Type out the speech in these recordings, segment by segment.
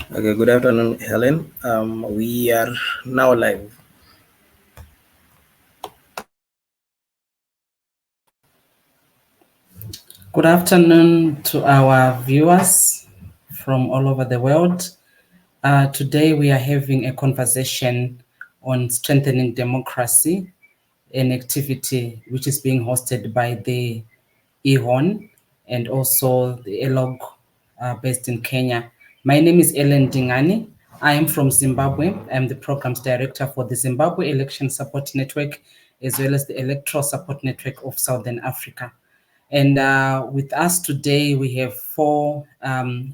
Okay, good afternoon, Helen. We are now live. Good afternoon to our viewers from all over the world. Today we are having a conversation on strengthening democracy, an activity which is being hosted by the EHON and also the ELOG based in Kenya. My name is Ellen Dingani. I am from Zimbabwe. I'm the programs director for the Zimbabwe Election Support Network as well as the Electoral Support Network of Southern Africa. And with us today, we have four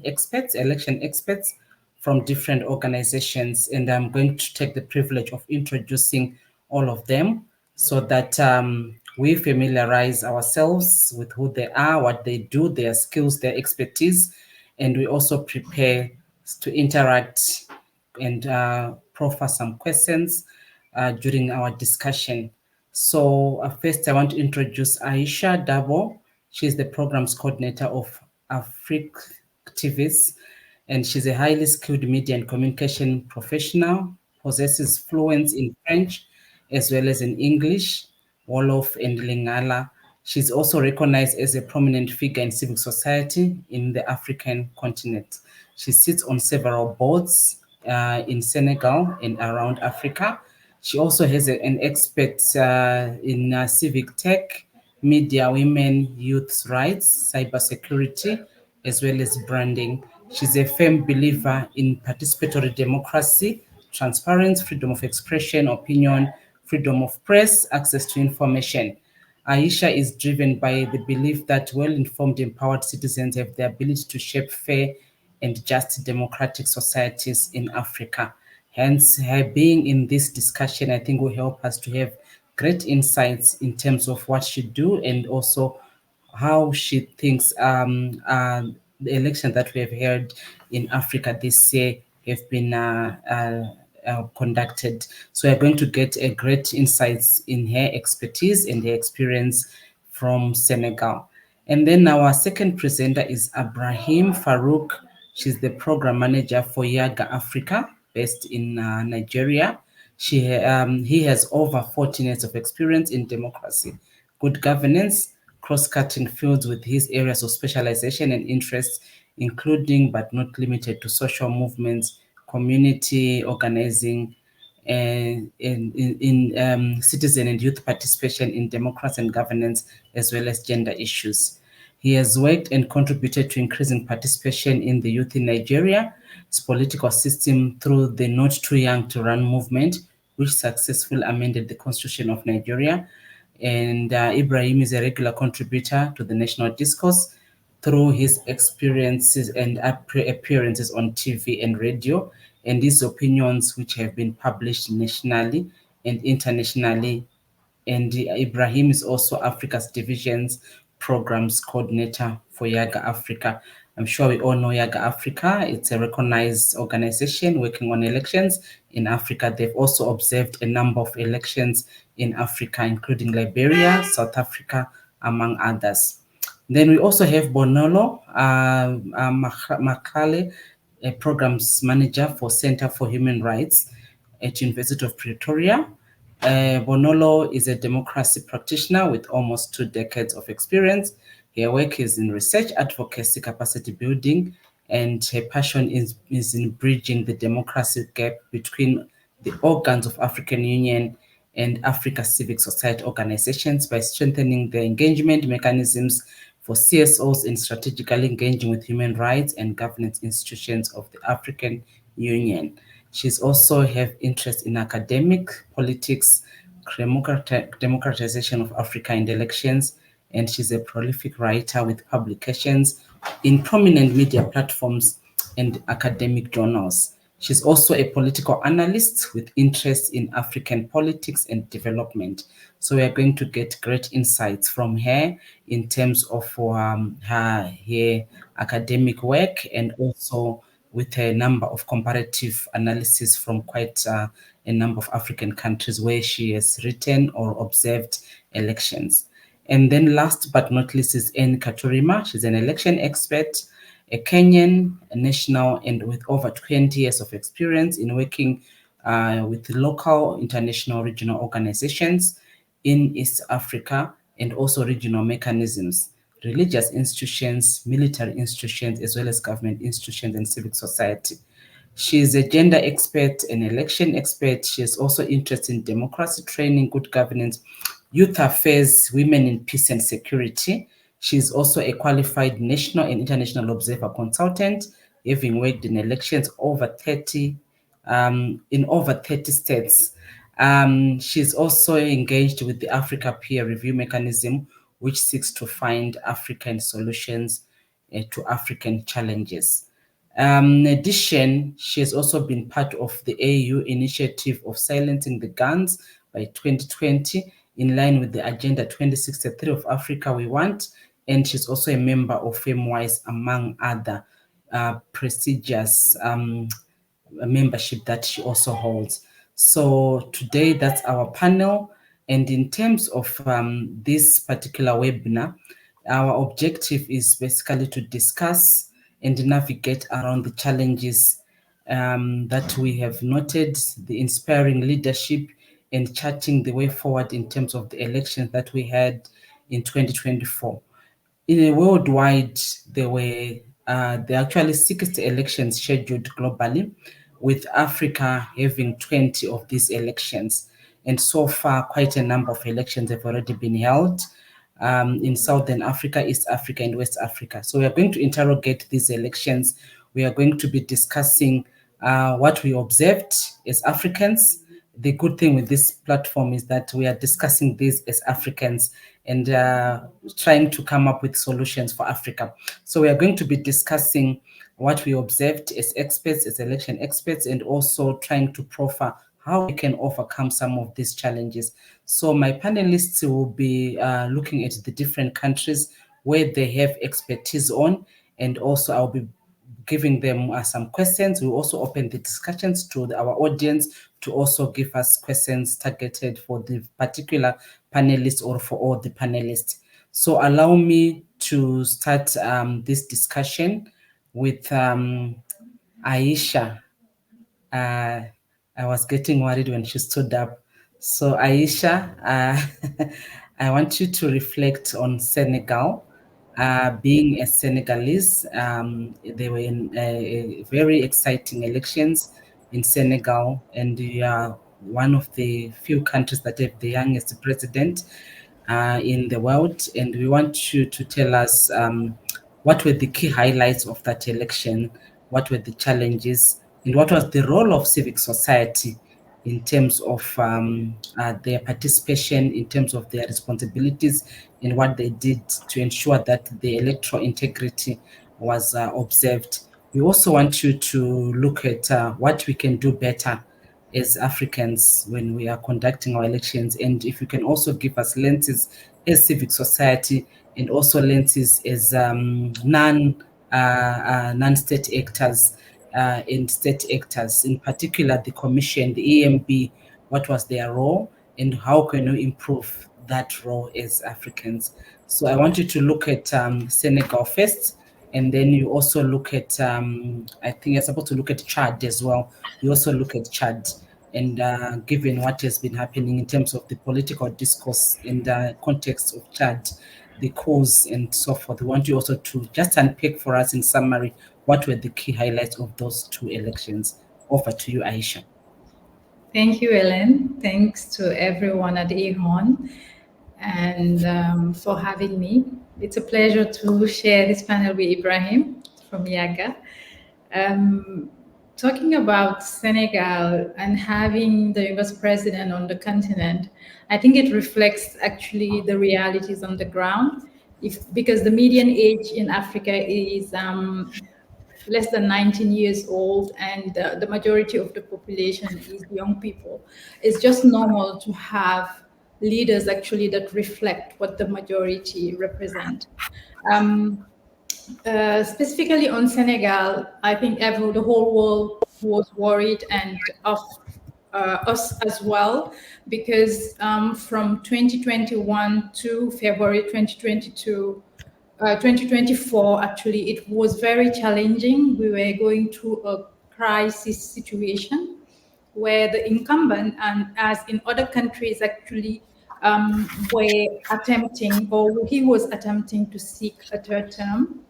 experts, election experts from different organizations. And I'm going to take the privilege of introducing all of them so that we familiarize ourselves with who they are, what they do, their skills, their expertise, and we also prepare to interact and proffer some questions during our discussion. So first, I want to introduce Aisha Dabo. She's the programs coordinator of Africtivis, and she's a highly skilled media and communication professional, possesses fluency in French as well as in English, Wolof, and Lingala. She's also recognized as a prominent figure in civil society in the African continent. She sits on several boards in Senegal and around Africa. She also has an expert in civic tech, media, women, youth rights, cybersecurity, as well as branding. She's a firm believer in participatory democracy, transparency, freedom of expression, opinion, freedom of press, access to information. Aisha is driven by the belief that well-informed, empowered citizens have the ability to shape fair and just democratic societies in Africa. Hence, her being in this discussion, I think will help us to have great insights in terms of what she do and also how she thinks the election that we have held in Africa this year have been conducted. So we're going to get a great insights in her expertise and her experience from Senegal. And then our second presenter is Ibrahim Farouk. She's the program manager for Yaga Africa, based in Nigeria. He has over 14 years of experience in democracy, good governance, cross-cutting fields with his areas of specialization and interest, including but not limited to social movements, community organizing, and in citizen and youth participation in democracy and governance, as well as gender issues. He has worked and contributed to increasing participation in the youth in Nigeria's political system through the Not Too Young to Run movement, which successfully amended the Constitution of Nigeria. And Ibrahim is a regular contributor to the national discourse through his experiences and appearances on TV and radio, and his opinions, which have been published nationally and internationally. And Ibrahim is also Africa's Division's Programs Coordinator for Yaga Africa. I'm sure we all know Yaga Africa. It's a recognized organization working on elections in Africa. They've also observed a number of elections in Africa, including Liberia, South Africa, among others. Then we also have Bonolo Makale, a programs manager for Center for Human Rights at University of Pretoria. Bonolo is a democracy practitioner with almost 2 decades of experience. Her work is in research, advocacy, capacity building, and her passion is in bridging the democracy gap between the organs of African Union and Africa civic society organizations by strengthening the engagement mechanisms for CSOs in strategically engaging with human rights and governance institutions of the African Union. She's also have interest in academic, politics, democratization of Africa and elections, and she's a prolific writer with publications in prominent media platforms and academic journals. She's also a political analyst with interest in African politics and development. So we are going to get great insights from her in terms of her academic work and also with a number of comparative analysis from quite a number of African countries where she has written or observed elections. And then last but not least is Anne Katurima. She's an election expert a Kenyan national and with over 20 years of experience in working with local, international, regional organizations in East Africa and also regional mechanisms, religious institutions, military institutions, as well as government institutions and civic society. She is a gender expert, an election expert. She is also interested in democracy training, good governance, youth affairs, women in peace and security. She is also a qualified national and international observer consultant, having worked in elections in over 30 states. She's also engaged with the Africa Peer Review Mechanism, which seeks to find African solutions to African challenges. In addition, she has also been part of the AU initiative of silencing the guns by 2020, in line with the Agenda 2063 of Africa We Want, and she's also a member of FemWise, among other prestigious membership that she also holds. So today, that's our panel. And in terms of this particular webinar, our objective is basically to discuss and navigate around the challenges that we have noted, the inspiring leadership, and charting the way forward in terms of the elections that we had in 2024. In a worldwide, there are actually 60 elections scheduled globally, with Africa having 20 of these elections. And so far, quite a number of elections have already been held in Southern Africa, East Africa, and West Africa. So we are going to interrogate these elections. We are going to be discussing what we observed as Africans. The good thing with this platform is that we are discussing this as Africans and trying to come up with solutions for Africa. So we are going to be discussing what we observed as experts, as election experts, and also trying to profile how we can overcome some of these challenges. So my panelists will be looking at the different countries where they have expertise on, and also I'll be giving them some questions. We'll also open the discussions to our audience to also give us questions targeted for the particular panelist or for all the panelists. So allow me to start this discussion with Aisha. I was getting worried when she stood up. So Aisha, I want you to reflect on Senegal. Being a Senegalese, they were in very exciting elections in Senegal, and you are one of the few countries that have the youngest president in the world. And we want you to tell us what were the key highlights of that election, what were the challenges, and what was the role of civic society in terms of their participation, in terms of their responsibilities, and what they did to ensure that the electoral integrity was observed. We also want you to look at what we can do better as Africans when we are conducting our elections, and if you can also give us lenses as civic society and also lenses as non-state actors and state actors, in particular the Commission, the EMB, what was their role and how can we improve that role as Africans. So I want you to look at Senegal first, and then you also look at, I think you're supposed to look at Chad as well. You also look at Chad. And given what has been happening in terms of the political discourse in the context of Chad, the cause and so forth, we want you also to just unpick for us in summary what were the key highlights of those two elections. Over to you, Aisha. Thank you, Ellen. Thanks to everyone at EHON and for having me. It's a pleasure to share this panel with Ibrahim from Yaga. Talking about Senegal and having the youngest president on the continent, I think it reflects actually the realities on the ground. Because the median age in Africa is less than 19 years old, and the majority of the population is young people. It's just normal to have leaders actually that reflect what the majority represent. Specifically on Senegal, I think the whole world was worried, and us as well, because from 2021 to February 2022, 2024, actually, it was very challenging. We were going through a crisis situation where the incumbent, and as in other countries, actually were attempting, or he was attempting to seek a third term,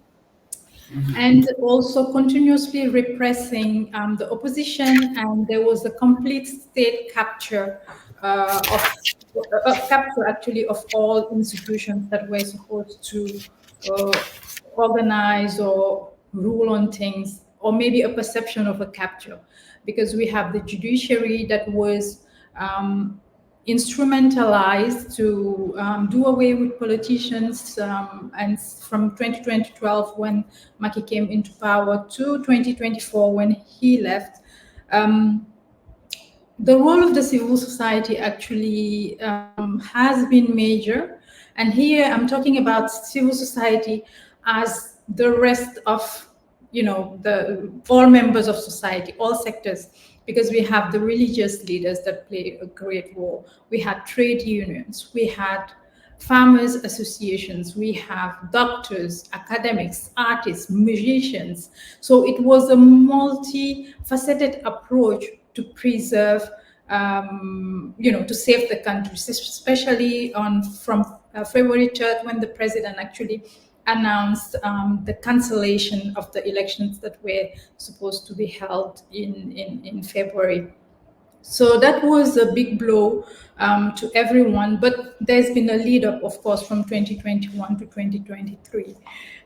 and also continuously repressing the opposition, and there was a complete state capture of capture actually of all institutions that were supposed to organize or rule on things, or maybe a perception of a capture, because we have the judiciary that was instrumentalized to do away with politicians, and from 2012 when Maki came into power to 2024 when he left, the role of the civil society actually has been major. And here I'm talking about civil society as the rest of, all members of society, all sectors, because we have the religious leaders that play a great role. We had trade unions, we had farmers associations, we have doctors, academics, artists, musicians. So it was a multifaceted approach to preserve, to save the country, especially from February 3rd, when the president actually announced the cancellation of the elections that were supposed to be held in February. So that was a big blow to everyone, but there's been a lead up, of course, from 2021 to 2023.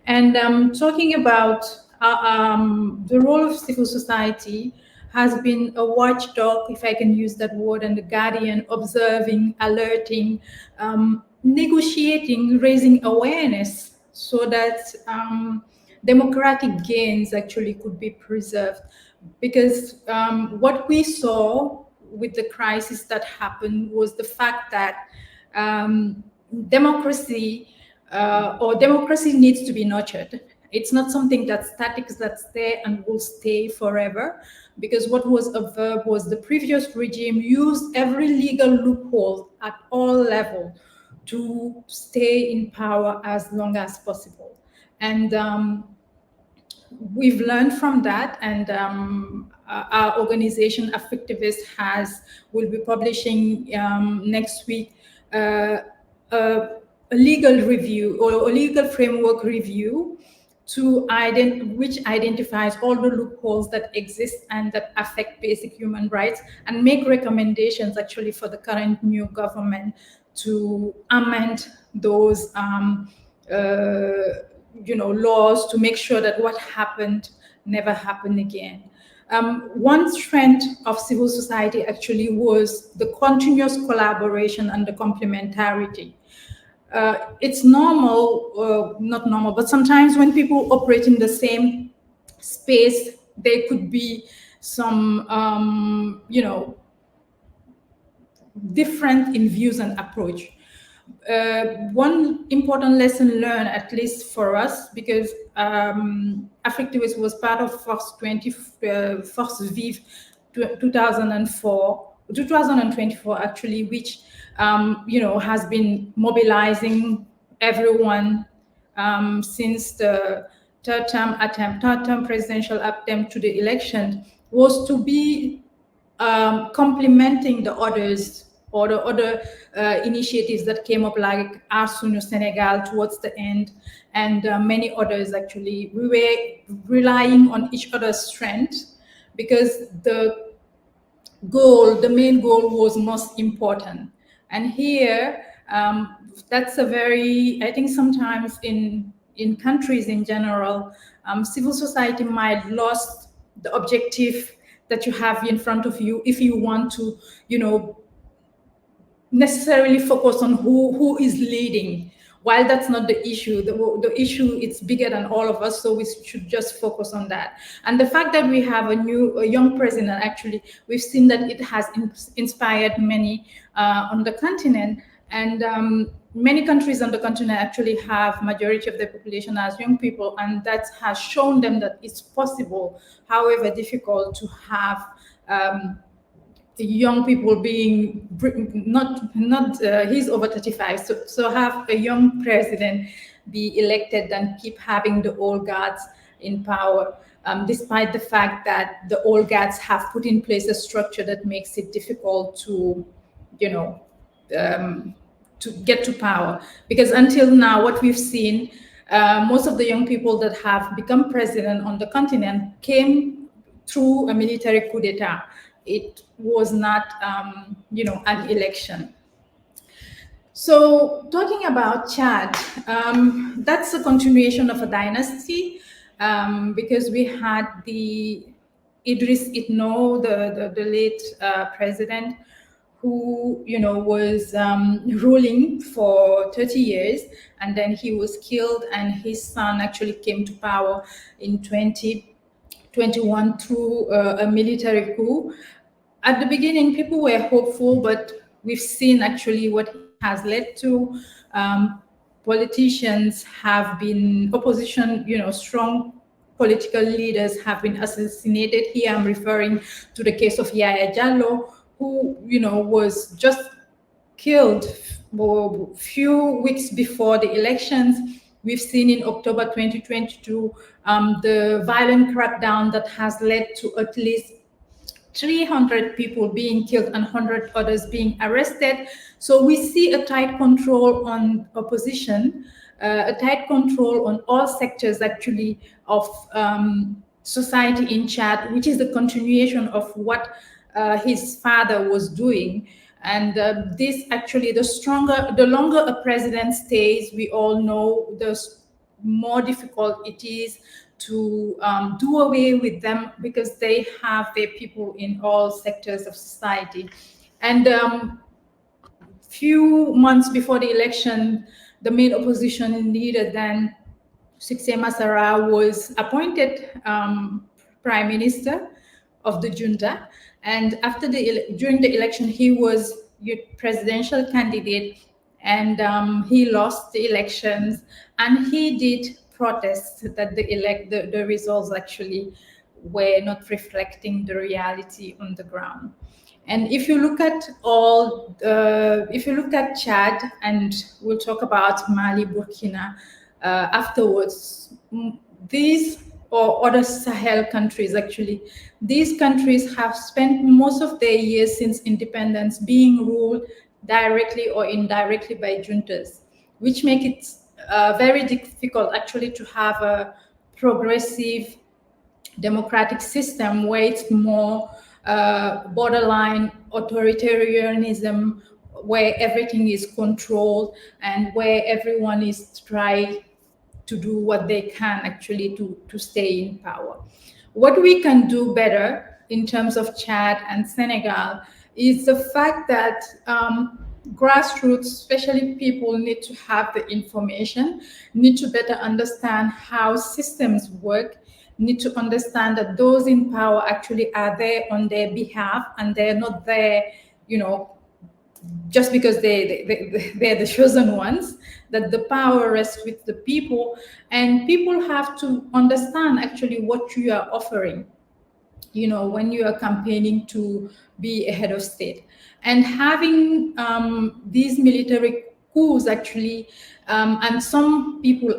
And talking about the role of civil society has been a watchdog, if I can use that word, and the guardian, observing, alerting, negotiating, raising awareness so that democratic gains actually could be preserved. Because what we saw with the crisis that happened was the fact that democracy needs to be nurtured. It's not something that's static, that's there and will stay forever. Because what was observed was the previous regime used every legal loophole at all levels to stay in power as long as possible. And we've learned from that, and our organization Affectivist will be publishing next week a legal review or a legal framework review which identifies all the loopholes that exist and that affect basic human rights, and make recommendations actually for the current new government to amend those laws to make sure that what happened never happened again. One strength of civil society actually was the continuous collaboration and the complementarity. It's normal, not normal, but sometimes when people operate in the same space, there could be some, different in views and approach. One important lesson learned, at least for us, because Affectivist was part of Force Vive 2024 actually, which has been mobilizing everyone since the third term presidential attempt to the election, was to be complementing the others, or the other initiatives that came up, like Aar Sunu Senegal towards the end, and many others actually. We were relying on each other's strength, because the main goal was most important. And here, that's a very, I think sometimes in countries in general, civil society might lose the objective that you have in front of you if you want to, necessarily focus on who is leading. While that's not the issue, the issue, it's bigger than all of us, so we should just focus on that. And the fact that we have a young president, actually, we've seen that it has inspired many on the continent, and many countries on the continent actually have majority of their population as young people, and that has shown them that it's possible, however difficult, to have the young people being not he's over 35, so have a young president be elected than keep having the old guards in power, despite the fact that the old guards have put in place a structure that makes it difficult to, to get to power. Because until now, what we've seen, most of the young people that have become president on the continent came through a military coup d'etat. It was not, an election. So talking about Chad, that's a continuation of a dynasty, because we had the Idris Itno, the late president, who was ruling for 30 years, and then he was killed, and his son actually came to power in 2021 through a military coup. At the beginning, people were hopeful, but we've seen actually what it has led to. Politicians have been, opposition, strong political leaders have been assassinated. Here I'm referring to the case of Yaya Jallo, who, was just killed a few weeks before the elections. We've seen in October 2022 the violent crackdown that has led to at least 300 people being killed and 100 others being arrested. So we see a tight control on opposition, a tight control on all sectors actually of society in Chad, which is the continuation of what his father was doing. And this actually, the longer a president stays, we all know, the more difficult it is to do away with them, because they have their people in all sectors of society. And few months before the election, the main opposition leader then, Sukseh Masara, was appointed prime minister of the junta. And during the election, he was presidential candidate, and he lost the elections, and he did protest that the results actually were not reflecting the reality on the ground. And if you look at Chad, and we'll talk about Mali, Burkina afterwards, these or other Sahel countries, actually, these countries have spent most of their years since independence being ruled directly or indirectly by juntas, which make it very difficult actually to have a progressive democratic system where it's more borderline authoritarianism, where everything is controlled and where everyone is trying to do what they can actually to stay in power. What we can do better in terms of Chad and Senegal is the fact that grassroots, especially people, need to have the information, need to better understand how systems work, need to understand that those in power actually are there on their behalf, and they're not there, just because they're the chosen ones, that the power rests with the people, and people have to understand actually what you are offering, when you are campaigning to be a head of state. And having these military coups actually, and some people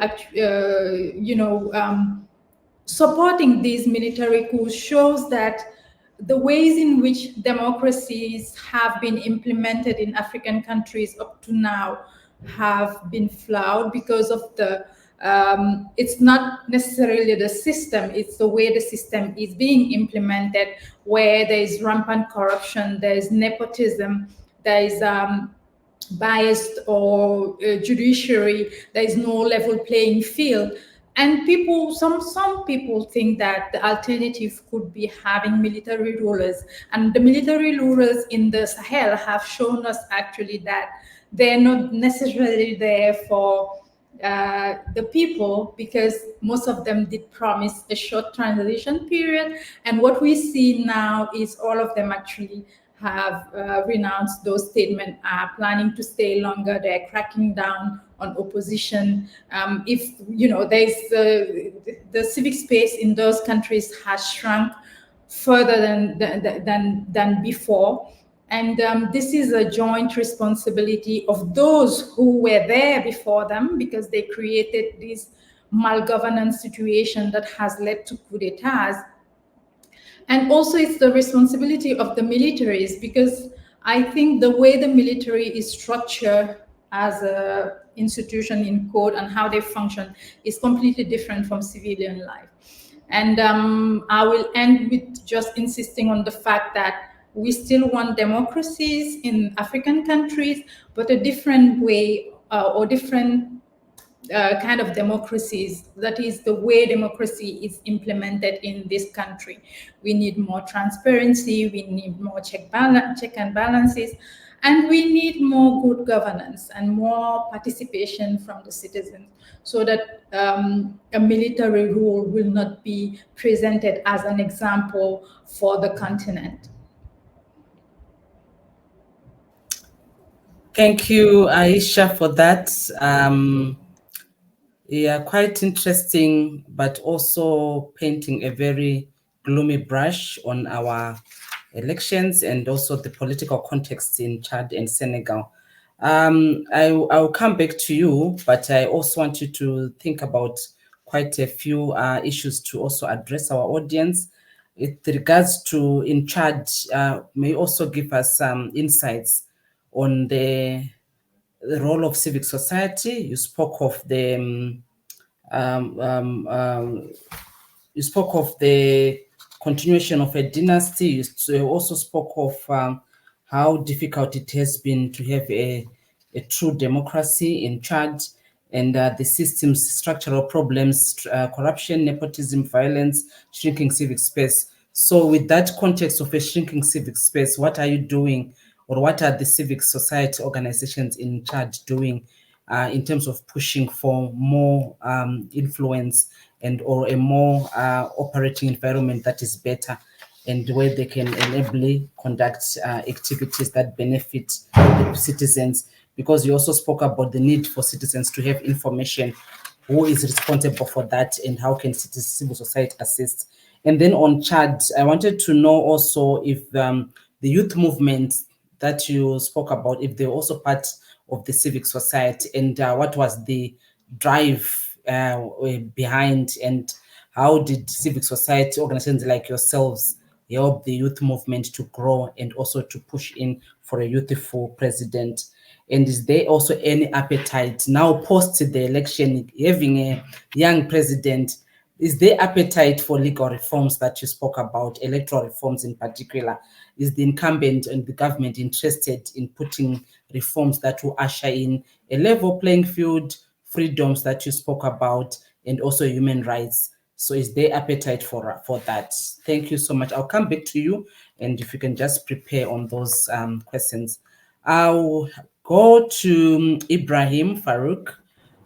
supporting these military coups shows that the ways in which democracies have been implemented in African countries up to now have been flawed because of the it's not necessarily the system, it's the way the system is being implemented, where there is rampant corruption, there is nepotism, there is biased or judiciary, there is no level playing field. And some people think that the alternative could be having military rulers. And the military rulers in the Sahel have shown us actually that they're not necessarily there for the people, because most of them did promise a short transition period. And what we see now is all of them actually have renounced those statements, are planning to stay longer. They're cracking down on opposition. If there's the civic space in those countries has shrunk further than before, And this is a joint responsibility of those who were there before them, because they created this malgovernance situation that has led to coup d'etats. And also it's the responsibility of the militaries, because I think the way the military is structured as a institution in code and how they function is completely different from civilian life. And I will end with just insisting on the fact that we still want democracies in African countries, but a different way or different kind of democracies. That is the way democracy is implemented in this country. We need more transparency, we need more check and balances, and we need more good governance and more participation from the citizens, so that a military rule will not be presented as an example for the continent. Thank you, Aisha, for that. Yeah, quite interesting, but also painting a very gloomy brush on our elections and also the political context in Chad and Senegal. I'll come back to you, but I also want you to think about quite a few issues to also address our audience. With regards to in Chad, may also give us some insights on the role of civic society. You spoke of the you spoke of the continuation of a dynasty. You also spoke of how difficult it has been to have a true democracy in Chad, and the system's structural problems, corruption, nepotism, violence, shrinking civic space. So with that context of a shrinking civic space, what are you doing, or what are the civic society organizations in Chad doing in terms of pushing for more influence and or a more operating environment that is better, and where they can enably conduct activities that benefit the citizens? Because you also spoke about the need for citizens to have information. Who is responsible for that, and how can civil society assist? And then on Chad, I wanted to know also if the youth movement that you spoke about, if they're also part of the civic society, and what was the drive behind, and how did civic society organizations like yourselves help the youth movement to grow and also to push in for a youthful president? And is there also any appetite now post the election, having a young president? Is there appetite for legal reforms that you spoke about, electoral reforms in particular? Is the incumbent and the government interested in putting reforms that will usher in a level playing field, freedoms that you spoke about, and also human rights? So is there appetite for that? Thank you so much. I'll come back to you, and if you can just prepare on those questions. I'll go to Ibrahim Farouk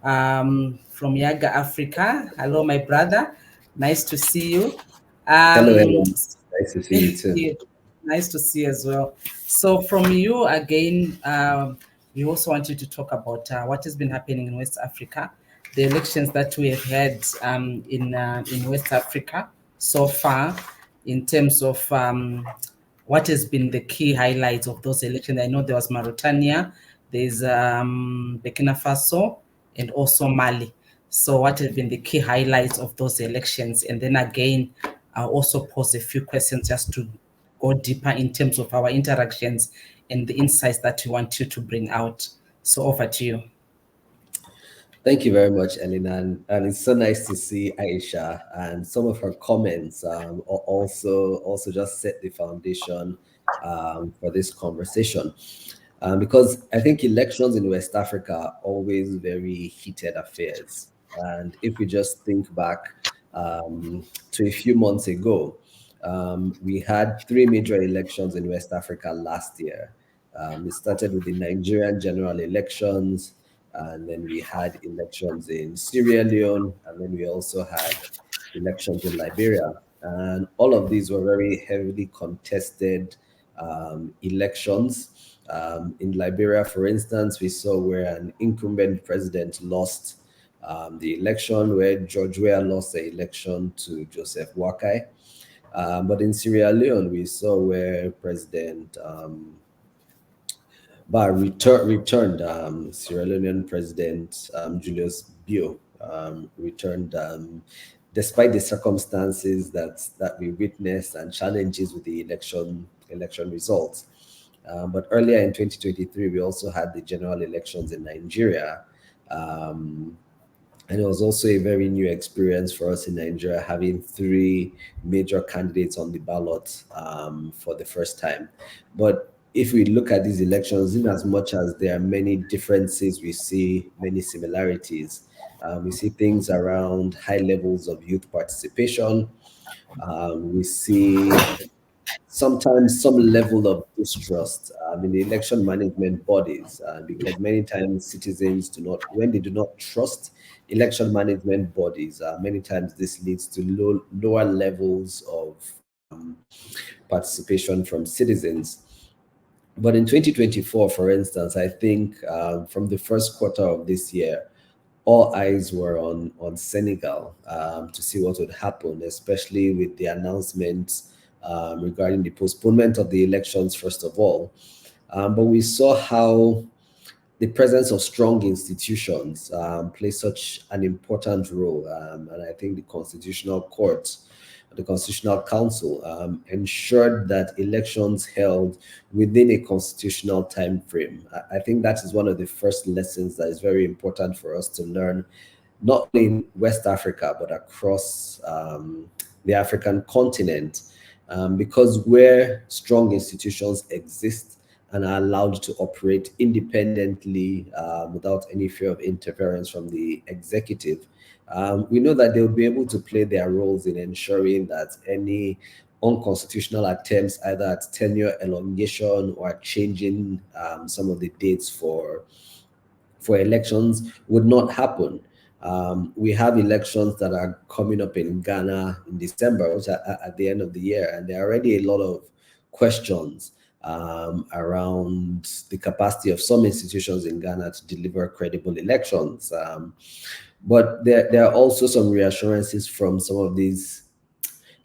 from Yaga Africa. Hello, my brother. Nice to see you. Hello, Ellen. Nice to see you too. Nice to see you as well. So from you again, we also want you to talk about what has been happening in West Africa, the elections that we have had in West Africa so far, in terms of what has been the key highlights of those elections. I know there was Mauritania, there's Burkina Faso, and also Mali. So what have been the key highlights of those elections? And then again, I'll also pose a few questions just to go deeper in terms of our interactions and the insights that we want you to bring out. So over to you. Thank you very much, Elena. And it's so nice to see Aisha, and some of her comments also just set the foundation for this conversation. Because I think elections in West Africa are always very heated affairs. And if we just think back to a few months ago, we had 3 major elections in West Africa last year. It started with the Nigerian general elections, and then we had elections in Sierra Leone, and then we also had elections in Liberia. And all of these were very heavily contested elections. In Liberia, for instance, we saw where an incumbent president lost the election, where George Weah lost the election to Joseph Boakai. But in Sierra Leone, we saw where President but returned Sierra Leonean President Julius Bio returned despite the circumstances that we witnessed and challenges with the election results. But earlier in 2023, we also had the general elections in Nigeria. And it was also a very new experience for us in Nigeria, having 3 major candidates on the ballot for the first time. But if we look at these elections, in as much as there are many differences, we see many similarities. We see things around high levels of youth participation. We see sometimes some level of distrust in the election management bodies, because many times citizens when they do not trust election management bodies, many times this leads to lower levels of participation from citizens. But in 2024, for instance, I think from the first quarter of this year, all eyes were on Senegal to see what would happen, especially with the announcements regarding the postponement of the elections, first of all. But we saw how the presence of strong institutions plays such an important role. And I think the Constitutional Court, the Constitutional Council ensured that elections held within a constitutional time frame. I think that is one of the first lessons that is very important for us to learn, not only in West Africa, but across the African continent, because where strong institutions exist and are allowed to operate independently without any fear of interference from the executive, we know that they'll be able to play their roles in ensuring that any unconstitutional attempts, either at tenure elongation or changing some of the dates for elections, would not happen. We have elections that are coming up in Ghana in December, which are at the end of the year, and there are already a lot of questions around the capacity of some institutions in Ghana to deliver credible elections. But there are also some reassurances from some of these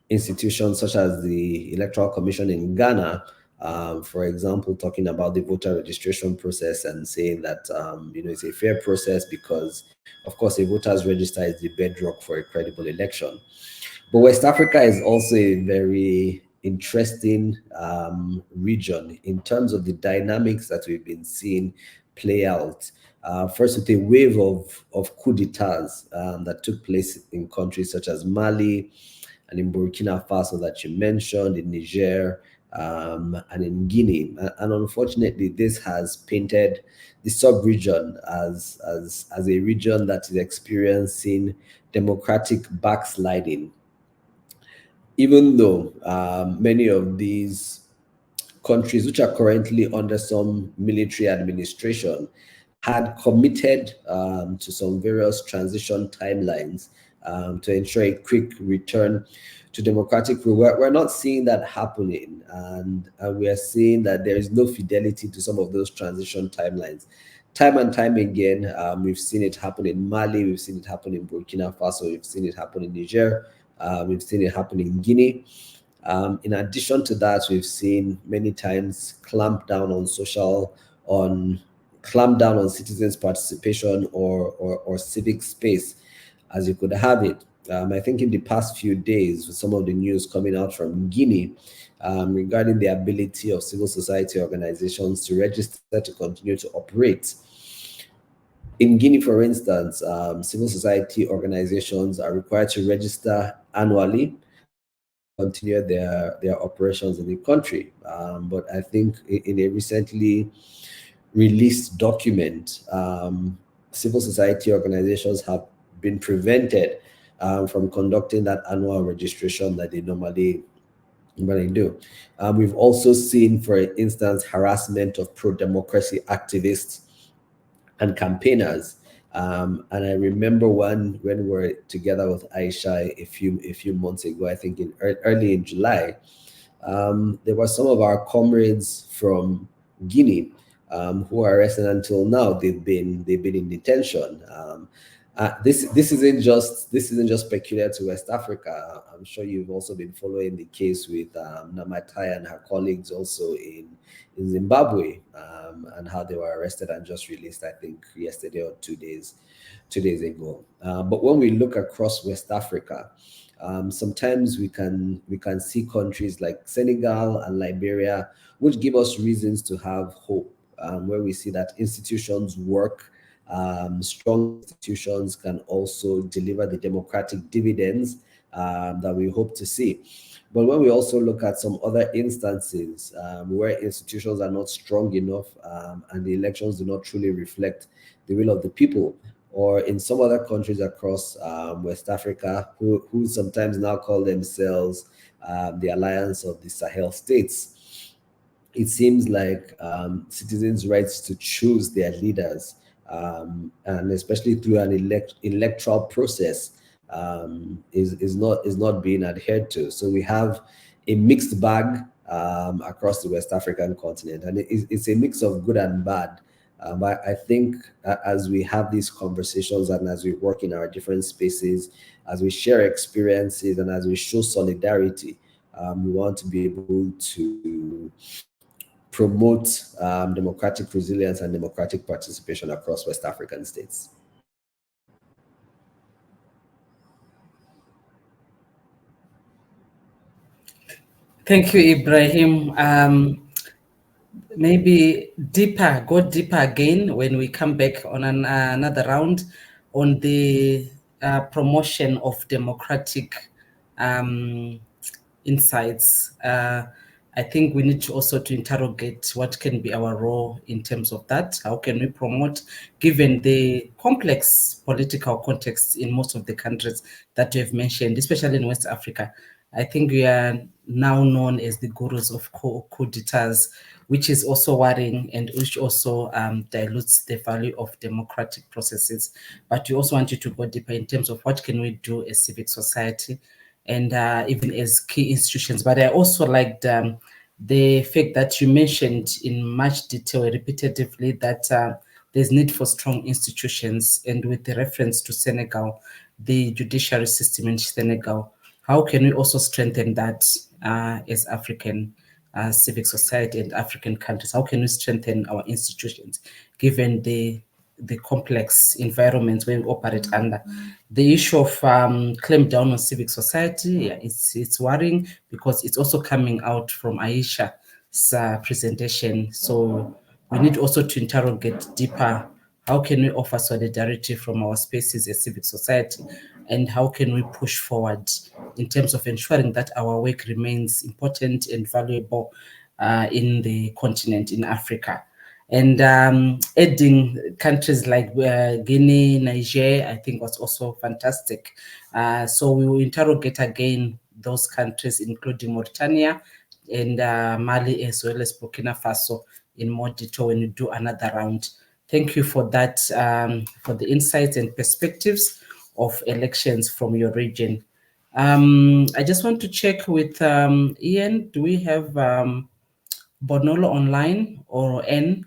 institutions, such as the Electoral Commission in Ghana, for example, talking about the voter registration process and saying that it's a fair process because, of course, a voter's register is the bedrock for a credible election. But West Africa is also a very interesting region in terms of the dynamics that we've been seeing play out. First, with a wave of coup d'etats that took place in countries such as Mali and in Burkina Faso that you mentioned, in Niger, and in Guinea. And unfortunately, this has painted the sub-region as a region that is experiencing democratic backsliding. Even though many of these countries, which are currently under some military administration, had committed to some various transition timelines to ensure a quick return to democratic rule. We're not seeing that happening, and we are seeing that there is no fidelity to some of those transition timelines. Time and time again, we've seen it happen in Mali, we've seen it happen in Burkina Faso, we've seen it happen in Niger, we've seen it happen in Guinea. In addition to that, we've seen many times clamp down on citizens' participation or civic space, as you could have it. I think in the past few days, with some of the news coming out from Guinea regarding the ability of civil society organizations to register to continue to operate. In Guinea, for instance, civil society organizations are required to register annually, continue their operations in the country. But I think in a recently released document, civil society organizations have been prevented from conducting that annual registration that they normally do. We've also seen, for instance, harassment of pro-democracy activists and campaigners. And I remember when we were together with Aisha a few months ago, I think early in July, there were some of our comrades from Guinea who are arrested until now. They've been in detention. This isn't just peculiar to West Africa. I'm sure you've also been following the case with Namatai and her colleagues also in Zimbabwe, and how they were arrested and just released, I think, yesterday or 2 days ago. But when we look across West Africa, sometimes we can see countries like Senegal and Liberia, which give us reasons to have hope, where we see that institutions work. Strong institutions can also deliver the democratic dividends that we hope to see. But when we also look at some other instances where institutions are not strong enough and the elections do not truly reflect the will of the people, or in some other countries across West Africa who sometimes now call themselves the Alliance of the Sahel States, it seems like citizens' rights to choose their leaders, and especially through an electoral process, is not being adhered to. So we have a mixed bag across the West African continent, and it's a mix of good and bad. But I think as we have these conversations and as we work in our different spaces, as we share experiences and as we show solidarity, we want to be able to promote democratic resilience and democratic participation across West African states. Thank you, Ibrahim. Maybe go deeper again when we come back on another round on the promotion of democratic insights. I think we need to also to interrogate what can be our role in terms of that. How can we promote, given the complex political context in most of the countries that you have mentioned, especially in West Africa? I think we are now known as the gurus of coup d'etats, which is also worrying and which also dilutes the value of democratic processes. But we also want you to go deeper in terms of what can we do as civic society and even as key institutions. But I also liked the fact that you mentioned in much detail repetitively that there's need for strong institutions, and with the reference to Senegal, the judiciary system in Senegal. How can we also strengthen that as African civic society and African countries? How can we strengthen our institutions given the complex environments where we operate under? The issue of claim down on civic society, it's worrying because it's also coming out from Aisha's presentation. So we need also to interrogate deeper. How can we offer solidarity from our spaces as civic society? And how can we push forward in terms of ensuring that our work remains important and valuable in the continent, in Africa? And adding countries like Guinea, Niger, I think was also fantastic. So we will interrogate again those countries, including Mauritania and Mali, as well as Burkina Faso, in more detail when we do another round. Thank you for that, for the insights and perspectives of elections from your region. I just want to check with Ian. Do we have Bonolo online or N?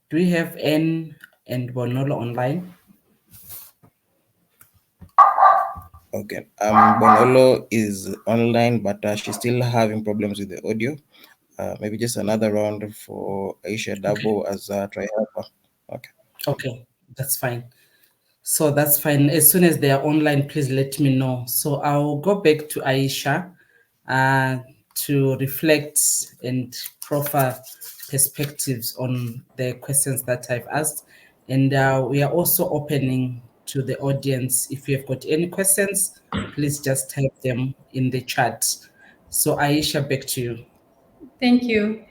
Do we have N and Bonolo online? Okay. Bonolo is online, but she's still having problems with the audio. Maybe just another round for Aisha Dabo as a try helper. Okay. Okay, that's fine. So that's fine. As soon as they are online, please let me know. So I'll go back to Aisha to reflect and proffer perspectives on the questions that I've asked. And we are also opening to the audience. If you have got any questions, please just type them in the chat. So Aisha, back to you. Thank you.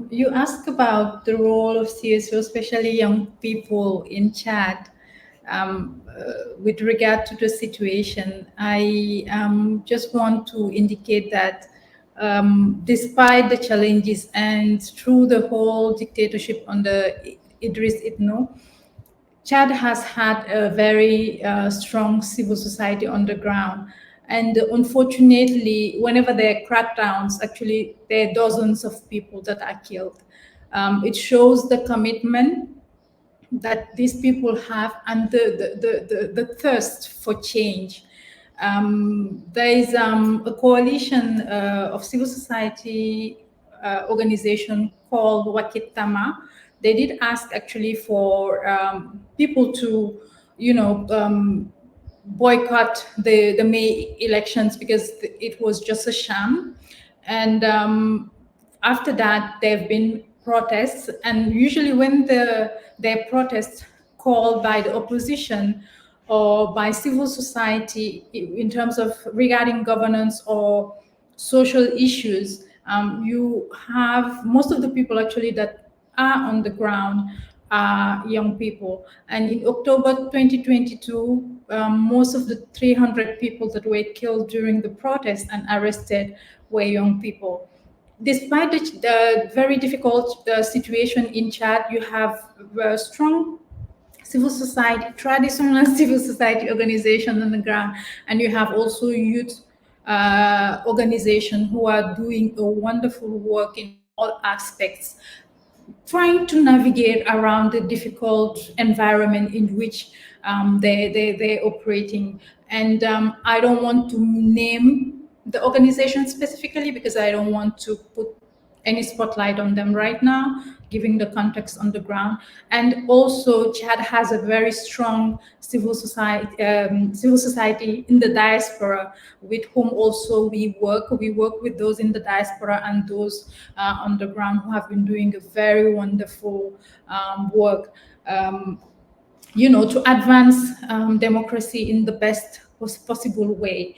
You asked about the role of CSO, especially young people in Chad. With regard to the situation, I just want to indicate that despite the challenges and through the whole dictatorship under Idris Itno, Chad has had a very strong civil society on the ground. And unfortunately, whenever there are crackdowns, actually, there are dozens of people that are killed. It shows the commitment that these people have and the thirst for change. There is a coalition of civil society organization called Wakitama. They did ask actually for people to, boycott the May elections because it was just a sham. And after that, there have been protests, and usually when there are protests called by the opposition or by civil society in terms of regarding governance or social issues, you have most of the people actually that are on the ground are young people. And in October 2022, most of the 300 people that were killed during the protest and arrested were young people. Despite the very difficult situation in Chad, you have strong civil society, traditional civil society organization on the ground, and you have also youth organization who are doing a wonderful work in all aspects, trying to navigate around the difficult environment in which they're operating. And I don't want to name the organization specifically because I don't want to put any spotlight on them right now, giving the context on the ground. And also, Chad has a very strong civil society in the diaspora, with whom also we work. We work with those in the diaspora and those on the ground who have been doing a very wonderful work, to advance democracy in the best possible way.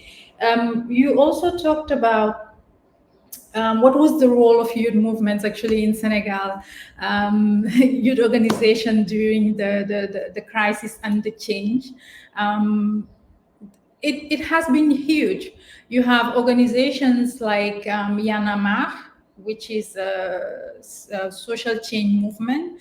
You also talked about what was the role of youth movements actually in Senegal, youth organization during the crisis and the change? It has been huge. You have organizations like Y'en a Marre, which is a social change movement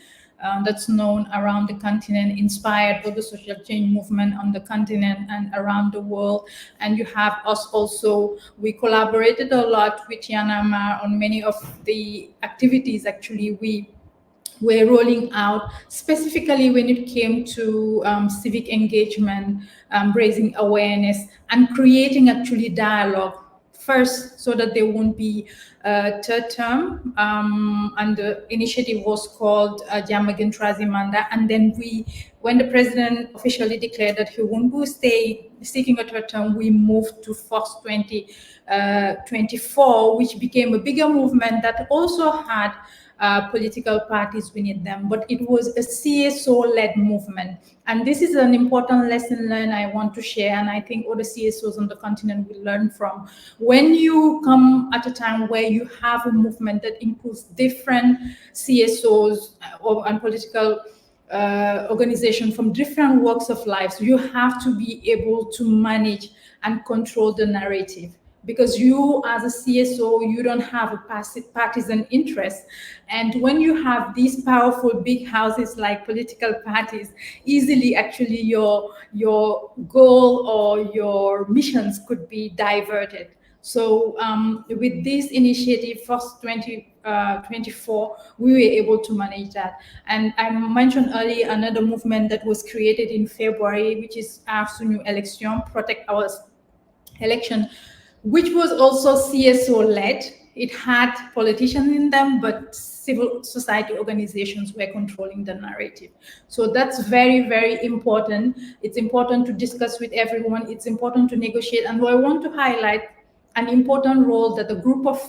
that's known around the continent, inspired by the social change movement on the continent and around the world. And you have us also, we collaborated a lot with Y'en a Marre on many of the activities actually we were rolling out, specifically when it came to civic engagement, raising awareness, and creating actually dialogue first so that there won't be a third term. And the initiative was called Jamagan Trazimanda. And then when the president officially declared that he won't stay seeking a third term, we moved to Force 2024, which became a bigger movement that also had political parties within them, but it was a CSO-led movement. And this is an important lesson learned I want to share, and I think other CSOs on the continent will learn from. When you come at a time where you have a movement that includes different CSOs and political organizations from different walks of life, you have to be able to manage and control the narrative. Because you, as a CSO, you don't have a partisan interest. And when you have these powerful big houses like political parties, easily actually your goal or your missions could be diverted. So with this initiative, Force 2024, we were able to manage that. And I mentioned earlier another movement that was created in February, which is Aar Sunu Election, Protect Our Election, which was also CSO-led. It had politicians in them, but civil society organizations were controlling the narrative. So that's very, very important. It's important to discuss with everyone. It's important to negotiate. And I want to highlight an important role that a group of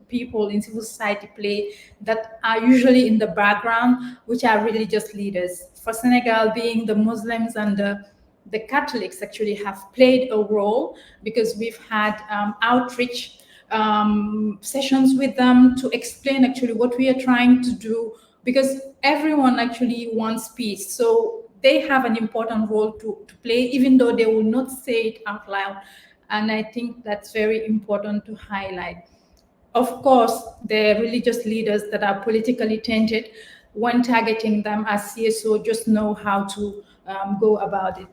people in civil society play that are usually in the background, which are religious leaders. For Senegal, being the Muslims and the Catholics actually have played a role, because we've had outreach sessions with them to explain actually what we are trying to do, because everyone actually wants peace. So they have an important role to play, even though they will not say it out loud. And I think that's very important to highlight. Of course, the religious leaders that are politically tainted, when targeting them as CSO, just know how to go about it.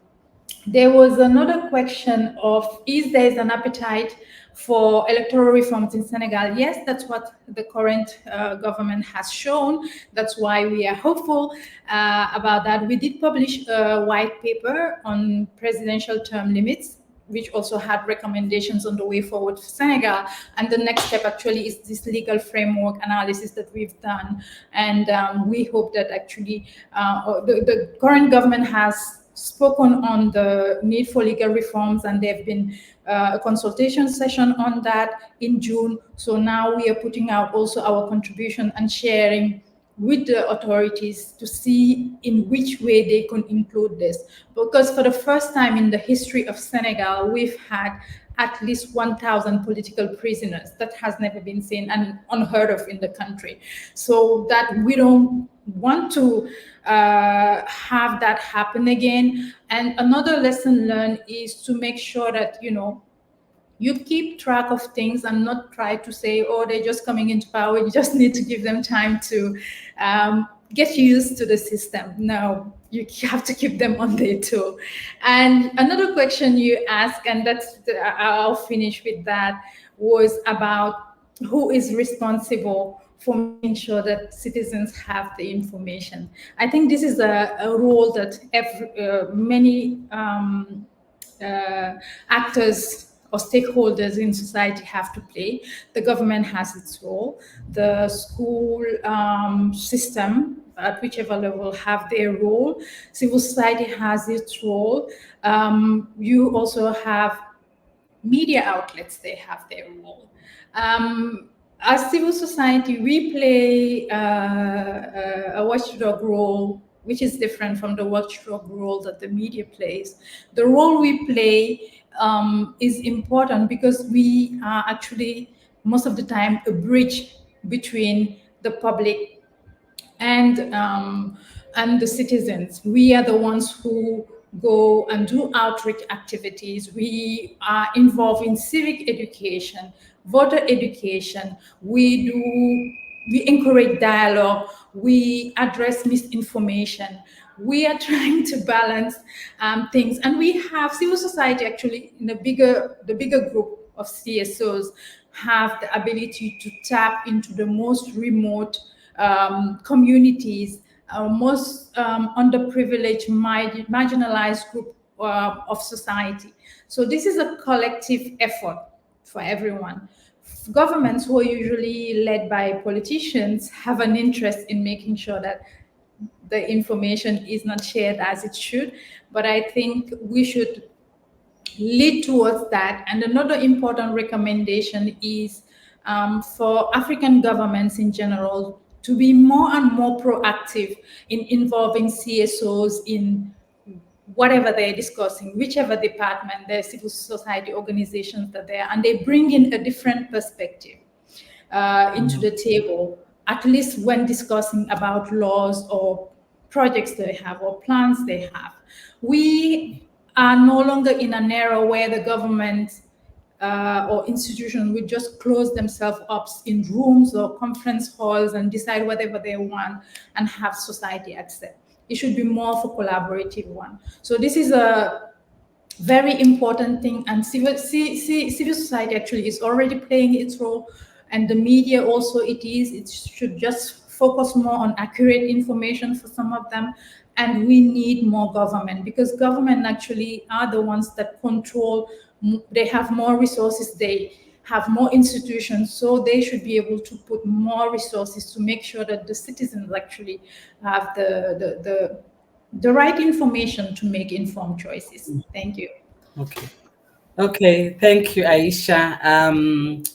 there was another question of, is there an appetite for electoral reforms in Senegal? Yes, that's what the current government has shown. That's why we are hopeful about that. We did publish a white paper on presidential term limits, which also had recommendations on the way forward for Senegal. And the next step actually is this legal framework analysis that we've done. And we hope that actually the current government has spoken on the need for legal reforms, and there have been a consultation session on that in June. So now we are putting out also our contribution and sharing with the authorities to see in which way they can include this. Because for the first time in the history of Senegal, we've had at least 1,000 political prisoners. That has never been seen and unheard of in the country. So that we don't want to have that happen again. And another lesson learned is to make sure that, you keep track of things and not try to say, oh, they're just coming into power. You just need to give them time to get used to the system. No, you have to keep them on their toe. And another question you asked, and I'll finish with that, was about who is responsible for making sure that citizens have the information. I think this is a role that many actors or stakeholders in society have to play. The government has its role. The school system, at whichever level, have their role. Civil society has its role. You also have media outlets, they have their role. As civil society, we play a watchdog role, which is different from the watchdog role that the media plays. The role we play is important because we are actually, most of the time, a bridge between the public and the citizens. We are the ones who go and do outreach activities. We are involved in civic education, voter education. We encourage dialogue. We address misinformation. We are trying to balance things, and we have civil society actually in the bigger group of CSOs have the ability to tap into the most remote communities, most underprivileged, marginalized group of society. So this is a collective effort for everyone. Governments, who are usually led by politicians, have an interest in making sure that the information is not shared as it should. But I think we should lead towards that. And another important recommendation is for African governments in general to be more and more proactive in involving CSOs in whatever they're discussing, whichever department, their civil society organizations that they are, and they bring in a different perspective into the table, at least when discussing about laws or projects they have or plans they have. We are no longer in an era where the government or institutions would just close themselves up in rooms or conference halls and decide whatever they want and have society accept. It should be more of a collaborative one. So this is a very important thing, and civil society actually is already playing its role, and the media also it should just focus more on accurate information for some of them. And we need more government, because government actually are the ones that control, they have more resources, they have more institutions, so they should be able to put more resources to make sure that the citizens actually have the right information to make informed choices. Thank you. Okay, thank you, Aisha.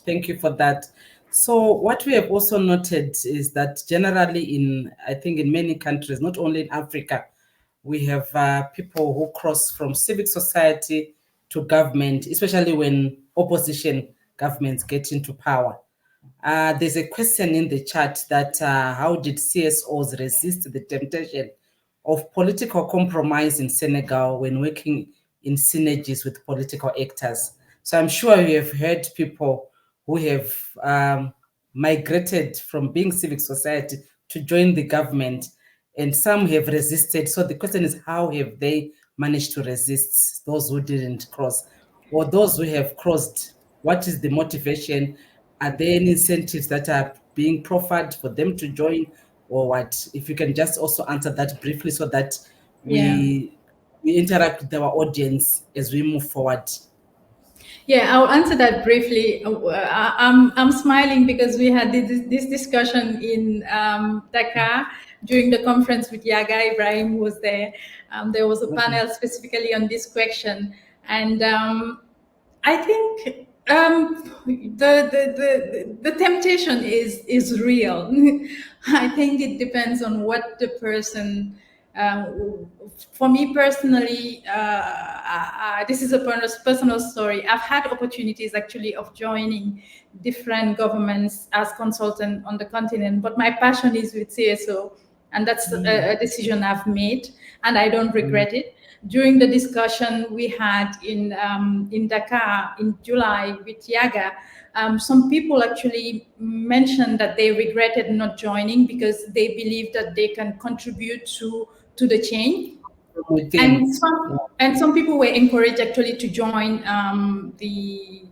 Thank you for that. So what we have also noted is that generally I think in many countries, not only in Africa, we have people who cross from civic society to government, especially when opposition governments get into power. There's a question in the chat that how did CSOs resist the temptation of political compromise in Senegal when working in synergies with political actors? So I'm sure you have heard people who have migrated from being civic society to join the government, and some have resisted. So the question is, how have they managed to resist, those who didn't cross, or those who have crossed? What is the motivation? Are there any incentives that are being proffered for them to join, or what? If you can just also answer that briefly so that Yeah. we interact with our audience as we move forward. Yeah, I'll answer that briefly. I'm smiling because we had this discussion in Dakar during the conference with Yaga. Ibrahim was there. There was a panel specifically on this question, and I think the temptation is real. I think it depends on what the person. For me personally, this is a personal story. I've had opportunities actually of joining different governments as consultant on the continent, but my passion is with CSO, and that's a decision I've made, and I don't regret it. During the discussion we had in Dakar in July with Yaga, some people actually mentioned that they regretted not joining because they believe that they can contribute to the change. Within. And some people were encouraged actually to join the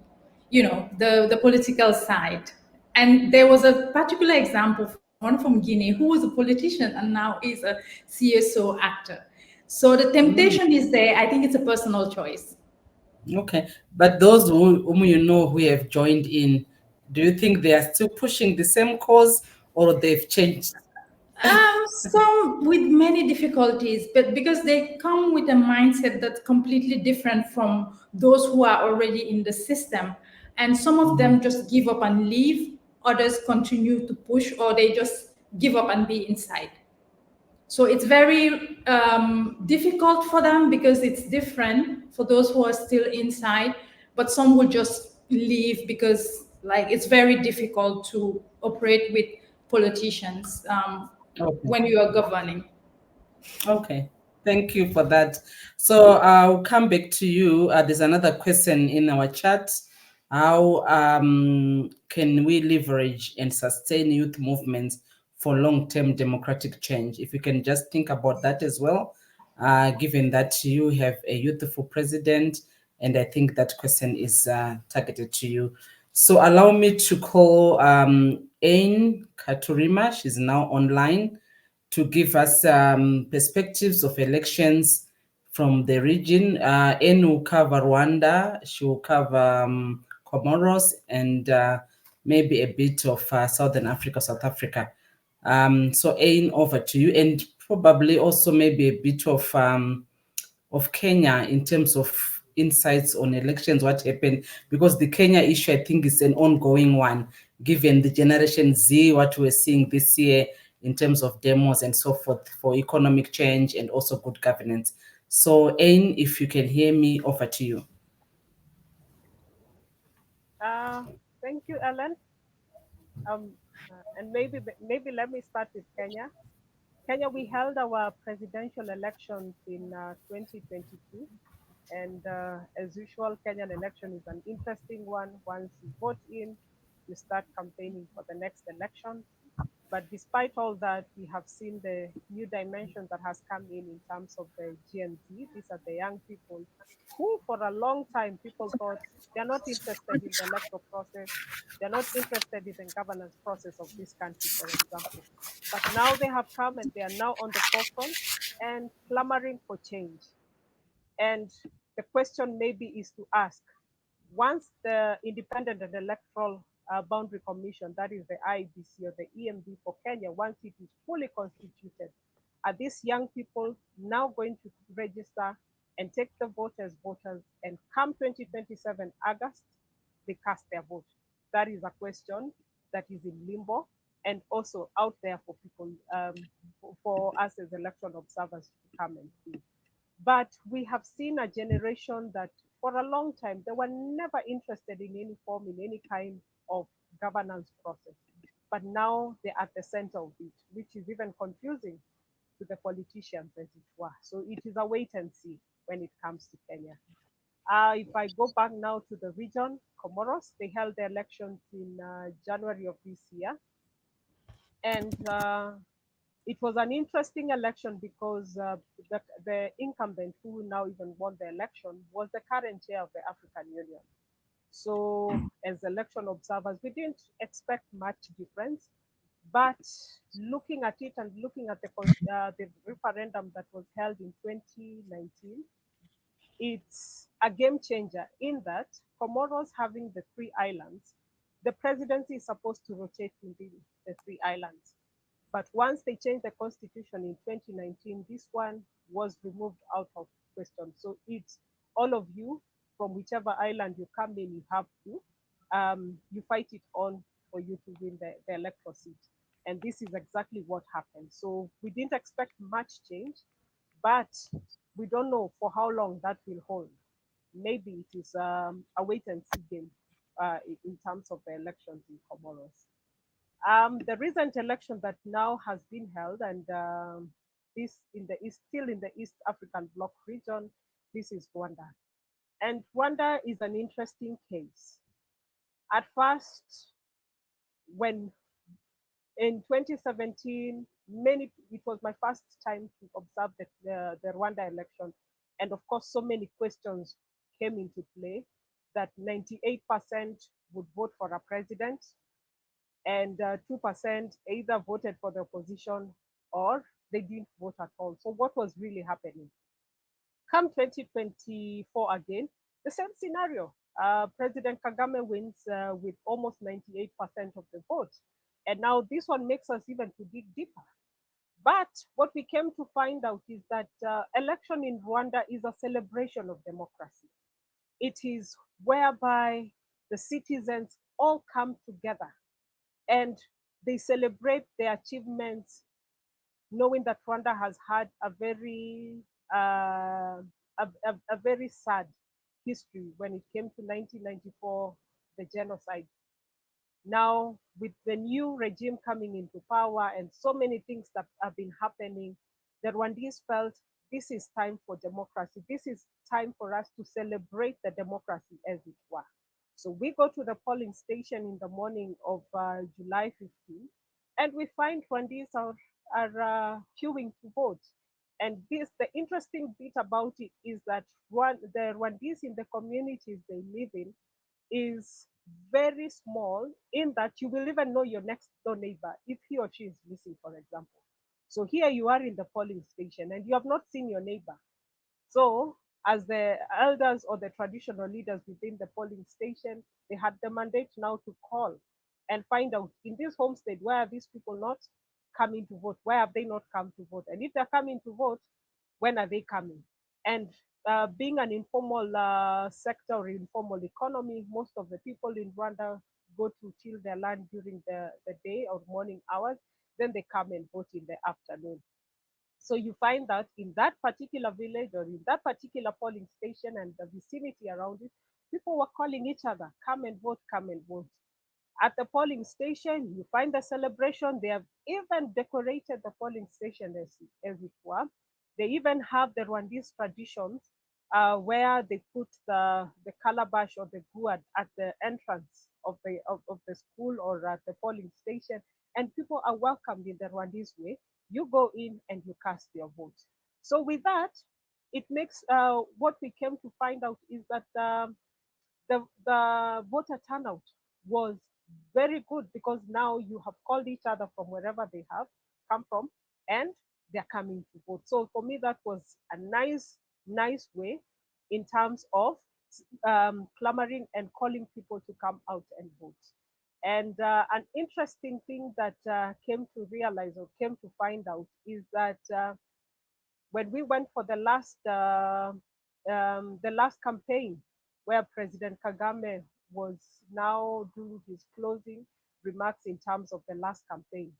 the political side. And there was a particular example, one from Guinea, who was a politician and now is a CSO actor. So the temptation is there. I think it's a personal choice. Okay, but those whom you know who have joined in, do you think they are still pushing the same cause, or they've changed? Some with many difficulties, but because they come with a mindset that's completely different from those who are already in the system. And some of them just give up and leave, others continue to push, or they just give up and be inside. So it's very difficult for them because it's different for those who are still inside, but some will just leave because like it's very difficult to operate with politicians Okay. when you are governing. Okay, thank you for that. So I'll come back to you. There's another question in our chat. How can we leverage and sustain youth movements for long-term democratic change? If you can just think about that as well, given that you have a youthful president, and I think that question is targeted to you. So allow me to call Ain Katurima. She's now online to give us perspectives of elections from the region. Ain will cover Rwanda, she will cover Comoros, and maybe a bit of Southern Africa, South Africa. So Ain, over to you, and probably also maybe a bit of Kenya in terms of insights on elections, what happened, because the Kenya issue, I think, is an ongoing one, given the Generation Z, what we're seeing this year in terms of demos and so forth for economic change and also good governance. So, Ain, if you can hear me, over to you. Thank you, Ellen. And maybe let me start with Kenya. Kenya, we held our presidential elections in 2022. And as usual, Kenyan election is an interesting one. Once you vote in, you start campaigning for the next election. But despite all that, we have seen the new dimension that has come in terms of the Gen Z. These are the young people who, for a long time, people thought they're not interested in the electoral process. They're not interested in the governance process of this country, for example. But now they have come and they are now on the forefront and clamoring for change. And the question maybe is to ask, once the Independent and Electoral Boundary Commission, that is the IEBC or the EMB for Kenya, once it is fully constituted, are these young people now going to register and take the vote as voters, and come 2027 August, they cast their vote? That is a question that is in limbo and also out there for people, for us as election observers to come and see. But we have seen a generation that for a long time, they were never interested in any form, in any kind of governance process. But now they're at the center of it, which is even confusing to the politicians, as it were. So it is a wait and see when it comes to Kenya. If I go back now to the region, Comoros, they held the elections in January of this year. And It was an interesting election because the incumbent who now even won the election was the current chair of the African Union. So, as election observers, we didn't expect much difference. But looking at it and looking at the referendum that was held in 2019, it's a game changer in that Comoros having the three islands, the presidency is supposed to rotate within the three islands. But once they changed the constitution in 2019, this one was removed out of question. So it's all of you from whichever island you come in, you have to, you fight it on for you to win the electoral seat. And this is exactly what happened. So we didn't expect much change, but we don't know for how long that will hold. Maybe it is a wait and see game in terms of the elections in Comoros. The recent election that now has been held, and this in the east, still in the East African Bloc region, this is Rwanda. And Rwanda is an interesting case. At first, when in 2017, it was my first time to observe the Rwanda election, and of course, so many questions came into play that 98% would vote for a president, and 2% either voted for the opposition or they didn't vote at all. So, what was really happening? Come 2024 again, the same scenario. President Kagame wins with almost 98% of the vote. And now this one makes us even to dig deeper. But what we came to find out is that election in Rwanda is a celebration of democracy. It is whereby the citizens all come together and they celebrate their achievements, knowing that Rwanda has had a very sad history when it came to 1994, the genocide. Now, with the new regime coming into power and so many things that have been happening, the Rwandese felt this is time for democracy. This is time for us to celebrate the democracy as it were. So we go to the polling station in the morning of July 15th, and we find Rwandese are queuing to vote. And the interesting bit about it is that the Rwandese in the communities they live in is very small in that you will even know your next door neighbor if he or she is missing, for example. So here you are in the polling station and you have not seen your neighbor. So, as the elders or the traditional leaders within the polling station, they had the mandate now to call and find out in this homestead why are these people not coming to vote? Why have they not come to vote? And if they're coming to vote, when are they coming? And being an informal sector or informal economy, most of the people in Rwanda go to till their land during the day or morning hours. Then they come and vote in the afternoon. So you find that in that particular village or in that particular polling station and the vicinity around it, people were calling each other, come and vote, come and vote. At the polling station, you find the celebration. They have even decorated the polling station as it were. They even have the Rwandese traditions where they put the calabash or the gourd at the entrance of the school or at the polling station, and people are welcomed in the Rwandese way. You go in and you cast your vote. So with that, it makes what we came to find out is that the voter turnout was very good because now you have called each other from wherever they have come from and they're coming to vote. So for me, that was a nice way in terms of clamoring and calling people to come out and vote. And an interesting thing that came to realize or came to find out is that when we went for the last campaign where President Kagame was now doing his closing remarks in terms of the last campaign,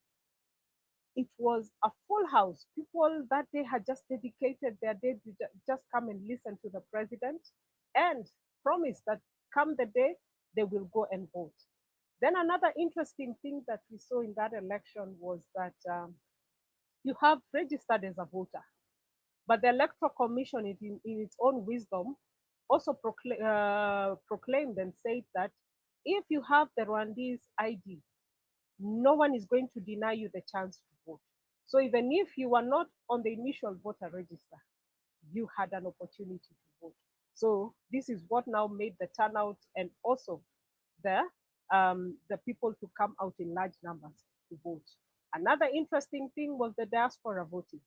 it was a full house. People that day had just dedicated their day to just come and listen to the president and promise that come the day they will go and vote. Then another interesting thing that we saw in that election was that you have registered as a voter. But the Electoral Commission, in its own wisdom, also proclaimed and said that if you have the Rwandese ID, no one is going to deny you the chance to vote. So even if you were not on the initial voter register, you had an opportunity to vote. So this is what now made the turnout and also the people to come out in large numbers to vote. Another interesting thing was the diaspora voting.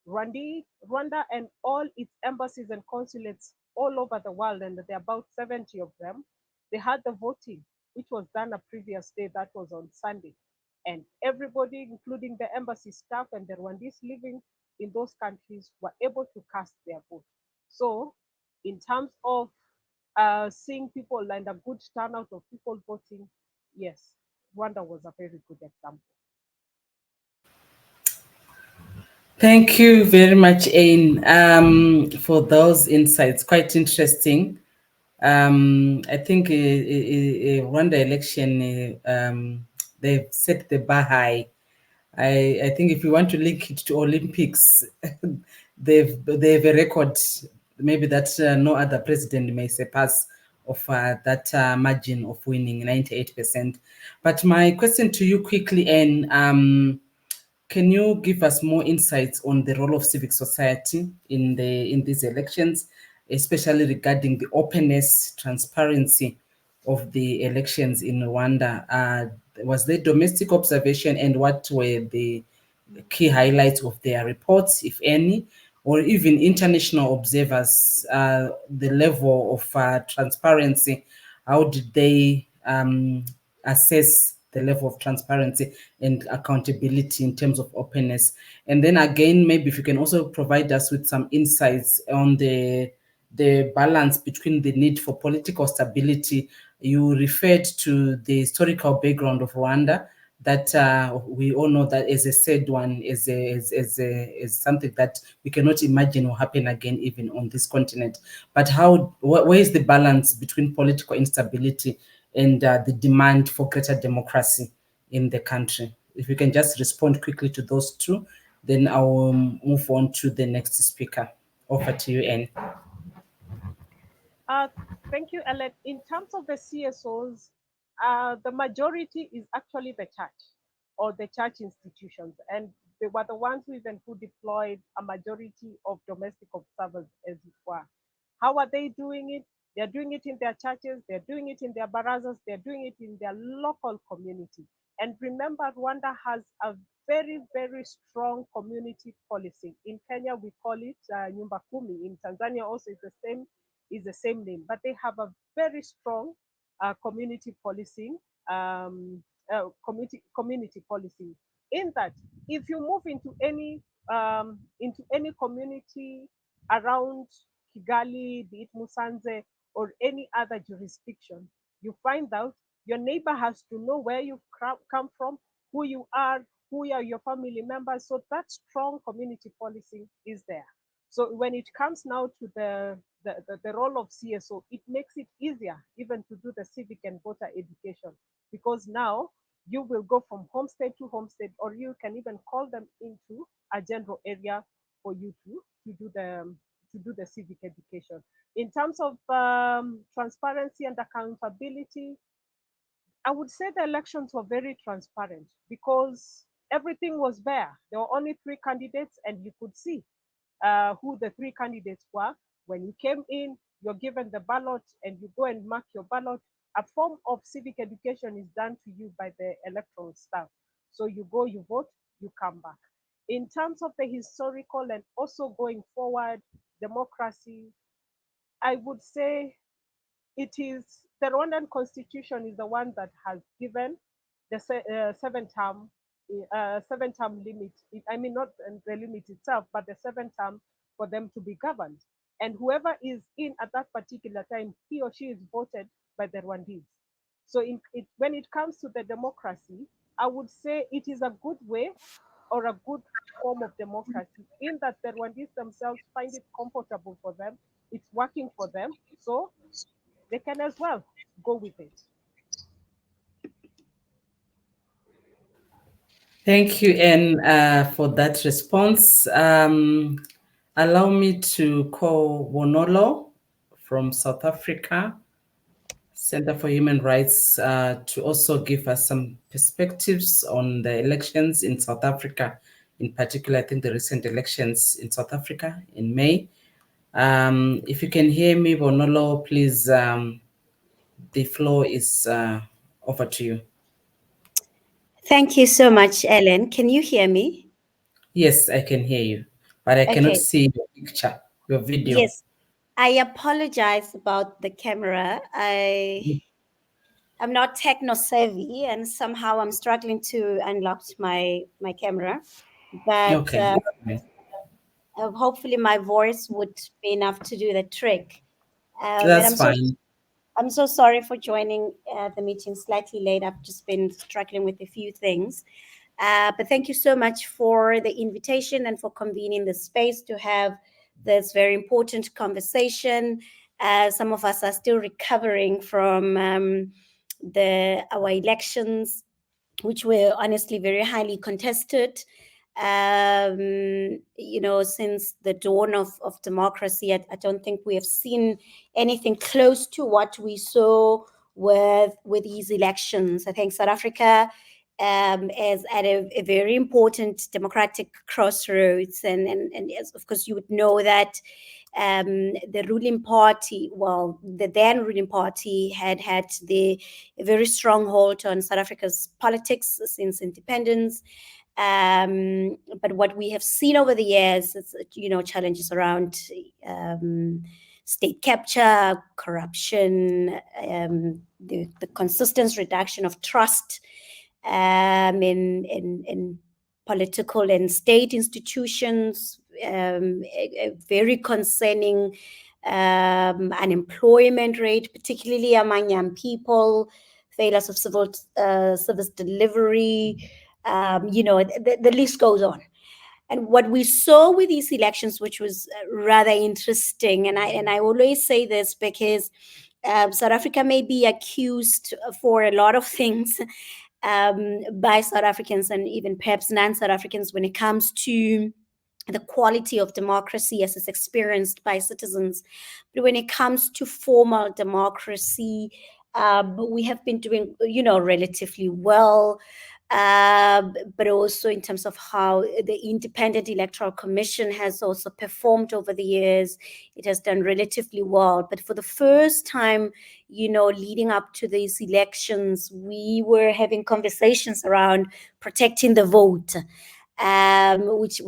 Rwanda and all its embassies and consulates all over the world, and there are about 70 of them, they had the voting, which was done a previous day, that was on Sunday. And everybody, including the embassy staff and the Rwandese living in those countries, were able to cast their vote. So, in terms of seeing people and a good turnout of people voting, yes, Rwanda was a very good example. Thank you very much, Ain, for those insights. Quite interesting. I think Rwanda election, they've set the bar high. I think if you want to link it to Olympics, they've a record, maybe that no other president may surpass of that margin of winning 98%. But my question to you quickly, Anne, can you give us more insights on the role of civic society in these elections, especially regarding the openness, transparency of the elections in Rwanda? Was there domestic observation, and what were the key highlights of their reports, if any, or even international observers, the level of transparency? How did they assess the level of transparency and accountability in terms of openness? And then again, maybe if you can also provide us with some insights on the balance between the need for political stability. You referred to the historical background of Rwanda, that we all know that as a sad one, is something that we cannot imagine will happen again even on this continent. But where is the balance between political instability and the demand for greater democracy in the country? If you can just respond quickly to those two, then I will move on to the next speaker. Over to you, Anne. Thank you, Ellen. In terms of the CSOs, the majority is actually the church or the church institutions, and they were the ones who deployed a majority of domestic observers, as it were. How are they doing it? They're doing it in their churches, they're doing it in their barazas, they're doing it in their local community. And remember, Rwanda has a very, very strong community policing. In Kenya, we call it Nyumba Kumi. In Tanzania, also, is the same name, but they have a very strong community policing, community policing. In that, if you move into any community around Kigali, be it Musanze, or any other jurisdiction, you find out your neighbor has to know where you've come from, who you are, who are your family members. So that strong community policing is there. So when it comes now to the role of CSO, it makes it easier even to do the civic and voter education, because now you will go from homestead to homestead, or you can even call them into a general area for you to do the civic education. In terms of transparency and accountability, I would say the elections were very transparent because everything was there. There were only 3 candidates, and you could see who the 3 candidates were. When you came in, you're given the ballot and you go and mark your ballot. A form of civic education is done to you by the electoral staff. So you go, you vote, you come back. In terms of the historical and also going forward, democracy, I would say it is the Rwandan constitution is the one that has given the 7-term limit. I mean, not the limit itself, but the 7-term for them to be governed. And whoever is in at that particular time, he or she is voted by the Rwandese. So when it comes to the democracy, I would say it is a good way or a good form of democracy in that the Rwandese themselves find it comfortable for them. It's working for them. So they can as well go with it. Thank you, Anne, for that response. Allow me to call Wonolo from South Africa, Center for Human Rights, to also give us some perspectives on the elections in South Africa in particular, I think the recent elections in South Africa in May. If you can hear me, Bonolo, please, the floor is over to you. Thank you so much, Ellen. Can you hear me? Yes, I can hear you, but I cannot Okay. see your picture, your video. Yes, I apologize about the camera. I'm not techno savvy, and somehow I'm struggling to unlock my camera. But Okay. hopefully, my voice would be enough to do the trick. And That's fine. I'm so sorry for joining the meeting slightly late. I've just been struggling with a few things. But thank you so much for the invitation and for convening the space to have this very important conversation. Some of us are still recovering from our elections, which were honestly very highly contested. Since the dawn of democracy, I don't think we have seen anything close to what we saw with these elections. I think South Africa is at a very important democratic crossroads, and yes, of course, you would know that the ruling party, the then ruling party, had a very strong hold on South Africa's politics since independence. But what we have seen over the years is, challenges around state capture, corruption, the consistent reduction of trust in political and state institutions, a very concerning unemployment rate, particularly among young people, failures of civil service delivery. The list goes on. And what we saw with these elections, which was rather interesting, and I always say this because South Africa may be accused for a lot of things by South Africans and even perhaps non-South Africans when it comes to the quality of democracy as it's experienced by citizens. But when it comes to formal democracy, we have been doing, relatively well. But also in terms of how the Independent Electoral Commission has also performed over the years, it has done relatively well. But for the first time, leading up to these elections, we were having conversations around protecting the vote. Which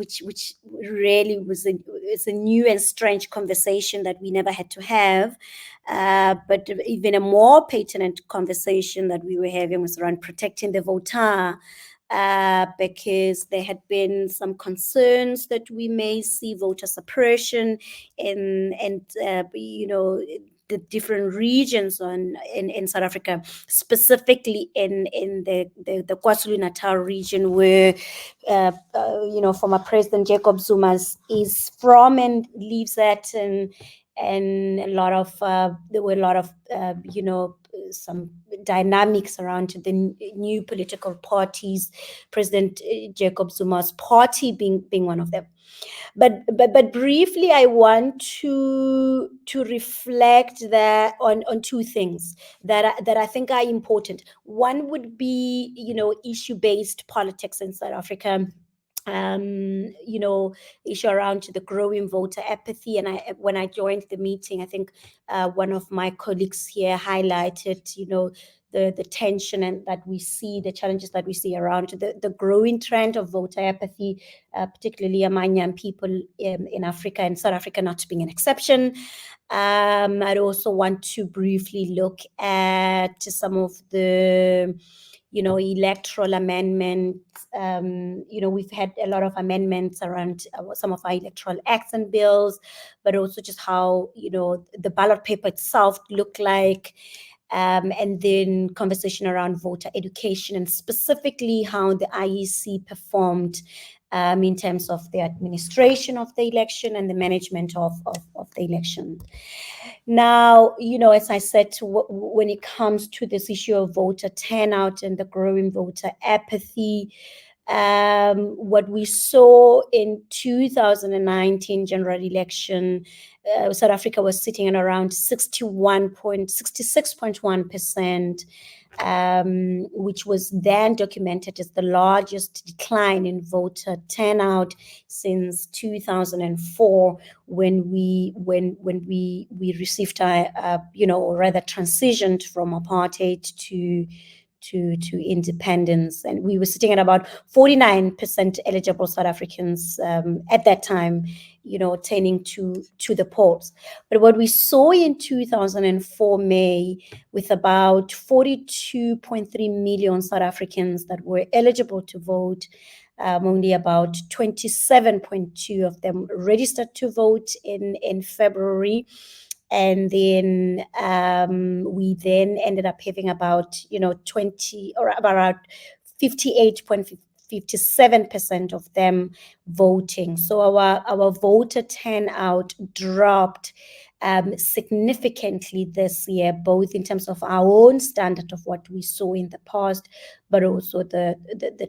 really it's a new and strange conversation that we never had to have. But even a more pertinent conversation that we were having was around protecting the voter, because there had been some concerns that we may see voter suppression and the different regions in South Africa, specifically in the KwaZulu-Natal region, where former President Jacob Zuma is from and lives at, and a lot of there were a lot of some dynamics around the new political parties, President Jacob Zuma's party being one of them. But briefly, I want to reflect that on two things that I think are important. One would be, issue-based politics in South Africa. Issue around the growing voter apathy. And when I joined the meeting, I think one of my colleagues here highlighted, the tension and that we see, the challenges that we see around the growing trend of voter apathy, particularly among young people in Africa, and South Africa not being an exception. I'd also want to briefly look at some of the electoral amendments. We've had a lot of amendments around some of our electoral acts and bills, but also just how, the ballot paper itself looked like. And then conversation around voter education, and specifically how the IEC performed in terms of the administration of the election and the management of the election. Now, as I said, when it comes to this issue of voter turnout and the growing voter apathy, What we saw in 2019 general election, South Africa was sitting at around 66.1%, which was then documented as the largest decline in voter turnout since 2004, when we received or rather transitioned from apartheid to independence, and we were sitting at about 49% eligible South Africans at that time, turning to the polls. But what we saw in 2004 May, with about 42.3 million South Africans that were eligible to vote, only about 27.2 of them registered to vote in February. And then we then ended up having about 58.57% of them voting. So our voter turnout dropped significantly this year, both in terms of our own standard of what we saw in the past, but also the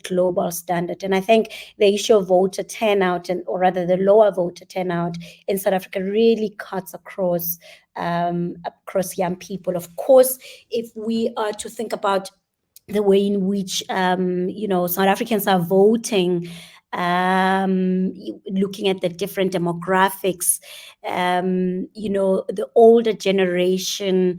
global standard. And I think the issue of voter turnout, or rather the lower voter turnout in South Africa, really cuts across young people. Of course, if we are to think about the way in which South Africans are voting, looking at the different demographics, the older generation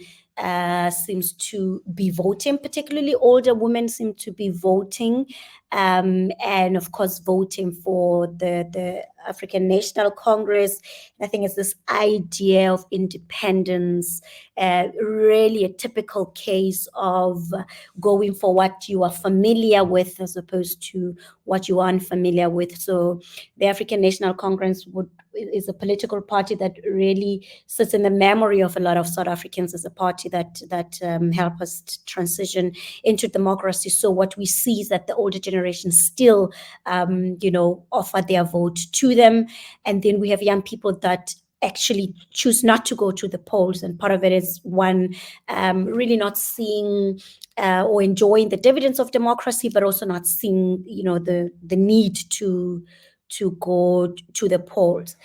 seems to be voting, particularly older women seem to be voting, and of course voting for the African National Congress. I think it's this idea of independence, really a typical case of going for what you are familiar with as opposed to what you are unfamiliar with. So the African National Congress is a political party that really sits in the memory of a lot of South Africans as a party that help us transition into democracy. So what we see is that the older generation still, offer their vote to them. And then we have young people that actually choose not to go to the polls. And part of it is one, really not seeing or enjoying the dividends of democracy, but also not seeing, the need to go to the polls.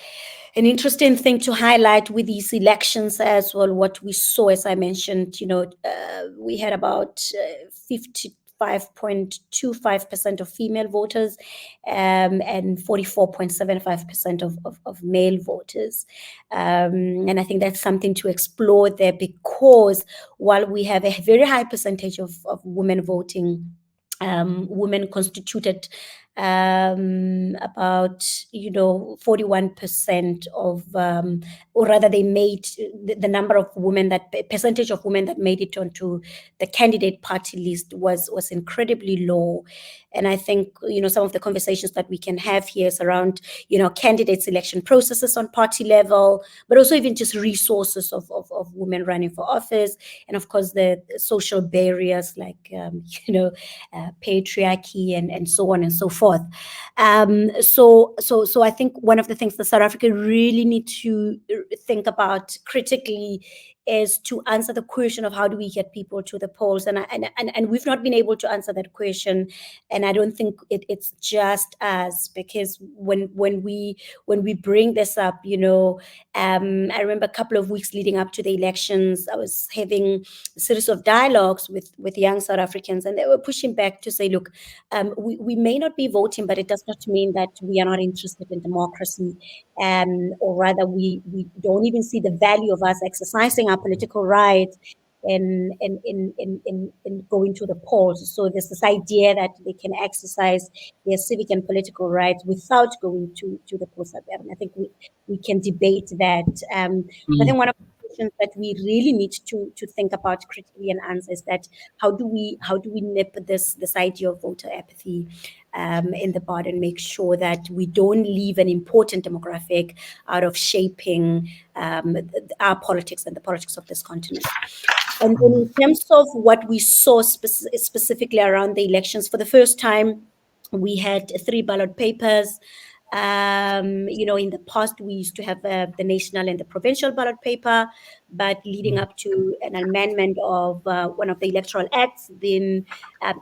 An interesting thing to highlight with these elections as well, what we saw, as I mentioned, we had about 55.25% of female voters and 44.75% of male voters. And I think that's something to explore there, because while we have a very high percentage of women voting, women constituted about 41% of, or rather they made the number of women, that percentage of women that made it onto the candidate party list was incredibly low. And I think some of the conversations that we can have here is around candidate selection processes on party level, but also even just resources of women running for office, and of course the social barriers like patriarchy and so on and so forth. So I think one of the things that South Africa really need to think about critically is to answer the question of how do we get people to the polls, and we've not been able to answer that question. And I don't think it's just us, because when we bring this up, I remember a couple of weeks leading up to the elections, I was having a series of dialogues with young South Africans, and they were pushing back to say, look, we may not be voting, but it does not mean that we are not interested in democracy, or rather we don't even see the value of us exercising our political rights in going to the polls. So there's this idea that they can exercise their civic and political rights without going to the polls. And I think we can debate that. I think one of the questions that we really need to think about critically and answer is that how do we nip this idea of voter apathy in the bud, and make sure that we don't leave an important demographic out of shaping our politics and the politics of this continent. And then in terms of what we saw specifically around the elections, for the first time, we had 3 ballot papers. In the past, we used to have the national and the provincial ballot paper, but leading up to an amendment of one of the electoral acts, then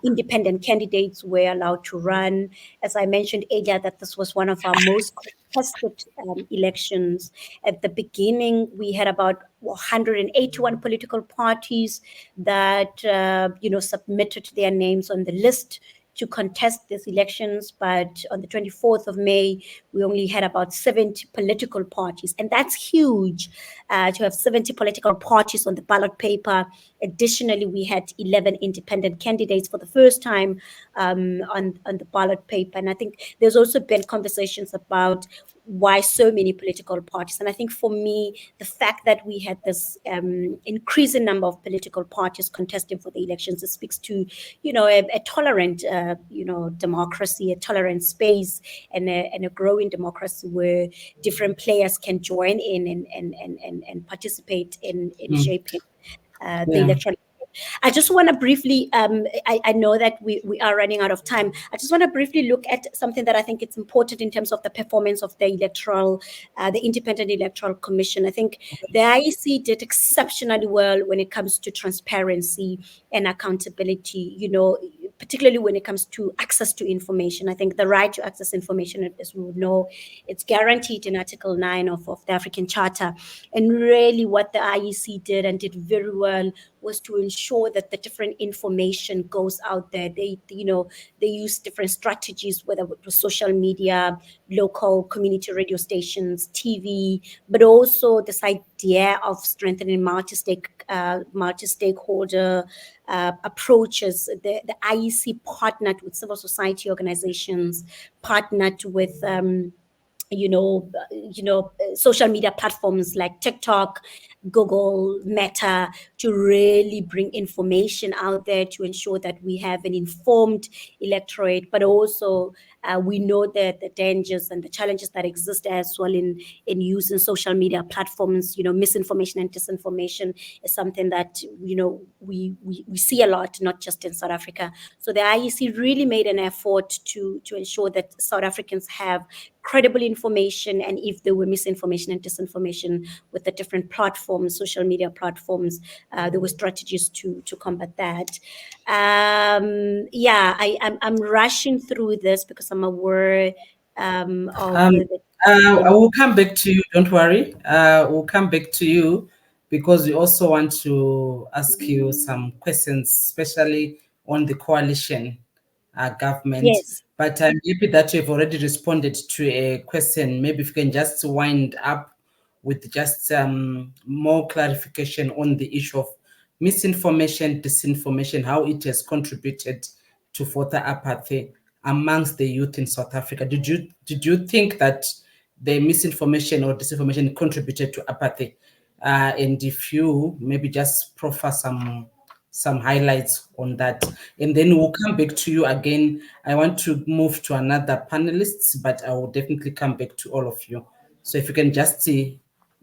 independent candidates were allowed to run. As I mentioned earlier, that this was one of our most contested elections. At the beginning, we had about 181 political parties that submitted their names on the list to contest these elections, but on the 24th of May, we only had about 70 political parties, and that's huge to have 70 political parties on the ballot paper. Additionally, we had 11 independent candidates for the first time on the ballot paper, and I think there's also been conversations about why so many political parties. And I think for me, the fact that we had this increasing number of political parties contesting for the elections, it speaks to, a tolerant, democracy, a tolerant space, and a growing democracy where different players can join in and participate in shaping the electoral. I just want to briefly, I know that we are running out of time. I just want to briefly look at something that I think it's important in terms of the performance of the the Independent Electoral Commission. I think the IEC did exceptionally well when it comes to transparency and accountability, particularly when it comes to access to information. I think the right to access information, as we would know, it's guaranteed in Article 9 of the African Charter. And really what the IEC did and did very well was to ensure that the different information goes out there. They use different strategies, whether it was social media, local community radio stations, TV, but also this idea of strengthening multi-stakeholder approaches. The IEC partnered with civil society organizations, partnered with social media platforms like TikTok, Google, Meta, to really bring information out there to ensure that we have an informed electorate, but also we know that the dangers and the challenges that exist as well in using social media platforms. Misinformation and disinformation is something that we see a lot, not just in South Africa. So the IEC really made an effort to ensure that South Africans have credible information, and if there were misinformation and disinformation with the different platforms, social media platforms, there were strategies to combat that. I'm rushing through this because I'm aware of I will come back to you, don't worry. We'll come back to you because we also want to ask you some questions, especially on the coalition government. Yes. But I'm happy that you've already responded to a question. Maybe if you can just wind up with just more clarification on the issue of misinformation, disinformation, how it has contributed to voter apathy amongst the youth in South Africa. Did you think that the misinformation or disinformation contributed to apathy? And if you maybe just proffer some highlights on that, and then we'll come back to you again. I want to move to another panelist, but I will definitely come back to all of you. So if you can just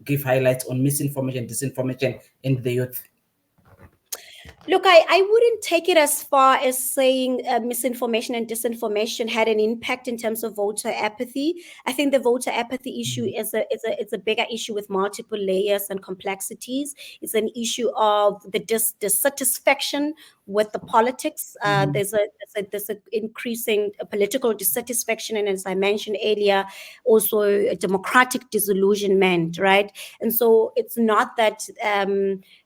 give highlights on misinformation, disinformation, and the youth. Look, I wouldn't take it as far as saying misinformation and disinformation had an impact in terms of voter apathy. I think the voter apathy issue is a bigger issue with multiple layers and complexities. It's an issue of the dissatisfaction with the politics. There's an increasing political dissatisfaction, and as I mentioned earlier, also a democratic disillusionment, right? And so it's not that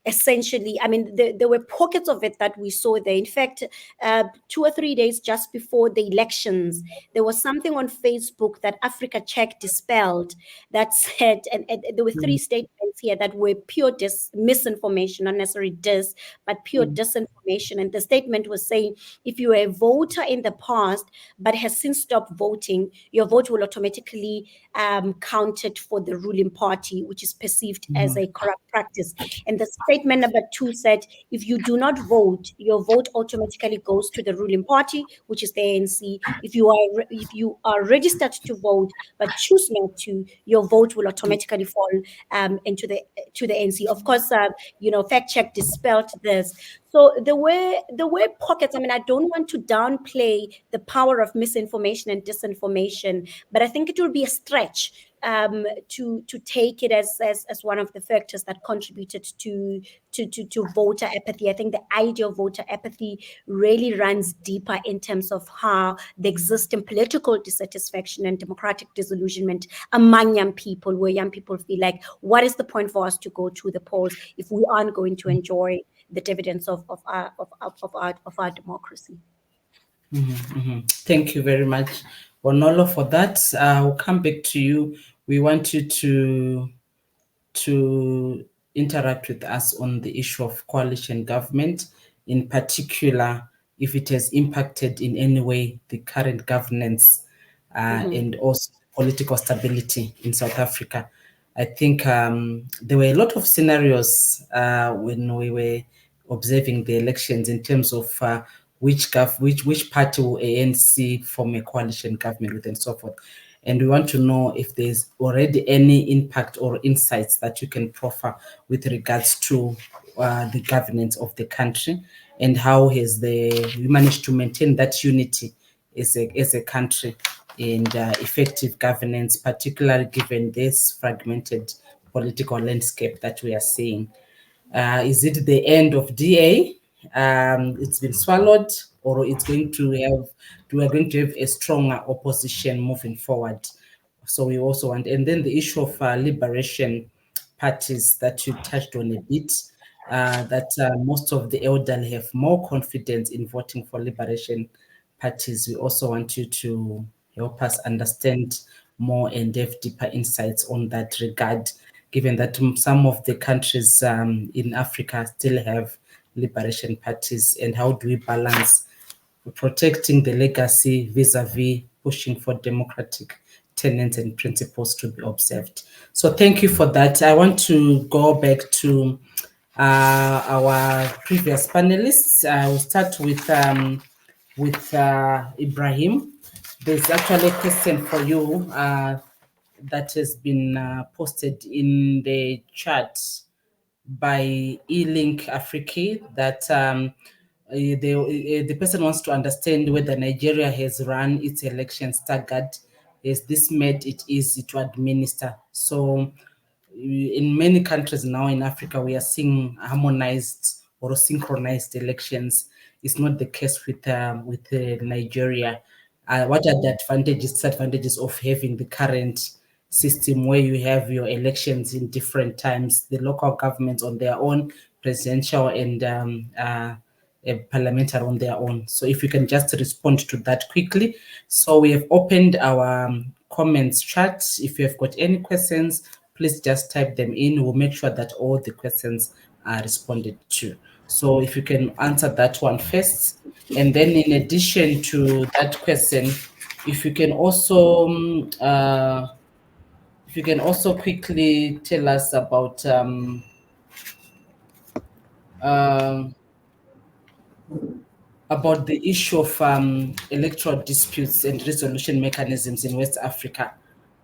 essentially, I mean, there were pockets of it that we saw there. In fact, 2 or 3 days just before the elections, there was something on Facebook that Africa Check dispelled that said, and there were 3 statements here that were pure misinformation, not necessarily but pure disinformation. And the statement was saying, if you were a voter in the past but has since stopped voting, your vote will automatically counted for the ruling party, which is perceived as a corrupt practice. And the statement number 2 said, if you do not vote, your vote automatically goes to the ruling party, which is the ANC. If you are registered to vote but choose not to, your vote will automatically fall into the ANC. Of course, fact check dispelled this. So the way pockets, I mean, I don't want to downplay the power of misinformation and disinformation, but I think it will be a stretch to take it as one of the factors that contributed to voter apathy. I think the idea of voter apathy really runs deeper in terms of how the existing political dissatisfaction and democratic disillusionment among young people, where young people feel like, what is the point for us to go to the polls if we aren't going to enjoy the dividends of our democracy? Thank you very much, Bonolo, for that. I'll come back to you. We want you to interact with us on the issue of coalition government, in particular, if it has impacted in any way the current governance and also political stability in South Africa. I think there were a lot of scenarios when we were observing the elections in terms of which party will ANC form a coalition government with and so forth. And we want to know if there's already any impact or insights that you can proffer with regards to the governance of the country, and how has we managed to maintain that unity as a country and effective governance, particularly given this fragmented political landscape that we are seeing. Is it the end of DA? It's been swallowed, or it's going to we are going to have a stronger opposition moving forward? So we also want, and then the issue of liberation parties that you touched on a bit, that most of the elderly have more confidence in voting for liberation parties. We also want you to help us understand more and have deeper insights on that regard, given that some of the countries in Africa still have liberation parties, and how do we balance protecting the legacy vis-a-vis pushing for democratic tenets and principles to be observed? So thank you for that. I want to go back to our previous panelists. I will start with Ibrahim. There's actually a question for you that has been posted in the chat by eLink Africa, that the person wants to understand whether Nigeria has run its elections staggered. Has this made it easy to administer? So in many countries now in Africa, we are seeing harmonized or synchronized elections. It's not the case with Nigeria. What are the disadvantages of having the current system where you have your elections in different times, the local governments on their own, presidential and parliamentary on their own? So if you can just respond to that quickly. So we have opened our comments chat. If you have got any questions, please just type them in. We'll make sure that all the questions are responded to. So if you can answer that one first, and then in addition to that question, if you can also quickly tell us about the issue of electoral disputes and resolution mechanisms in West Africa.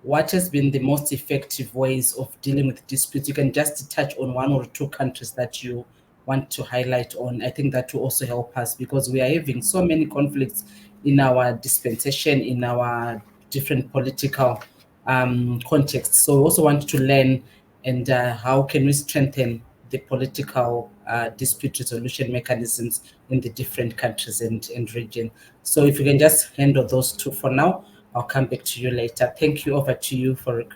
What has been the most effective ways of dealing with disputes? You can just touch on one or two countries that you want to highlight on. I think that will also help us, because we are having so many conflicts in our dispensation, in our different political contexts. So we also want to learn, and how can we strengthen the political dispute resolution mechanisms in the different countries and region. So if you can just handle those two for now, I'll come back to you later. Thank you. Over to you, Farouk.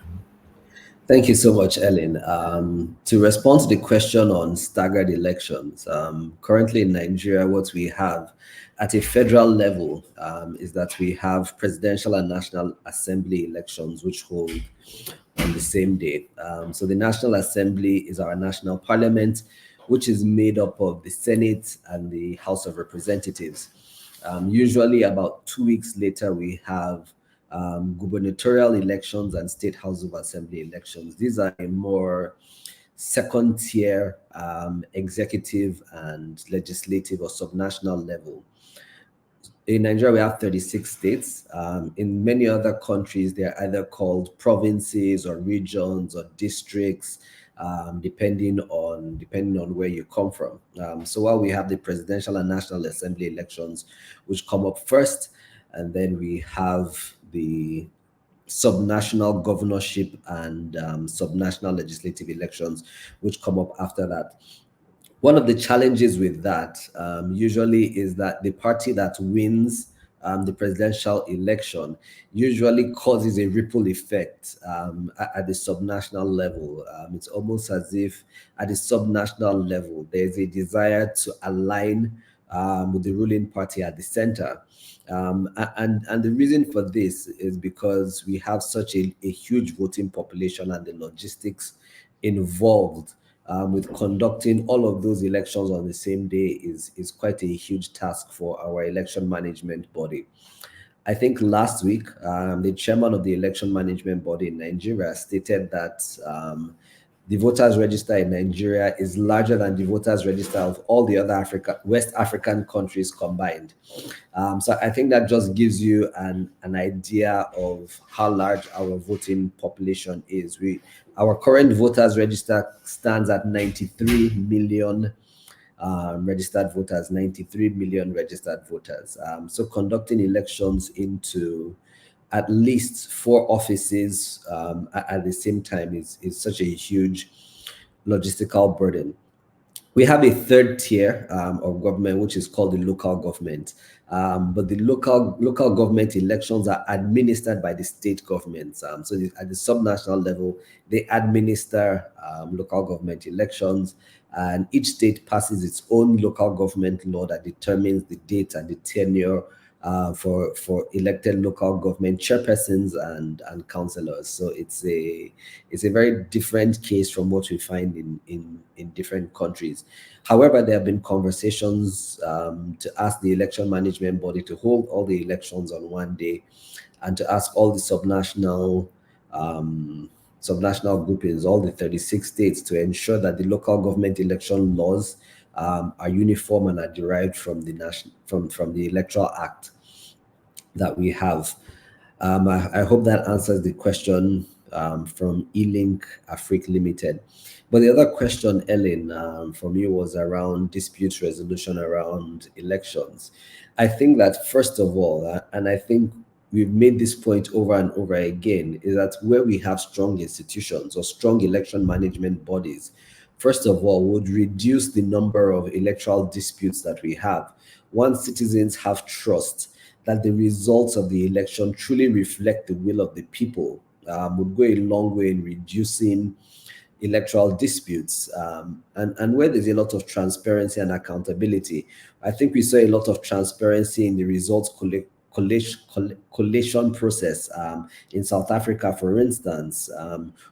Thank you so much, Ellen. To respond to the question on staggered elections, currently in Nigeria, what we have at a federal level is that we have presidential and National Assembly elections, which hold on the same day. So the National Assembly is our national parliament, which is made up of the Senate and the House of Representatives. Usually about 2 weeks later, we have gubernatorial elections and State House of Assembly elections. These are a more second-tier executive and legislative or subnational level. In Nigeria, we have 36 states. In many other countries, they're either called provinces or regions or districts, depending on where you come from. So while we have the presidential and national assembly elections, which come up first, and then we have the subnational governorship and subnational legislative elections, which come up after that. One of the challenges with that usually is that the party that wins the presidential election usually causes a ripple effect at the subnational level. It's almost as if at the subnational level, there's a desire to align with the ruling party at the center. And the reason for this is because we have such a huge voting population, and the logistics involved with conducting all of those elections on the same day is quite a huge task for our election management body. I think last week, the chairman of the election management body in Nigeria stated that the voters register in Nigeria is larger than the voters register of all the other West African countries combined. So I think that just gives you an idea of how large our voting population is. Our current voters register stands at 93 million registered voters, 93 million registered voters. So conducting elections into at least 4 offices at the same time is such a huge logistical burden. We have a third tier of government, which is called the local government. But the local government elections are administered by the state governments. So at the subnational level, they administer local government elections, and each state passes its own local government law that determines the date and the tenure for elected local government chairpersons and councillors. So it's a very different case from what we find in different countries. However, there have been conversations to ask the election management body to hold all the elections on one day, and to ask all the subnational groupings, all the 36 states, to ensure that the local government election laws are uniform and are derived from the Electoral Act that we have. I hope that answers the question from eLink Afrique Limited. But the other question, Ellen, from you was around dispute resolution around elections. I think that first of all, and I think we've made this point over and over again, is that where we have strong institutions or strong election management bodies, first of all, would reduce the number of electoral disputes that we have. Once citizens have trust that the results of the election truly reflect the will of the people, would go a long way in reducing electoral disputes. And where there's a lot of transparency and accountability, I think we saw a lot of transparency in the results collation process in South Africa, for instance.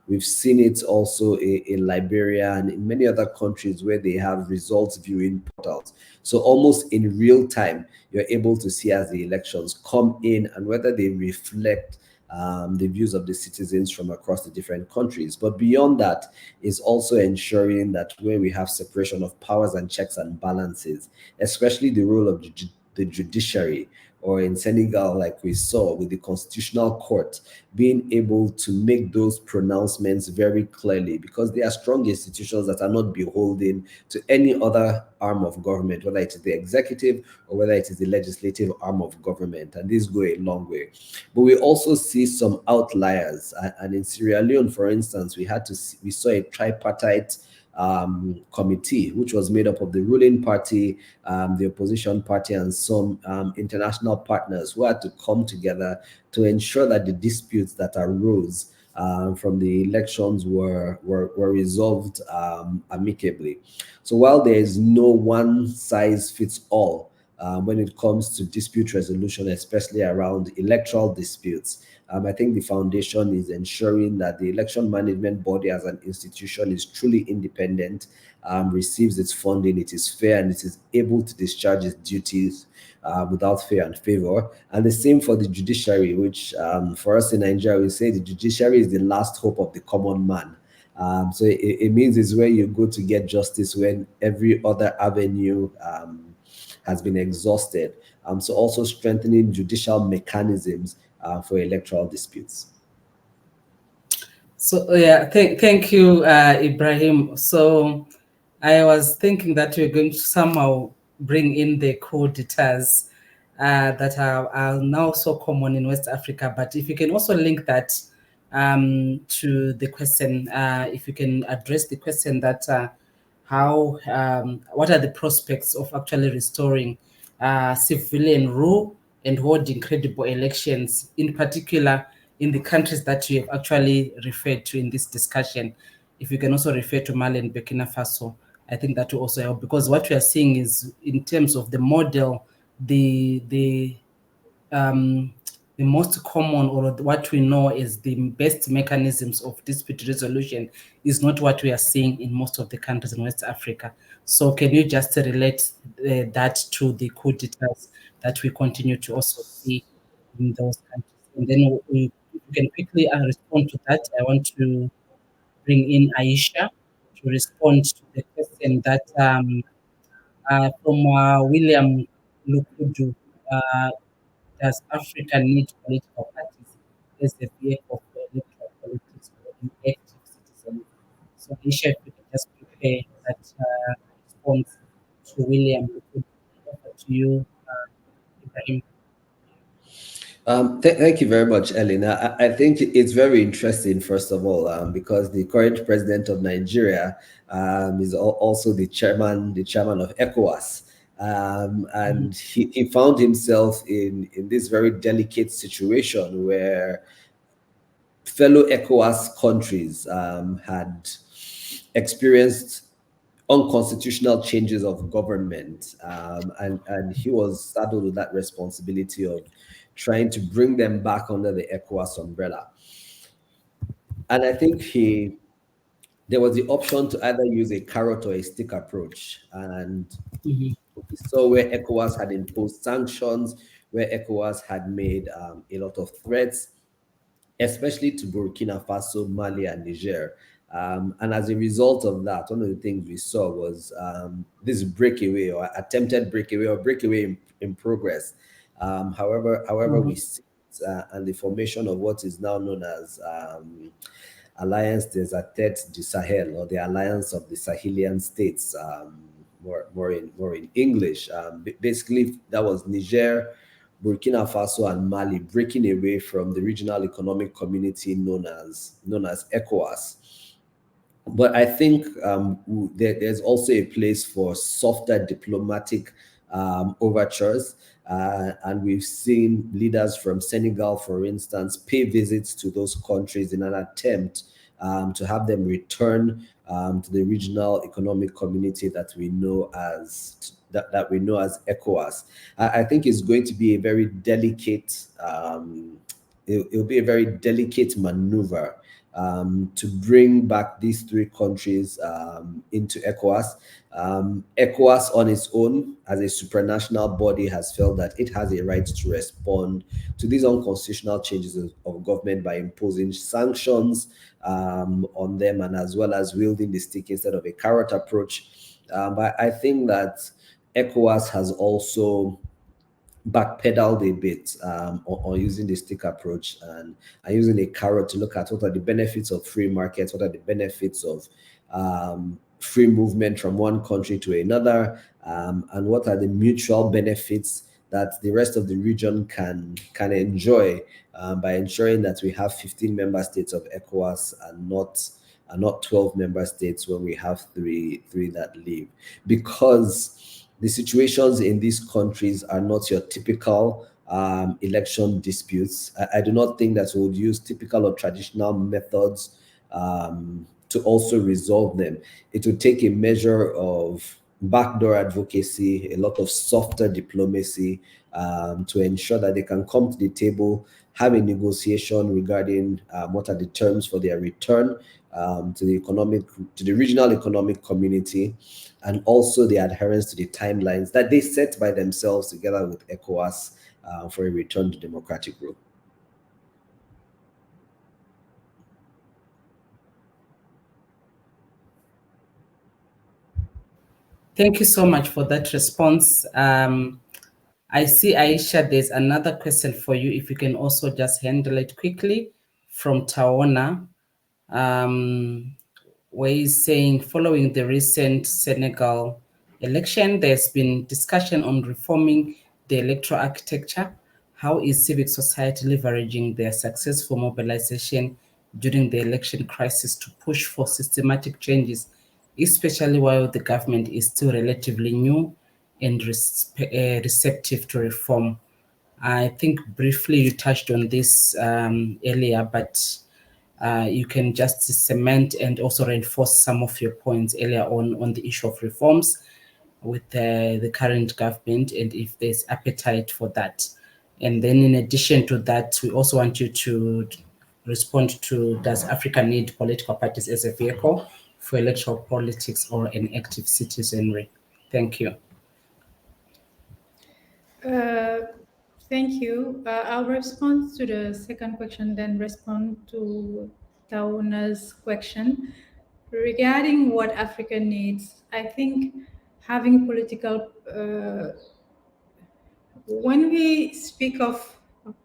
We've seen it also in Liberia and in many other countries where they have results viewing portals. So almost in real time, you're able to see as the elections come in and whether they reflect the views of the citizens from across the different countries. But beyond that is also ensuring that where we have separation of powers and checks and balances, especially the role of the judiciary, or in Senegal, like we saw with the Constitutional Court, being able to make those pronouncements very clearly, because they are strong institutions that are not beholden to any other arm of government, whether it is the executive or whether it is the legislative arm of government, and these go a long way. But we also see some outliers, and in Sierra Leone, for instance, we saw a tripartite committee, which was made up of the ruling party, the opposition party, and some international partners who had to come together to ensure that the disputes that arose from the elections were resolved amicably. So while there is no one size fits all when it comes to dispute resolution, especially around electoral disputes, I think the foundation is ensuring that the election management body as an institution is truly independent, receives its funding, it is fair, and it is able to discharge its duties without fear and favor. And the same for the judiciary, which for us in Nigeria, we say the judiciary is the last hope of the common man. So it means it's where you go to get justice when every other avenue has been exhausted. So also strengthening judicial mechanisms for electoral disputes. So yeah, thank you, Ibrahim. So I was thinking that we're going to somehow bring in the coditas that are now so common in West Africa. But if you can also link that to the question, if you can address the question that how what are the prospects of actually restoring civilian rule and holding credible elections, in particular in the countries that you have actually referred to in this discussion. If you can also refer to Mali and Burkina Faso, I think that will also help, because what we are seeing is, in terms of the model, the most common, or what we know is the best mechanisms of dispute resolution, is not what we are seeing in most of the countries in West Africa. So can you just relate that to the coup d'etats that we continue to also see in those countries? And then we can quickly respond to that. I want to bring in Aisha to respond to the question that from William Lukudu. Does Africa need political parties as the vehicle for electoral politics for elective citizens? So Aisha, if you can just prepare that response to William. Over to you, Ibrahim. Thank you very much, Elena. I think it's very interesting, first of all, because the current president of Nigeria is also the chairman of ECOWAS. And he found himself in this very delicate situation where fellow ECOWAS countries had experienced unconstitutional changes of government, and he was saddled with that responsibility of trying to bring them back under the ECOWAS umbrella. And I think there was the option to either use a carrot or a stick approach. And we saw where ECOWAS had imposed sanctions, where ECOWAS had made a lot of threats, especially to Burkina Faso, Mali, and Niger. And as a result of that, one of the things we saw was this breakaway, or attempted breakaway, or breakaway in progress. However, we see it, and the formation of what is now known as Alliance des Têtes du Sahel, or the Alliance of the Sahelian States, more in English. Basically, that was Niger, Burkina Faso, and Mali breaking away from the regional economic community known as ECOWAS. But I think there's also a place for softer diplomatic overtures. And we've seen leaders from Senegal, for instance, pay visits to those countries in an attempt to have them return to the regional economic community that we know as ECOWAS. I think it's going to be a very delicate. It'll be a very delicate maneuver to bring back these three countries into ECOWAS. ECOWAS on its own, as a supranational body, has felt that it has a right to respond to these unconstitutional changes of government by imposing sanctions on them, and as well as wielding the stick instead of a carrot approach. But I think that ECOWAS has also backpedaled a bit on using the stick approach and using a carrot to look at what are the benefits of free markets, what are the benefits of free movement from one country to another, and what are the mutual benefits that the rest of the region can enjoy by ensuring that we have 15 member states of ECOWAS and not 12 member states when we have three that leave. Because the situations in these countries are not your typical election disputes. I do not think that we would use typical or traditional methods to also resolve them. It would take a measure of backdoor advocacy, a lot of softer diplomacy to ensure that they can come to the table, have a negotiation regarding what are the terms for their return to the regional economic community, and also the adherence to the timelines that they set by themselves together with ECOWAS for a return to democratic rule. Thank you so much for that response. I see, Aisha, there's another question for you. If you can also just handle it quickly from Taona, where he's saying, following the recent Senegal election, there's been discussion on reforming the electoral architecture. How is civic society leveraging their successful mobilization during the election crisis to push for systematic changes, especially while the government is still relatively new and receptive to reform? I think briefly you touched on this earlier, but you can just cement and also reinforce some of your points earlier on the issue of reforms with the current government, and if there's appetite for that. And then in addition to that, we also want you to respond to, does Africa need political parties as a vehicle for electoral politics or an active citizenry? Thank you. Thank you. I'll respond to the second question, then respond to Tauna's question. Regarding what Africa needs, I think having political, when we speak of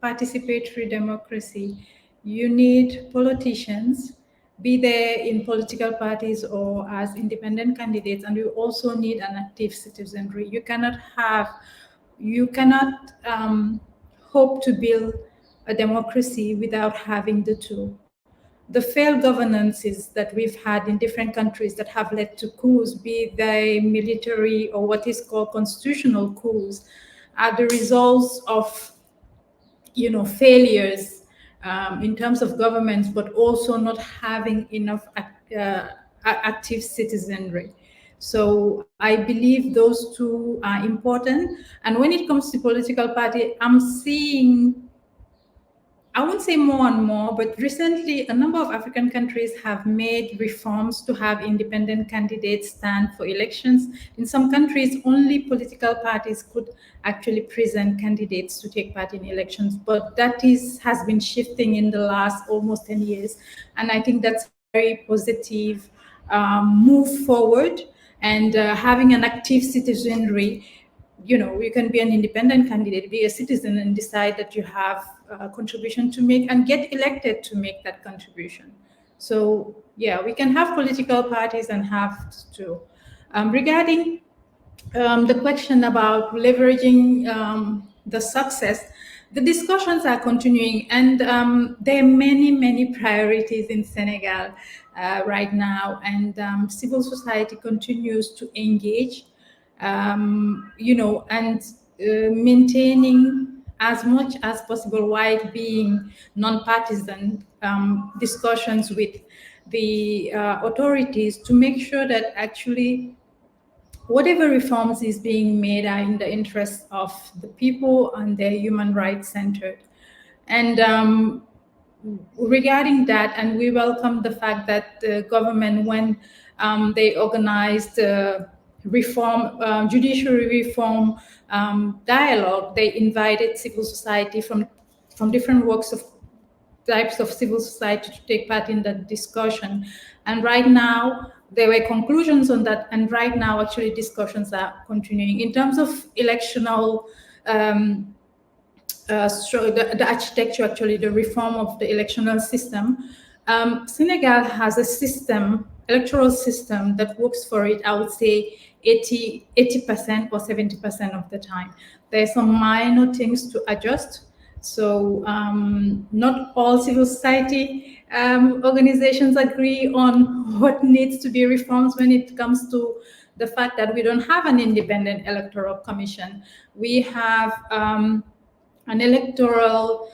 participatory democracy, you need politicians, be they in political parties or as independent candidates, and you also need an active citizenry. You cannot hope to build a democracy without having the two. The failed governances that we've had in different countries that have led to coups, be they military or what is called constitutional coups, are the results of failures in terms of governments, but also not having enough active citizenry. So I believe those two are important. And when it comes to political party, I'm seeing, I won't say more and more, but recently a number of African countries have made reforms to have independent candidates stand for elections. In some countries, only political parties could actually present candidates to take part in elections, but that has been shifting in the last almost 10 years. And I think that's a very positive move forward. And having an active citizenry, you can be an independent candidate, be a citizen, and decide that you have a contribution to make and get elected to make that contribution. So yeah, we can have political parties and have to. Regarding the question about leveraging the success, the discussions are continuing, and there are many priorities in Senegal right now, and civil society continues to engage, and maintaining as much as possible while being non-partisan discussions with the authorities to make sure that actually whatever reforms is being made are in the interest of the people and they're human rights centered. And regarding that, and we welcome the fact that the government, when they organized reform, judiciary reform dialogue, they invited civil society from different types of civil society to take part in that discussion. And right now, there were conclusions on that, and right now, actually, discussions are continuing. In terms of electional, the architecture, actually, the reform of the electoral system, Senegal has a system, electoral system that works for it, I would say 80% or 70% of the time. There are some minor things to adjust. So not all civil society organizations agree on what needs to be reformed when it comes to the fact that we don't have an independent electoral commission. We have an electoral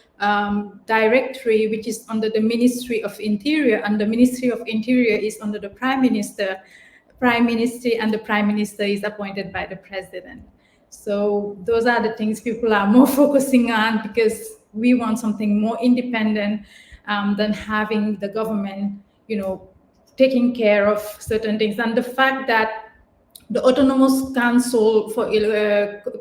directory, which is under the Ministry of Interior, and the Ministry of Interior is under the Prime Minister, and the Prime Minister is appointed by the President. So those are the things people are more focusing on, because we want something more independent than having the government, taking care of certain things. And the fact that the Autonomous Council for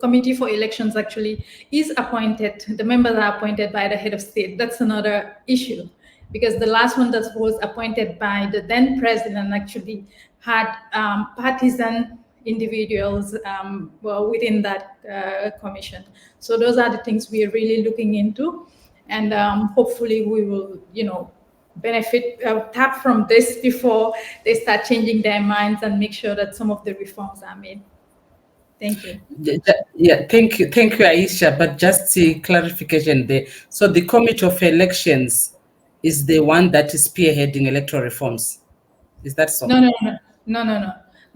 Committee for Elections actually is appointed, the members are appointed by the head of state. That's another issue, because the last one that was appointed by the then president actually had partisan individuals within that commission. So those are the things we are really looking into, and hopefully we will, benefit, tap from this before they start changing their minds and make sure that some of the reforms are made. Thank you. Yeah, thank you, Aisha. But just a clarification there. So the Committee of Elections is the one that is spearheading electoral reforms. Is that so? No. No,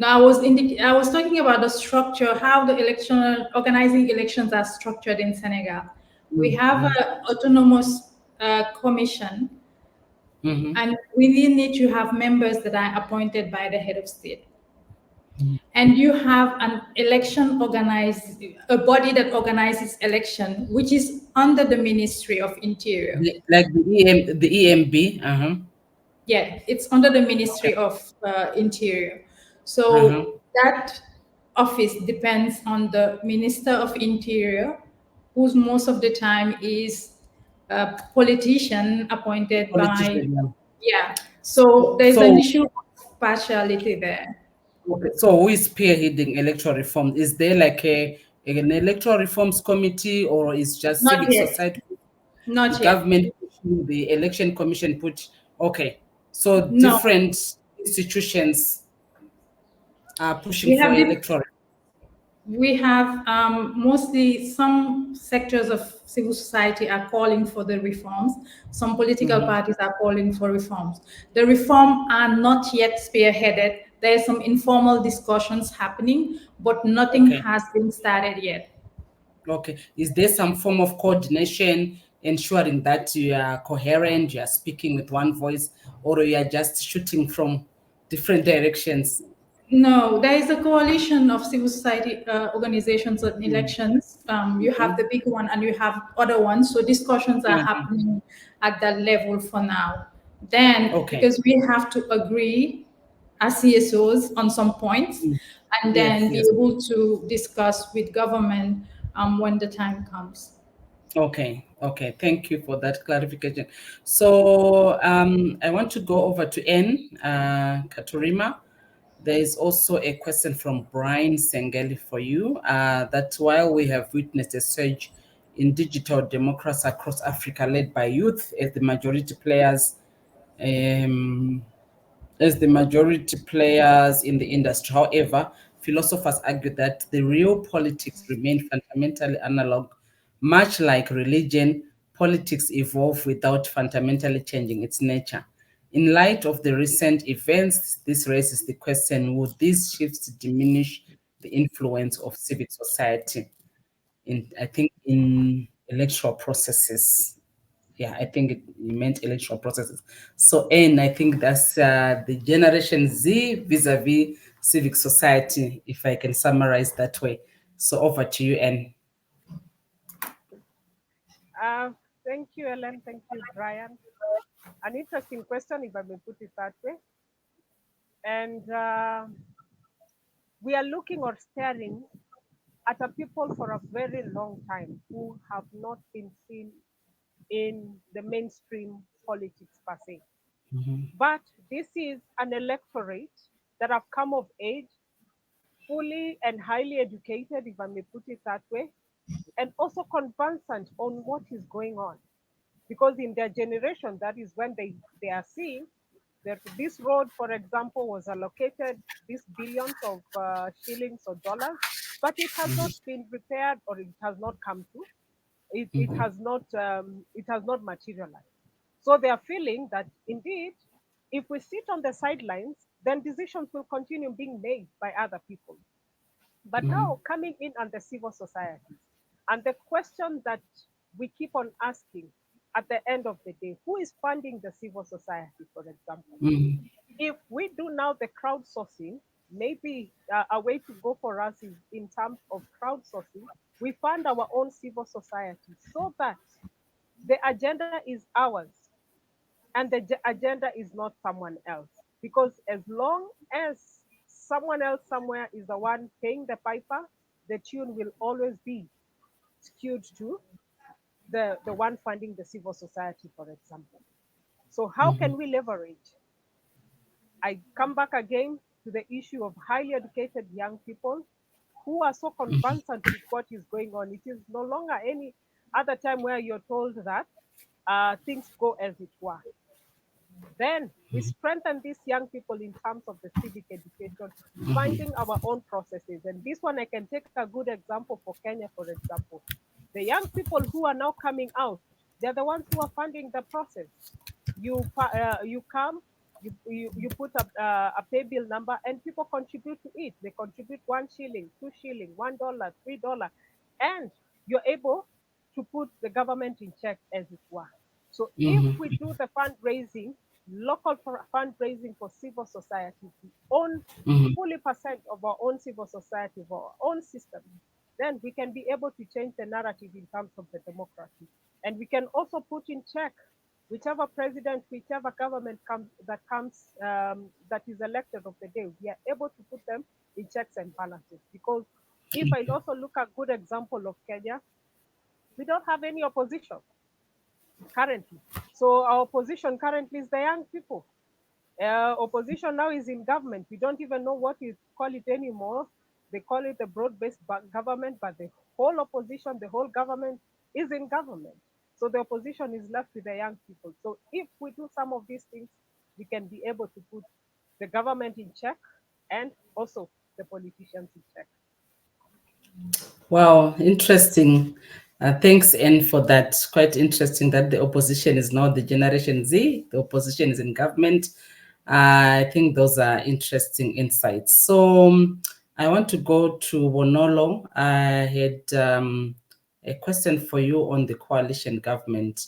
I was talking about the structure, how the organizing elections are structured in Senegal. We have an autonomous commission, and within it you have members that are appointed by the head of state. And you have an a body that organizes election, which is under the Ministry of Interior. Like the EMB. Yeah, it's under the Ministry of Interior. So that office depends on the Minister of Interior, who's most of the time is a politician appointed by. Yeah. So there's an issue of partiality there. Okay. So who is spearheading electoral reform? Is there like an electoral reforms committee, or is just Not civic yet. society? Not yet. Government, the election commission put. Okay. So No. different institutions are pushing for electoral. We have mostly some sectors of civil society are calling for the reforms. Some political parties are calling for reforms. The reform are not yet spearheaded. There are some informal discussions happening, but nothing has been started yet. Okay. Is there some form of coordination ensuring that you are coherent, you are speaking with one voice, or you are just shooting from different directions? No, there is a coalition of civil society organizations on elections. You have the big one and you have other ones. So discussions are happening at that level for now. Then, because we have to agree as CSOs on some points, and then be able to discuss with government when the time comes. Okay. Thank you for that clarification. So I want to go over to N, Katurima. There is also a question from Brian Sengeli for you, that while we have witnessed a surge in digital democracy across Africa led by youth as the majority players in the industry, however, philosophers argue that the real politics remain fundamentally analog. Much like religion, politics evolve without fundamentally changing its nature. In light of the recent events, this raises the question, would these shifts diminish the influence of civic society in electoral processes? Yeah, I think you meant electoral processes. So N, I think that's the Generation Z vis-a-vis civic society, if I can summarize that way. So over to you, N. Thank you, Ellen. Thank you, Brian. An interesting question, if I may put it that way. And we are looking or staring at a people for a very long time who have not been seen in the mainstream politics per se. But this is an electorate that have come of age, fully and highly educated, if I may put it that way, and also conversant on what is going on. Because in their generation, that is when they are seeing that this road, for example, was allocated these billions of shillings or dollars, but it has not been repaired, or it has not come to. It has not materialized. So they are feeling that indeed, if we sit on the sidelines, then decisions will continue being made by other people. But now coming in on the civil society, and the question that we keep on asking at the end of the day, who is funding the civil society, for example? If we do now the crowdsourcing, maybe a way to go for us is in terms of crowdsourcing, we fund our own civil society so that the agenda is ours and the agenda is not someone else. Because as long as someone else somewhere is the one paying the piper, the tune will always be skewed to the one funding the civil society, for example. So how can we leverage? I come back again to the issue of highly educated young people who are so conversant with what is going on. It is no longer any other time where you're told that things go as it were. Then we strengthen these young people in terms of the civic education, finding our own processes. And this one, I can take a good example for Kenya, for example. The young people who are now coming out, they're the ones who are funding the process. You come, you put a pay bill number, and people contribute to it. They contribute 1 shilling, 2 shilling, $1, $3, and you're able to put the government in check, as it were. So if we do the fundraising, local fundraising for civil society, we own fully percent of our own civil society, of our own system, then we can be able to change the narrative in terms of the democracy. And we can also put in check whichever president, whichever government that is elected of the day, we are able to put them in checks and balances. Because if I also look at a good example of Kenya, we don't have any opposition currently. So our opposition currently is the young people. Opposition now is in government. We don't even know what you call it anymore. They call it a broad-based government, but the whole opposition, the whole government is in government. So the opposition is left with the young people. So if we do some of these things, we can be able to put the government in check and also the politicians in check. Wow, interesting. Thanks, Anne, for that. Quite interesting that the opposition is now the Generation Z. The opposition is in government. I think those are interesting insights. So I want to go to Bonolo. I had a question for you on the coalition government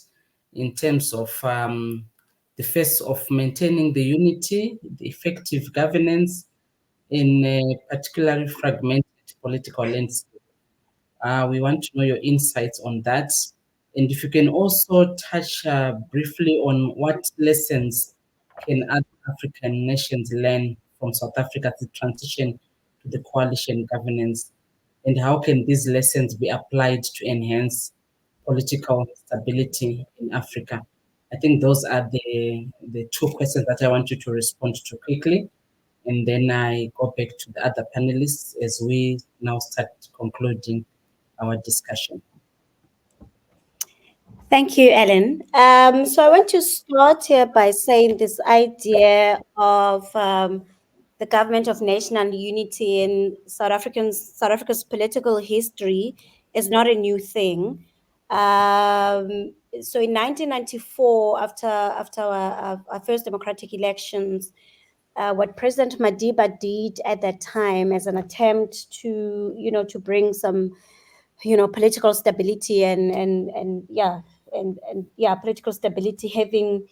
in terms of the face of maintaining the unity, the effective governance in a particularly fragmented political landscape. We want to know your insights on that. And if you can also touch briefly on what lessons can other African nations learn from South Africa's transition to the coalition governance, and how can these lessons be applied to enhance political stability in Africa? I think those are the two questions that I want you to respond to quickly. And then I go back to the other panelists as we now start concluding our discussion. Thank you, Ellen. So I want to start here by saying this idea of the government of national unity in South Africa's political history is not a new thing. So in 1994, after our first democratic elections, what President Madiba did at that time as an attempt to bring some political stability and political stability, having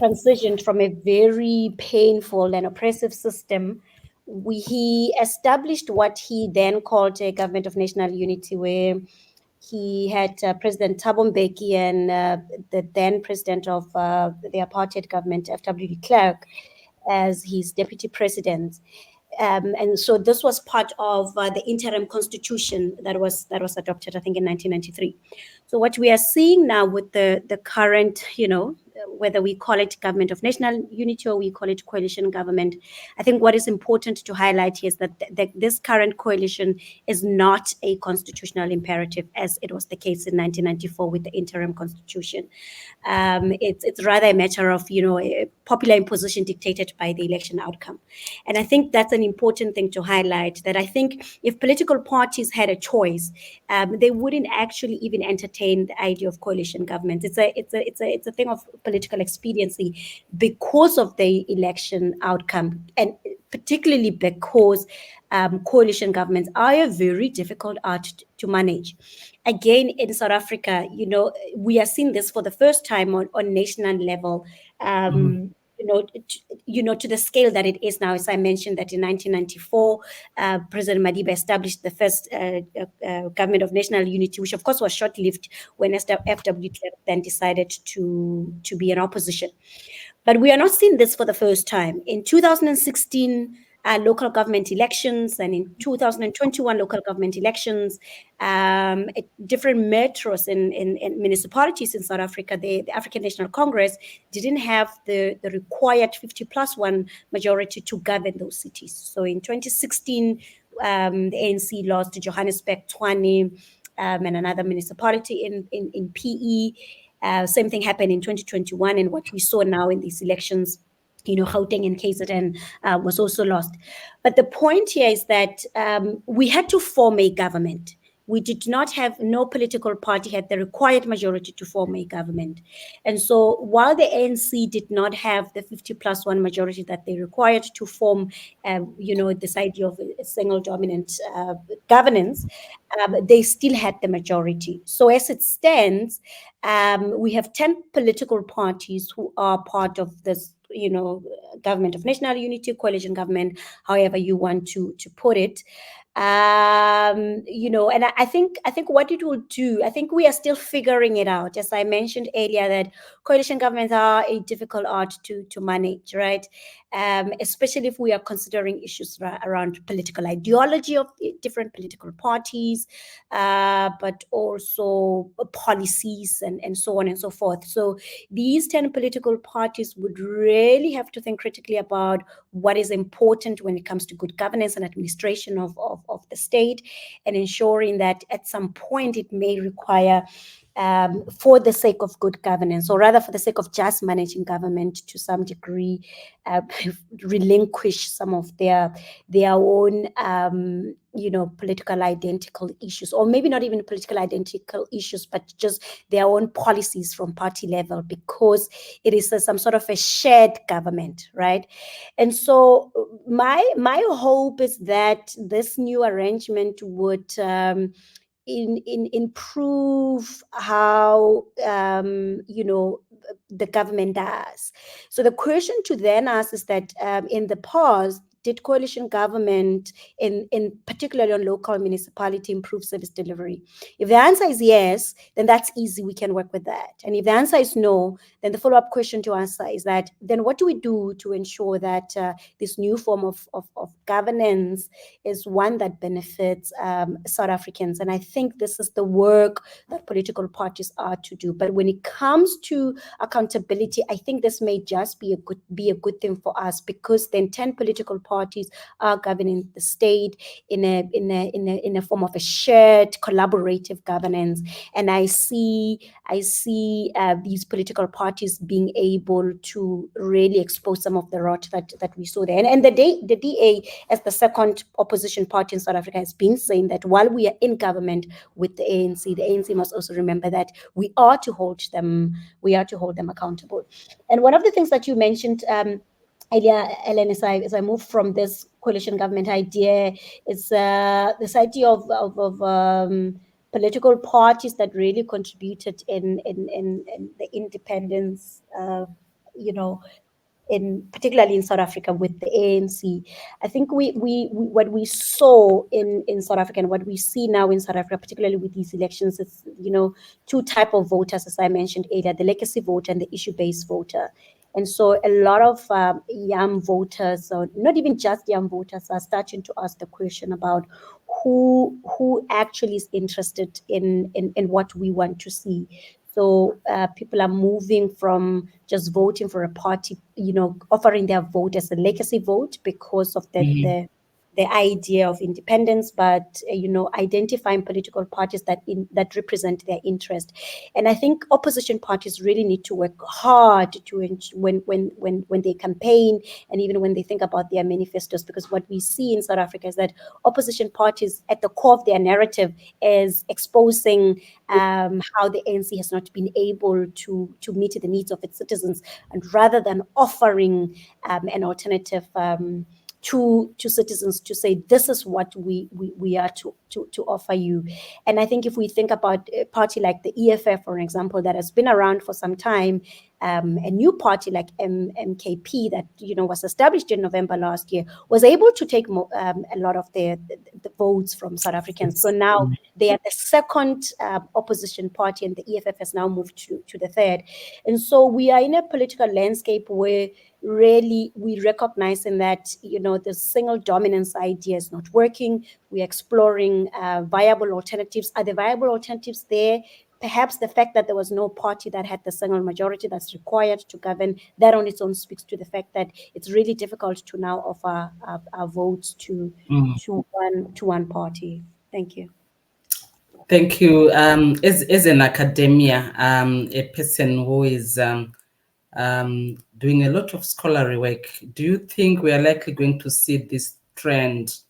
transitioned from a very painful and oppressive system, he established what he then called a government of national unity, where he had President Thabo Mbeki and the then president of the apartheid government, F.W. de Klerk, as his deputy president. And so this was part of the interim constitution that was adopted, I think, in 1993. So what we are seeing now with the current, whether we call it government of national unity or we call it coalition government, I think what is important to highlight here is that this current coalition is not a constitutional imperative, as it was the case in 1994 with the interim constitution. It's rather a matter of, a popular imposition dictated by the election outcome. And I think that's an important thing to highlight, that I think if political parties had a choice, they wouldn't actually even entertain the idea of coalition government. It's a thing of political expediency because of the election outcome, and particularly because coalition governments are a very difficult art to manage. Again, in South Africa, we are seeing this for the first time on national level. To the scale that it is now. As I mentioned, that in 1994, President Madiba established the first government of national unity, which of course was short-lived when F.W. Clerk then decided to be in opposition. But we are not seeing this for the first time. In 2016, local government elections, and in 2021 local government elections, at different metros in municipalities in South Africa, the African National Congress didn't have the required 50+1 majority to govern those cities. So in 2016, the ANC lost to Johannesburg, Tshwane, and another municipality in PE. Same thing happened in 2021, and what we saw now in these elections, Gauteng and KZN was also lost. But the point here is that we had to form a government. We did not have, no political party had the required majority to form a government. And so while the ANC did not have the 50+1 majority that they required to form, this idea of a single dominant governance, they still had the majority. So as it stands, we have 10 political parties who are part of this, government of national unity, coalition government, however you want to put it. And I think what it will do, I think we are still figuring it out. As I mentioned earlier, that coalition governments are a difficult art to manage, right? Especially if we are considering issues around political ideology of different political parties, but also policies and so on and so forth. So these 10 political parties would really have to think critically about what is important when it comes to good governance and administration of the state, and ensuring that at some point it may require, for the sake of good governance, or rather for the sake of just managing government to some degree, relinquish some of their own political identical issues, or maybe not even political identical issues, but just their own policies from party level, because it is some sort of a shared government, right? And so my hope is that this new arrangement would improve how the government does. So the question to then ask is that in the past, did coalition government, in particularly on local municipality, improve service delivery? If the answer is yes, then that's easy, we can work with that. And if the answer is no, then the follow-up question to answer is that, then what do we do to ensure that this new form of governance is one that benefits South Africans? And I think this is the work that political parties are to do. But when it comes to accountability, I think this may just be a good thing for us, because then 10 political parties are governing the state in a form of a shared collaborative governance. And I see these political parties being able to really expose some of the rot that we saw there. And the DA, as the second opposition party in South Africa, has been saying that while we are in government with the ANC must also remember that we are to hold them accountable. And one of the things that you mentioned earlier, Ellen, as I move from this coalition government idea, is this idea of political parties that really contributed in the independence, particularly in South Africa with the ANC. I think we what we saw in South Africa, and what we see now in South Africa, particularly with these elections, is two type of voters, as I mentioned earlier: the legacy voter and the issue-based voter. And so a lot of young voters, or not even just young voters, are starting to ask the question about who actually is interested in what we want to see. So people are moving from just voting for a party, offering their vote as a legacy vote because of the idea of independence, but identifying political parties that represent their interest. And I think opposition parties really need to work hard to when they campaign, and even when they think about their manifestos, because what we see in South Africa is that opposition parties, at the core of their narrative, is exposing how the ANC has not been able to meet the needs of its citizens, and rather than offering an alternative to citizens to say, this is what we are to offer you. And I think if we think about a party like the EFF, for example, that has been around for some time, a new party like MKP that was established in November last year, was able to take a lot of the votes from South Africans. So now they are the second opposition party, and the EFF has now moved to the third. And so we are in a political landscape where really we recognizing that, you know, the single dominance idea is not working. We're exploring viable alternatives. Are the viable alternatives there? Perhaps the fact that there was no party that had the single majority that's required to govern, that on its own speaks to the fact that it's really difficult to now offer our votes to one party. Thank you. Thank you. As an academia, a person who is doing a lot of scholarly work, do you think we are likely going to see this trend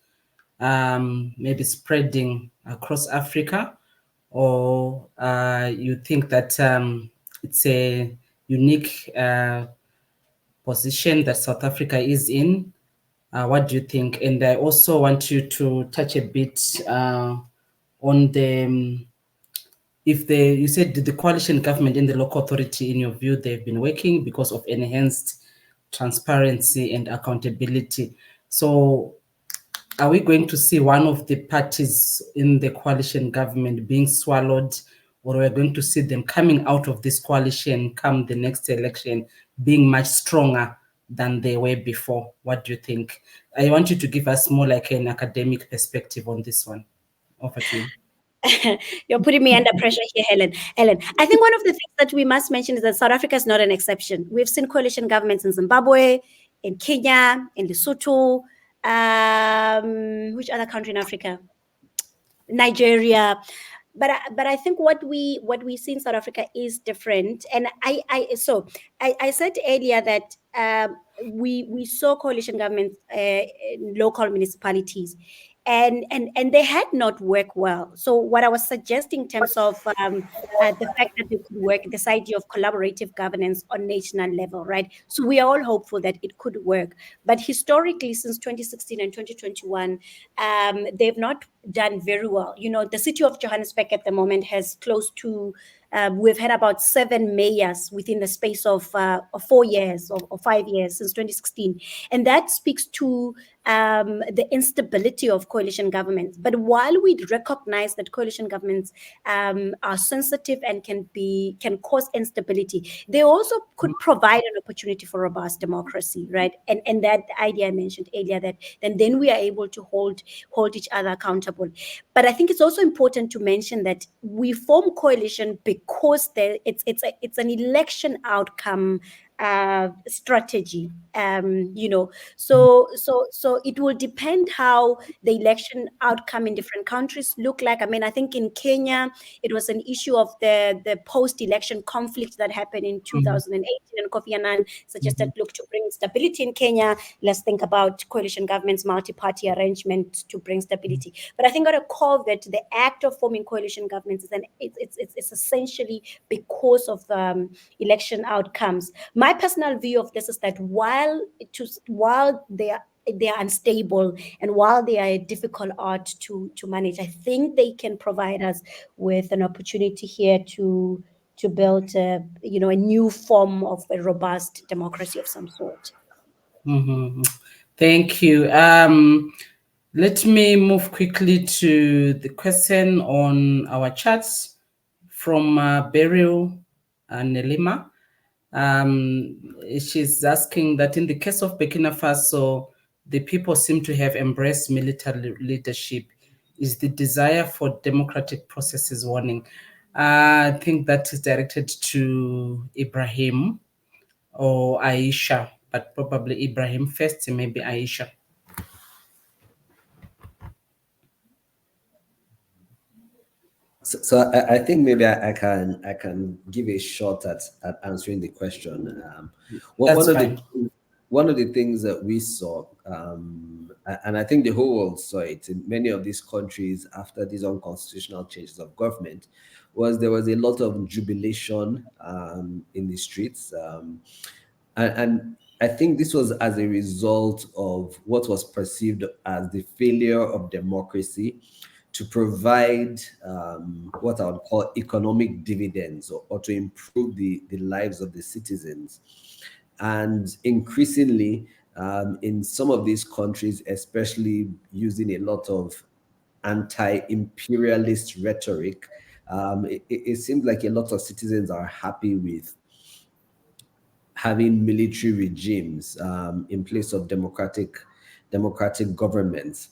maybe spreading across Africa, or you think that it's a unique position that South Africa is in? What do you think? And I also want you to touch a bit on the you said the coalition government and the local authority, in your view, they've been working because of enhanced transparency and accountability. So are we going to see one of the parties in the coalition government being swallowed, or we're going to see them coming out of this coalition come the next election being much stronger than they were before? What do you think? I want you to give us more like an academic perspective on this one. Over to you. You're putting me under pressure here, Helen. I think one of the things that we must mention is that South Africa is not an exception. We've seen coalition governments in Zimbabwe, in Kenya, in Lesotho, which other country in Africa? Nigeria. But I think what we see in South Africa is different. And I said earlier that we saw coalition governments in local municipalities, and they had not worked well. So what I was suggesting in terms of the fact that they could work, this idea of collaborative governance on national level, right? So we are all hopeful that it could work. But historically, since 2016 and 2021, they've not done very well. You know, the city of Johannesburg at the moment has close to we've had about 7 mayors within the space of 4 years or 5 years since 2016. And that speaks to the instability of coalition governments. But while we recognize that coalition governments are sensitive and can cause instability, they also could provide an opportunity for robust democracy, right? And that idea I mentioned earlier, that then we are able to hold each other accountable. But I think it's also important to mention that we form coalition because it's an election outcome strategy, you know. So it will depend how the election outcome in different countries look like. I mean, I think in Kenya it was an issue of the post-election conflict that happened in 2018, and Kofi Annan suggested, look, to bring stability in Kenya, let's think about coalition governments, multi-party arrangement to bring stability. But I think at a core that the act of forming coalition governments it's essentially because of election outcomes. My personal view of this is that while they are unstable and while they are a difficult art to manage, I think they can provide us with an opportunity here to build a new form of a robust democracy of some sort. Thank you. Let me move quickly to the question on our chats from Beryl Nelima. She's asking that in the case of Burkina Faso, the people seem to have embraced military leadership. Is the desire for democratic processes waning? I think that is directed to Ibrahim or Aisha, but probably Ibrahim first, and maybe Aisha. So I think maybe I can give a shot at answering the question. One of the things that we saw, and I think the whole world saw it in many of these countries after these unconstitutional changes of government, was there was a lot of jubilation in the streets, and I think this was as a result of what was perceived as the failure of democracy to provide what I would call economic dividends or to improve the lives of the citizens. And increasingly, in some of these countries, especially using a lot of anti-imperialist rhetoric, it seems like a lot of citizens are happy with having military regimes in place of democratic governments.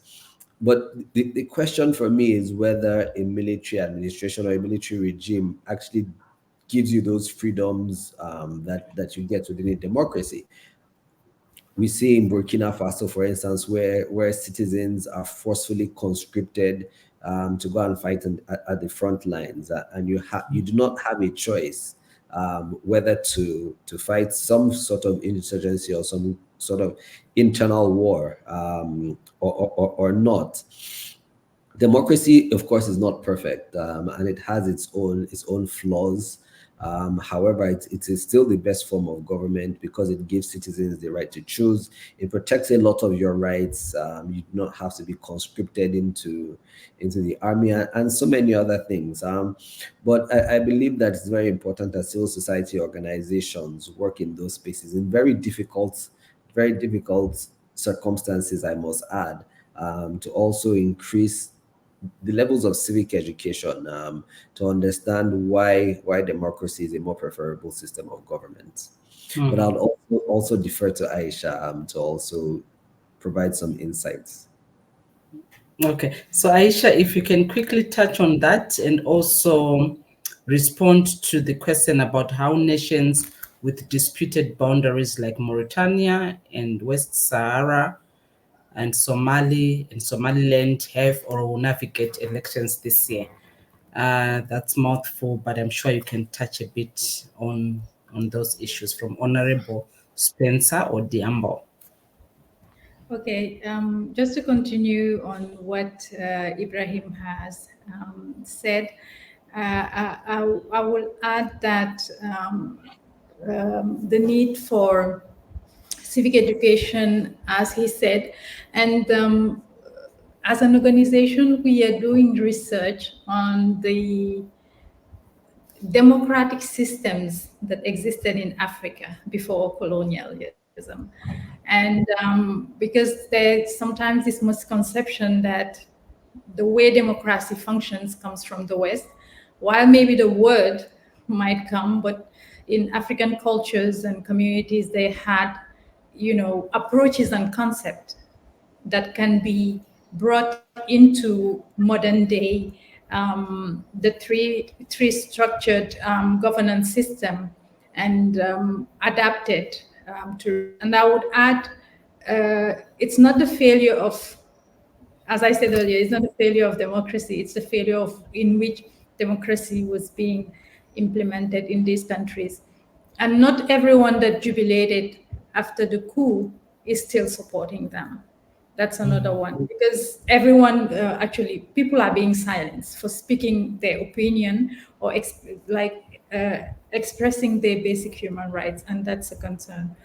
But the question for me is whether a military administration or a military regime actually gives you those freedoms that you get within a democracy. We see in Burkina Faso, for instance, where citizens are forcefully conscripted to go and fight at the front lines, and you do not have a choice whether to fight some sort of insurgency or some sort of internal war or not. Democracy, of course, is not perfect, and it has its own flaws. However, it is still the best form of government because it gives citizens the right to choose. It protects a lot of your rights. You do not have to be conscripted into the army and so many other things. But I believe that it's very important that civil society organizations work in those spaces in very difficult circumstances, I must add, to also increase the levels of civic education to understand why democracy is a more preferable system of government. But I'll also defer to Aisha to also provide some insights. Okay, so Aisha, if you can quickly touch on that and also respond to the question about how nations with disputed boundaries like Mauritania and West Sahara and Somaliland have or will navigate elections this year. That's mouthful, but I'm sure you can touch a bit on those issues from Honorable Spencer or Diambo. Okay, just to continue on what Ibrahim has said, I will add that the need for civic education, as he said, and as an organization, we are doing research on the democratic systems that existed in Africa before colonialism. And because there's sometimes this misconception that the way democracy functions comes from the West, while maybe the word might come, but in African cultures and communities, they had, approaches and concepts that can be brought into modern day, the three structured governance system, and adapted to. And I would add, it's not the failure of, as I said earlier, it's not the failure of democracy, it's the failure of in which democracy was being implemented in these countries. And not everyone that jubilated after the coup is still supporting them. That's another one, because everyone, people are being silenced for speaking their opinion or expressing their basic human rights, and that's a concern.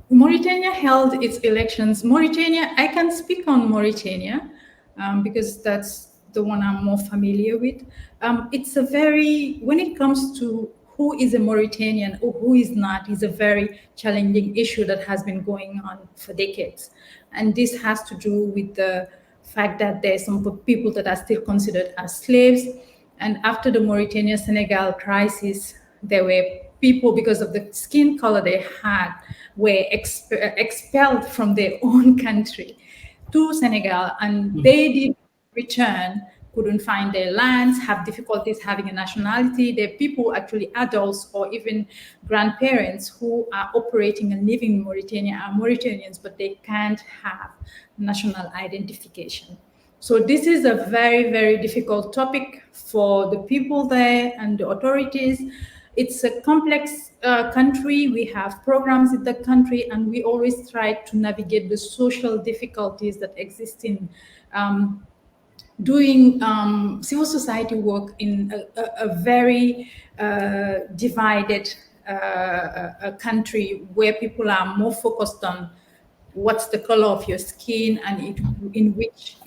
Mauritania held its elections. Mauritania, I can speak on Mauritania because that's the one I'm more familiar with. When it comes to who is a Mauritanian or who is not, is a very challenging issue that has been going on for decades. And this has to do with the fact that there's some people that are still considered as slaves. And after the Mauritania-Senegal crisis, there were people, because of the skin color they had, were expelled from their own country to Senegal, and they did return, couldn't find their lands, have difficulties having a nationality. They're people, actually adults or even grandparents, who are operating and living in Mauritania are Mauritanians, but they can't have national identification. So this is a very, very difficult topic for the people there and the authorities. It's a complex country. We have programs in the country, and we always try to navigate the social difficulties that exist in doing civil society work in a very divided country, where people are more focused on what's the color of your skin and in which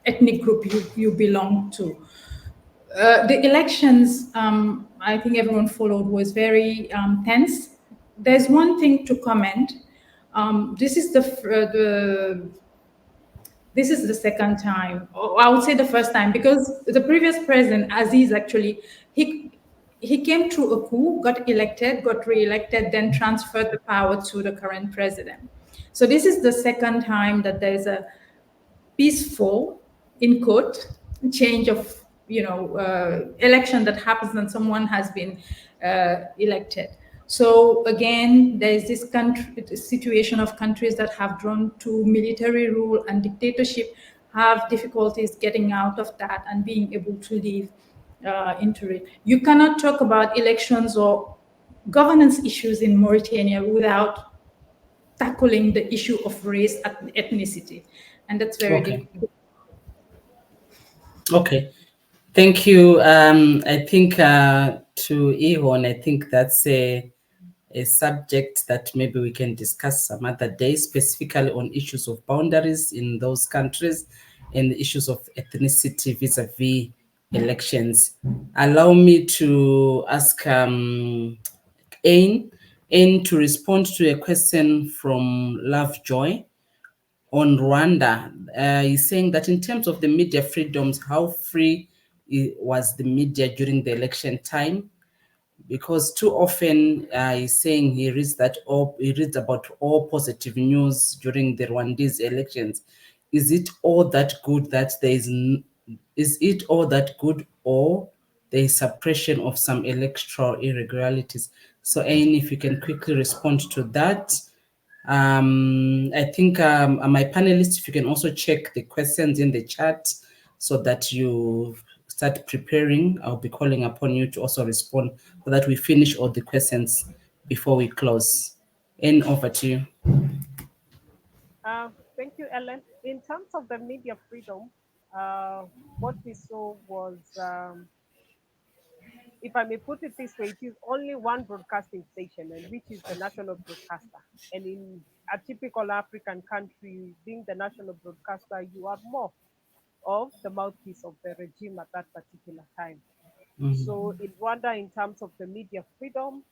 ethnic group you belong to. The elections, I think everyone followed, was very tense. There's one thing to comment. This is the second time, or I would say the first time, because the previous president, Aziz, actually, he came through a coup, got elected, got re-elected, then transferred the power to the current president. So this is the second time that there's a peaceful, in quote, change of election that happens and someone has been elected. So again, there is this situation of countries that have drawn to military rule and dictatorship have difficulties getting out of that and being able to live into it. You cannot talk about elections or governance issues in Mauritania without tackling the issue of race and ethnicity, and that's very difficult. Okay, thank you. I think to Ihon, I think that's a subject that maybe we can discuss some other day, specifically on issues of boundaries in those countries and the issues of ethnicity vis-a-vis elections. Allow me to ask Ain to respond to a question from Lovejoy on Rwanda. He's saying that in terms of the media freedoms, how free was the media during the election time? Because too often he's saying he reads about all positive news during the Rwandese elections. Is it all that good that is it all that good, or there is suppression of some electoral irregularities? So Ain, if you can quickly respond to that. I think my panelists, if you can also check the questions in the chat so that you start preparing. I'll be calling upon you to also respond so that we finish all the questions before we close. And over to you. Thank you, Ellen. In terms of the media freedom, what we saw was, if I may put it this way, it is only one broadcasting station, and which is the national broadcaster. And in a typical African country, being the national broadcaster, you are more of the mouthpiece of the regime at that particular time. So in Rwanda, in terms of the media freedom,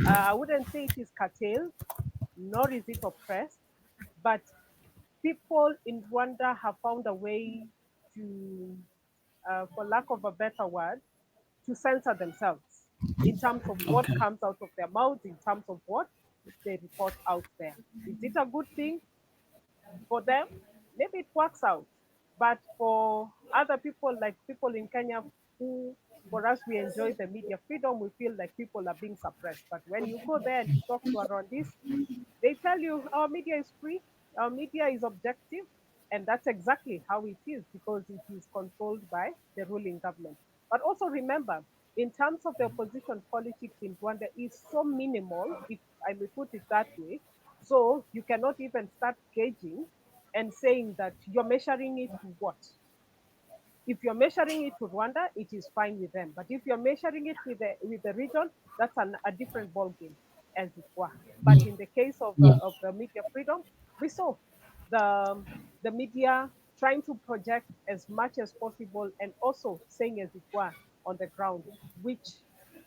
I wouldn't say it is curtailed, nor is it oppressed, but people in Rwanda have found a way to, for lack of a better word, to censor themselves in terms of what comes out of their mouths, in terms of what they report out there. Is it a good thing for them? Maybe it works out. But for other people, like people in Kenya, who, for us, we enjoy the media freedom, we feel like people are being suppressed. But when you go there and you talk to around this, they tell you our media is free, our media is objective, and that's exactly how it is, because it is controlled by the ruling government. But also remember, in terms of the opposition politics in Rwanda is so minimal, if I may put it that way. So you cannot even start gauging and saying that you're measuring it to what? If you're measuring it to Rwanda, it is fine with them. But if you're measuring it with the region, that's a different ballgame, as it were. But in the case of the media freedom, we saw the media trying to project as much as possible and also saying, as it were, on the ground, which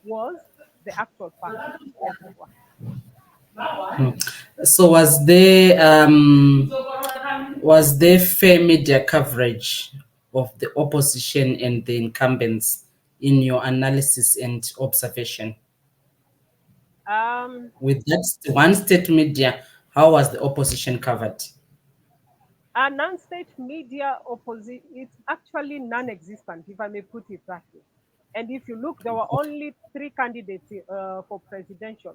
was the actual fact, as it were. So was there fair media coverage of the opposition and the incumbents in your analysis and observation? With that one state media, how was the opposition covered? A non-state media opposition, it's actually non-existent, if I may put it that way. And if you look, there were only 3 candidates for presidential.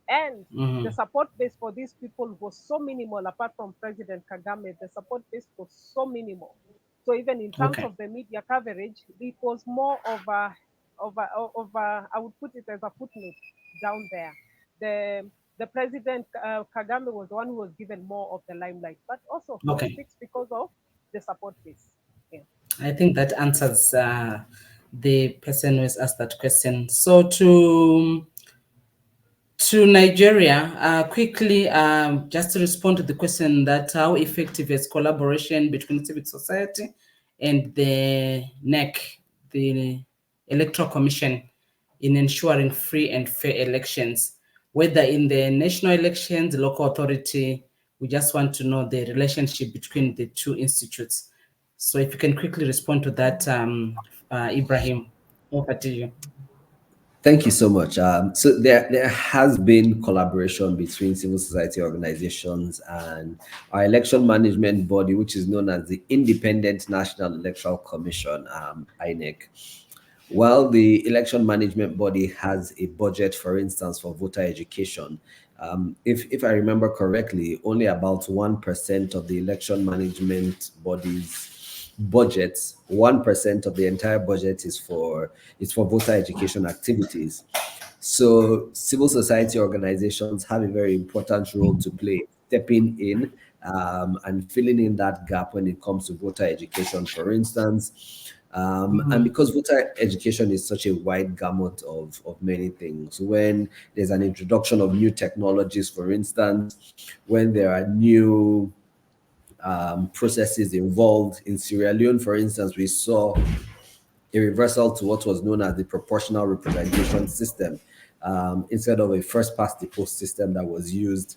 And the support base for these people was so minimal, apart from President Kagame, the support base was so minimal. So even in terms of the media coverage, it was more of a, I would put it as a footnote down there. The President Kagame was the one who was given more of the limelight, but also speaks because of the support base. Yeah. I think that answers the person who has asked that question. So to Nigeria, quickly, just to respond to the question that how effective is collaboration between civic society and the NEC, the Electoral Commission, in ensuring free and fair elections, whether in the national elections, local authority. We just want to know the relationship between the 2 institutes. So if you can quickly respond to that, Ibrahim, over to you. Thank you so much. So there has been collaboration between civil society organizations and our election management body, which is known as the Independent National Electoral Commission, INEC. While the election management body has a budget, for instance, for voter education, if I remember correctly, only about 1% of the election management body's budget, 1% of the entire budget is for voter education activities. So civil society organizations have a very important role to play, stepping in and filling in that gap when it comes to voter education, for instance. And because voter education is such a wide gamut of many things, when there's an introduction of new technologies, for instance, when there are new processes involved. In Sierra Leone, for instance, we saw a reversal to what was known as the proportional representation system instead of a first past the post system that was used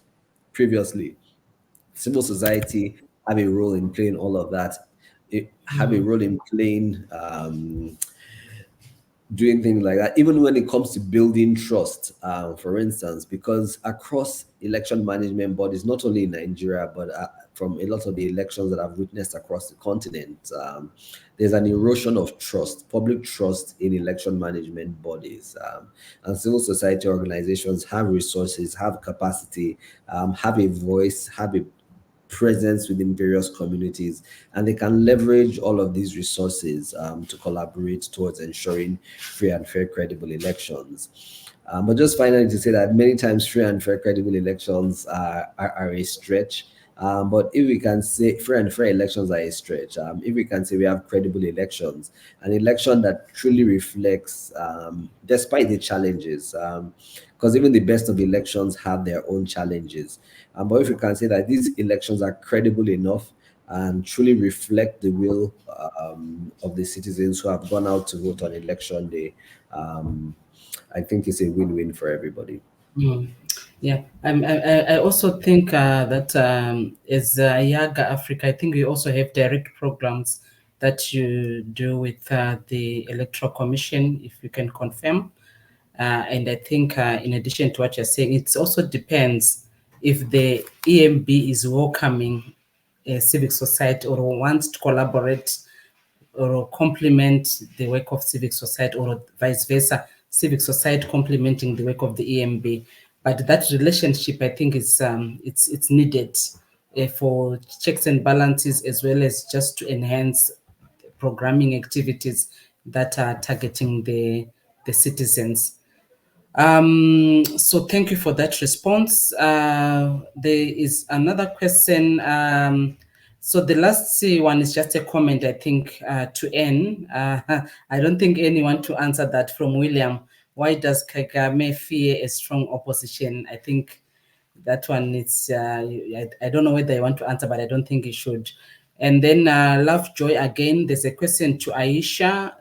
previously. Civil society have a role in playing all of that. Have a role in playing doing things like that, even when it comes to building trust, for instance, because across election management bodies, not only in Nigeria, but from a lot of the elections that I've witnessed across the continent, there's an erosion of trust, public trust in election management bodies. And civil society organizations have resources, have capacity, have a voice, have a presence within various communities, and they can leverage all of these resources to collaborate towards ensuring free and fair, credible elections. But just finally to say that many times free and fair, credible elections are a stretch. But if we can say free and fair elections are a stretch, if we can say we have credible elections, an election that truly reflects, despite the challenges, because even the best of elections have their own challenges. But if we can say that these elections are credible enough and truly reflect the will of the citizens who have gone out to vote on election day, I think it's a win-win for everybody. Yeah, I also think that as Yaga Africa, I think we also have direct programs that you do with the Electoral Commission, if you can confirm. And I think in addition to what you're saying, it also depends if the EMB is welcoming civic society or wants to collaborate or complement the work of civic society, or vice versa, civic society complementing the work of the EMB. But that relationship, I think, is it's needed for checks and balances, as well as just to enhance programming activities that are targeting the citizens. So thank you for that response. There is another question. So the last one is just a comment, I think, to N. I don't think anyone to answer that from William. Why does Kagame fear a strong opposition? I think that one is, I don't know whether you want to answer, but I don't think you should. And then Lovejoy, again, there's a question to Aisha.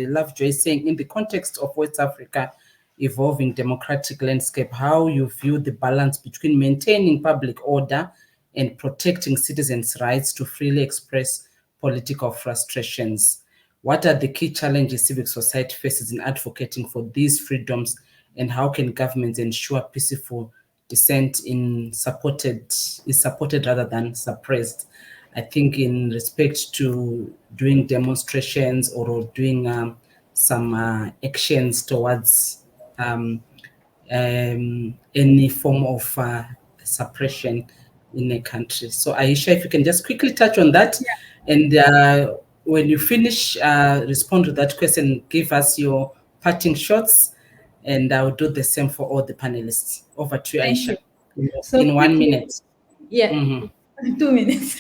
Lovejoy saying, in the context of West Africa evolving democratic landscape, how you view the balance between maintaining public order and protecting citizens' rights to freely express political frustrations. What are the key challenges civic society faces in advocating for these freedoms, and how can governments ensure peaceful dissent is supported rather than suppressed? I think in respect to doing demonstrations or doing some actions towards any form of suppression in a country. So Aisha, if you can just quickly touch on that, and when you finish, respond to that question, give us your parting shots, and I'll do the same for all the panelists. Over to you, Aisha. So in 1 minute. Yeah, 2 minutes.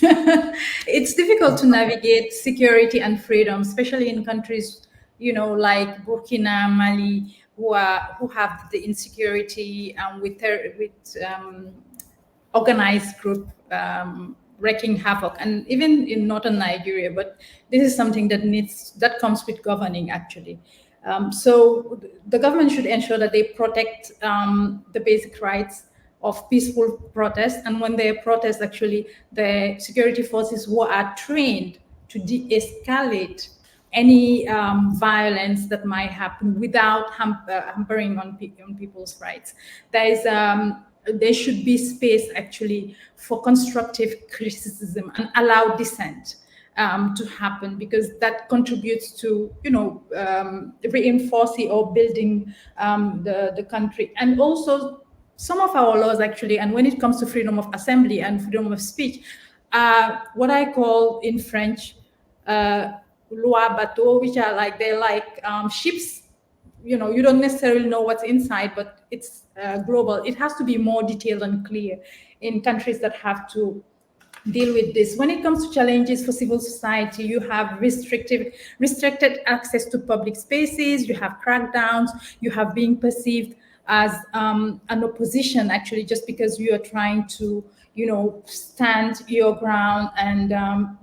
It's difficult to navigate security and freedom, especially in countries, like Burkina, Mali, who have the insecurity with organized group wreaking havoc, and even in northern Nigeria. But this is something that comes with governing, actually. So the government should ensure that they protect the basic rights of peaceful protest, and when they protest, actually, the security forces who are trained to de-escalate any violence that might happen without hampering on people's rights. There should be space actually for constructive criticism and allow dissent to happen, because that contributes to, reinforcing or building the country. And also some of our laws actually, and when it comes to freedom of assembly and freedom of speech, what I call in French, loi bateau, which are like, they're like ships. You don't necessarily know what's inside, but it's global. It has to be more detailed and clear in countries that have to deal with this. When it comes to challenges for civil society, you have restricted access to public spaces, you have crackdowns, you have being perceived as an opposition, actually, just because you are trying to, stand your ground and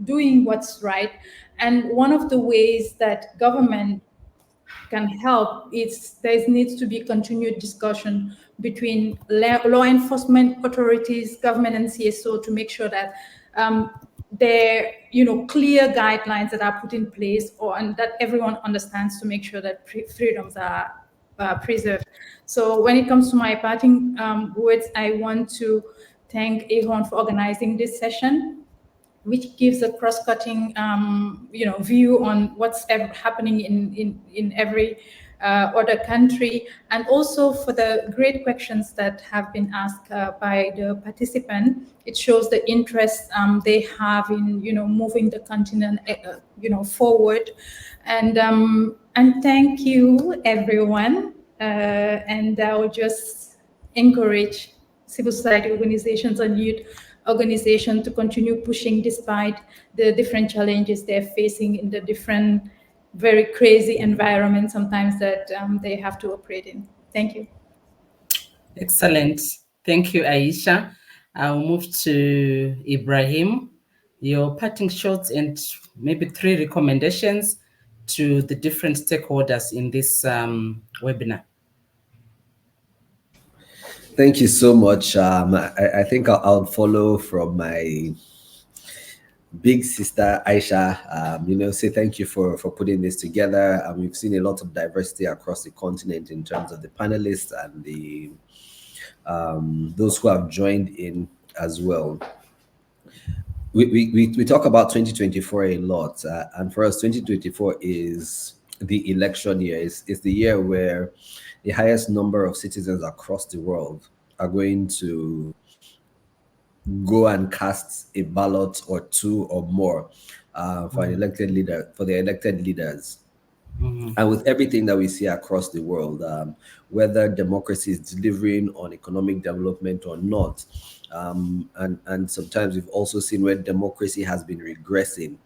doing what's right. And one of the ways that government can help is there needs to be continued discussion between law enforcement authorities, government, and CSO to make sure that there clear guidelines that are put in place, and that everyone understands, to make sure that freedoms are preserved. So when it comes to my parting words, I want to thank AHON for organizing this session, which gives a cross-cutting, view on what's happening in every other country, and also for the great questions that have been asked by the participant. It shows the interest they have in, moving the continent, forward. And thank you, everyone. And I will just encourage civil society organizations and youth organization to continue pushing despite the different challenges they're facing in the different very crazy environments sometimes that they have to operate in. Thank you. Excellent. Thank you, Aisha. I'll move to Ibrahim. Your parting shots and maybe 3 recommendations to the different stakeholders in this webinar. Thank you so much. I think I'll follow from my big sister Aisha. Say thank you for putting this together. We've seen a lot of diversity across the continent in terms of the panelists and the those who have joined in as well. We talk about 2024 a lot, and for us, 2024 is the election year. It's the year where the highest number of citizens across the world are going to go and cast a ballot or 2 or more for an elected leader, for the elected leaders. And with everything that we see across the world, whether democracy is delivering on economic development or not, and sometimes we've also seen where democracy has been regressing.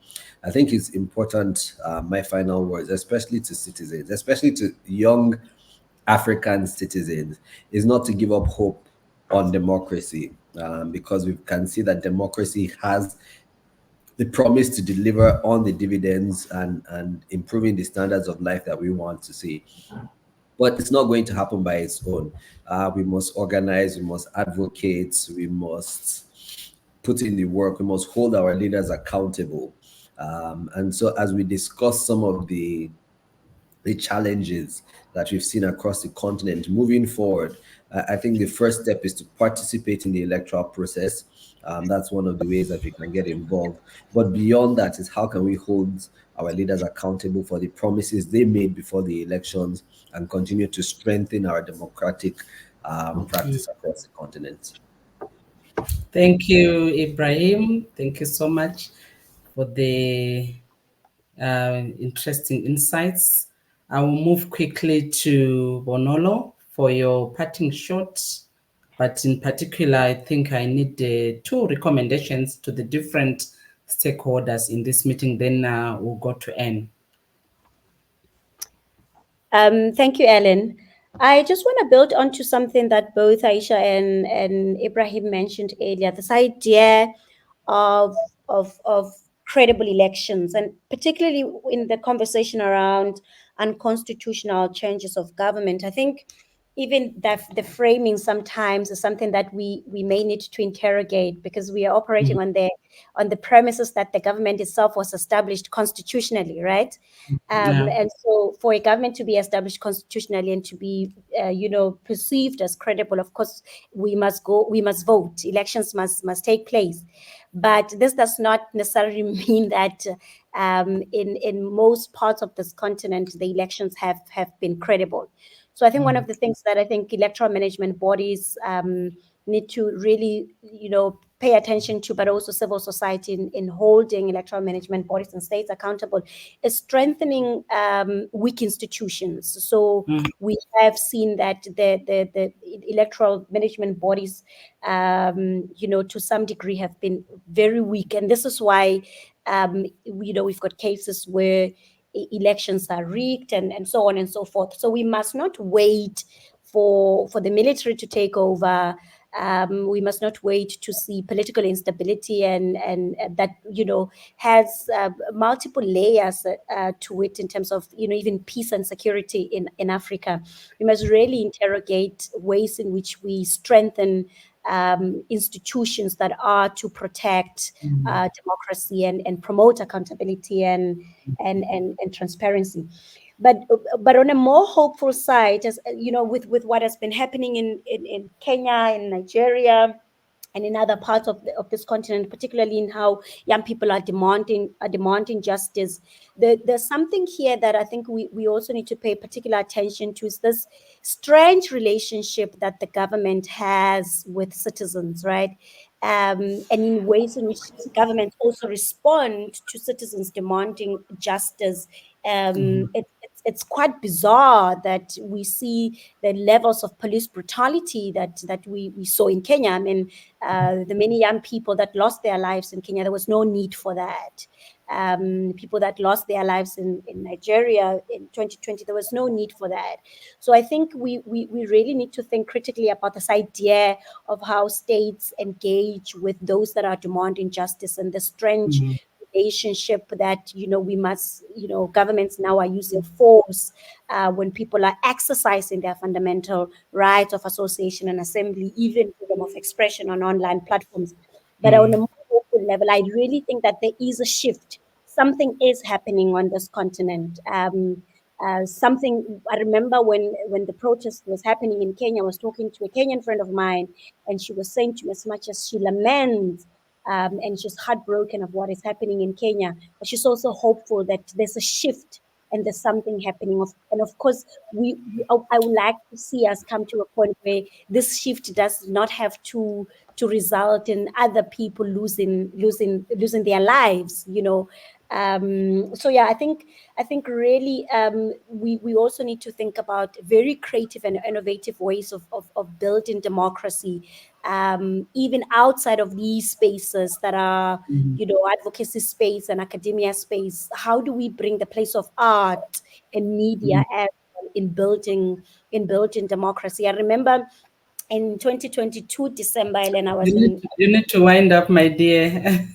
I think it's important, my final words, especially to citizens, especially to young African citizens, is not to give up hope on democracy, because we can see that democracy has the promise to deliver on the dividends and improving the standards of life that we want to see. But it's not going to happen by its own. We must organize, we must advocate, we must put in the work, we must hold our leaders accountable. And so as we discuss some of the challenges that we've seen across the continent moving forward, I think the first step is to participate in the electoral process. That's one of the ways that we can get involved. But beyond that is how can we hold our leaders accountable for the promises they made before the elections and continue to strengthen our democratic practice across the continent. Thank you, Ibrahim. Thank you so much for the interesting insights. I will move quickly to Bonolo for your parting shot, but in particular, I think I need 2 recommendations to the different stakeholders in this meeting. Then we'll go to Anne. Thank you, Ellen. I just want to build onto something that both Aisha and Ibrahim mentioned earlier, this idea of credible elections, and particularly in the conversation around unconstitutional changes of government. I think even the framing sometimes is something that we may need to interrogate, because we are operating on the premises that the government itself was established constitutionally, right? And so for a government to be established constitutionally and to be perceived as credible, of course we must vote. Elections must take place, but this does not necessarily mean that in most parts of this continent the elections have been credible. So I think one of the things that I think electoral management bodies need to really, pay attention to, but also civil society in holding electoral management bodies and states accountable, is strengthening weak institutions. So we have seen that the electoral management bodies, to some degree, have been very weak, and this is why, we've got cases where elections are rigged and so on and so forth. So we must not wait for the military to take over. We must not wait to see political instability and that has multiple layers to it in terms of even peace and security in Africa. We must really interrogate ways in which we strengthen institutions that are to protect democracy and promote accountability and transparency. But on a more hopeful side, as with what has been happening in Kenya, in Nigeria, and in other parts of this continent, particularly in how young people are demanding justice, there's something here that I think we also need to pay particular attention to, is this strange relationship that the government has with citizens, right? And in ways in which governments also respond to citizens demanding justice. It's quite bizarre that we see the levels of police brutality that we saw in Kenya. I mean, the many young people that lost their lives in Kenya, there was no need for that. People that lost their lives in Nigeria in 2020, there was no need for that. So I think we really need to think critically about this idea of how states engage with those that are demanding justice, and the strange relationship that we must, governments now are using force when people are exercising their fundamental rights of association and assembly, even freedom of expression on online platforms. But on a more open level, I really think that there is a shift. Something is happening on this continent. Something I remember when the protest was happening in Kenya, I was talking to a Kenyan friend of mine, and she was saying to me, as much as she laments and she's heartbroken of what is happening in Kenya, but she's also hopeful that there's a shift and there's something happening. And of course, I would like to see us come to a point where this shift does not have to result in other people losing their lives. So yeah, I think really we also need to think about very creative and innovative ways of building democracy, even outside of these spaces that are advocacy space and academia space. How do we bring the place of art and media as well in building democracy? I remember in 2022 December, Ellen, I was You need to wind up, my dear.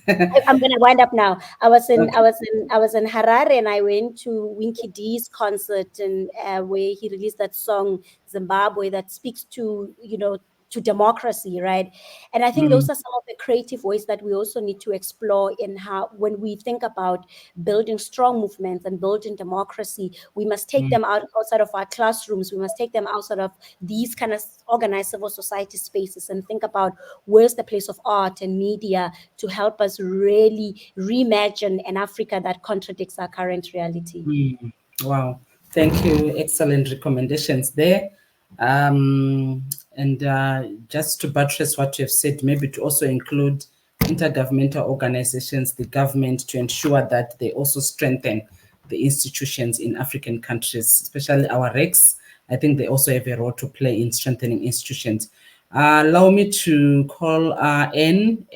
I'm gonna wind up now. I was in Okay. Harare, and I went to Winky D's concert, and where he released that song Zimbabwe that speaks to to democracy, right? And I think those are some of the creative ways that we also need to explore in how, when we think about building strong movements and building democracy, we must take them outside of our classrooms. We must take them outside of these kind of organized civil society spaces and think about where's the place of art and media to help us really reimagine an Africa that contradicts our current reality. Wow, thank you. Excellent recommendations there. And just to buttress what you have said, maybe to also include intergovernmental organizations, the government, to ensure that they also strengthen the institutions in African countries, especially our RECs. I think they also have a role to play in strengthening institutions. Allow me to call N.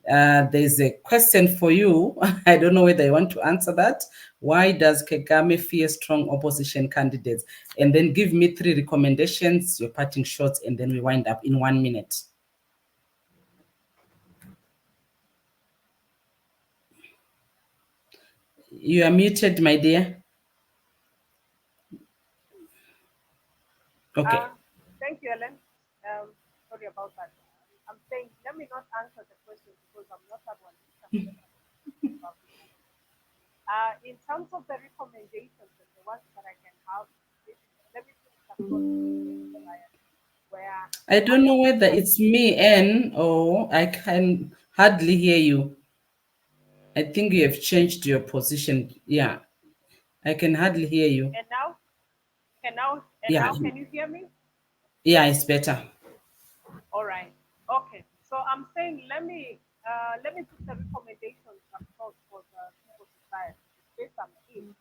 There's a question for you. I don't know whether you want to answer that. Why does Kagame fear strong opposition candidates? And then give me 3 recommendations, your parting shots, and then we wind up in 1 minute. You are muted, my dear. Okay. Thank you, Ellen. Sorry about that. I'm saying, let me not answer the question because I'm not that one. In terms of the recommendations and the ones that I can have, let me finish that where I don't know whether it's me, Anne, or I can hardly hear you. I think you have changed your position. Yeah, I can hardly hear you. and now Yeah, can you hear me? yeah, it's better. All right. Okay. So I'm saying let me put the recommendations across for the civil society, the space I'm in.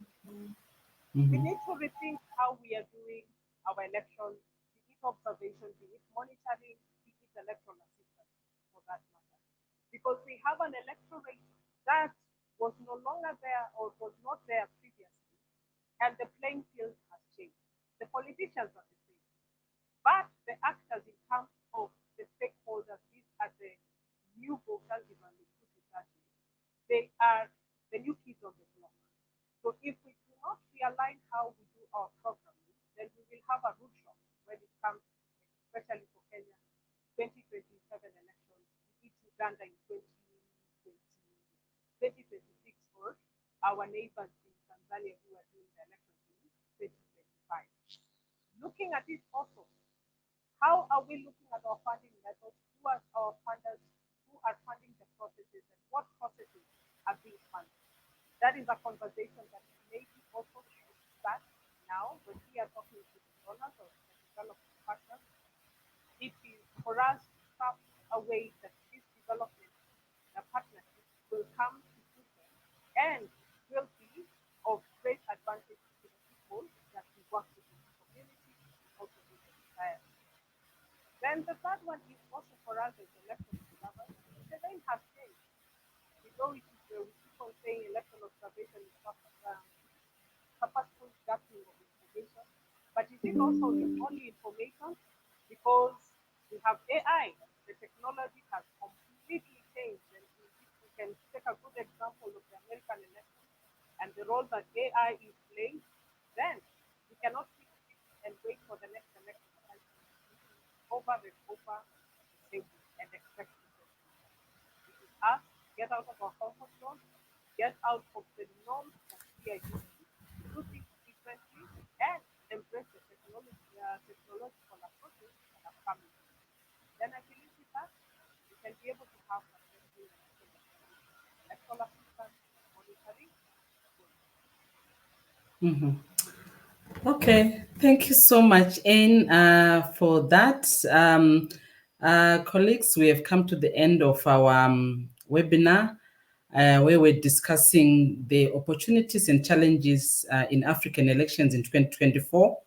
We need to rethink how we are doing our elections, be it observation, be it monitoring, be it electoral assistance, for that matter. Because we have an electorate that was no longer there or was not there previously, and the playing field has changed. The politicians are the same, but the actors in terms of the stakeholders, these are the new voters, if I may put it that way. They are the new kids on the block. So if we do not realign how we do our programming, then we will have a root shock when it comes, especially for Kenya, 2027 elections, be it Uganda in 2026 or our neighbors in Tanzania who are doing the elections in 2025. Looking at it also, how are we looking at our funding methods? Who are our funders? Who are funding the processes and what processes are being funded? That is a conversation that maybe also should start now when we are talking to the donors or the development partners. It is for us to have a way that this development, the partnership, will come to fruition and will be of great advantage to the people that we work with in the community and also in the society. Then the third one is also for us as election observers. The name has changed. We know it is, we keep on saying election observation is purposeful gathering of information, but is it also the only information? Because we have AI, the technology has completely changed, and if we can take a good example of the American election and the role that AI is playing, then we cannot sit and wait for the next election cycle over and over the same way and expect it. It is us get out of our comfort zone, get out of the norms of CIDC, do things differently, and embrace the technological approaches that are coming. Then I believe with that, we can be able to have successful electoral assistance, monitoring. Okay, thank you so much, Anne, for that. Colleagues, we have come to the end of our webinar where we're discussing the opportunities and challenges in African elections in 2024.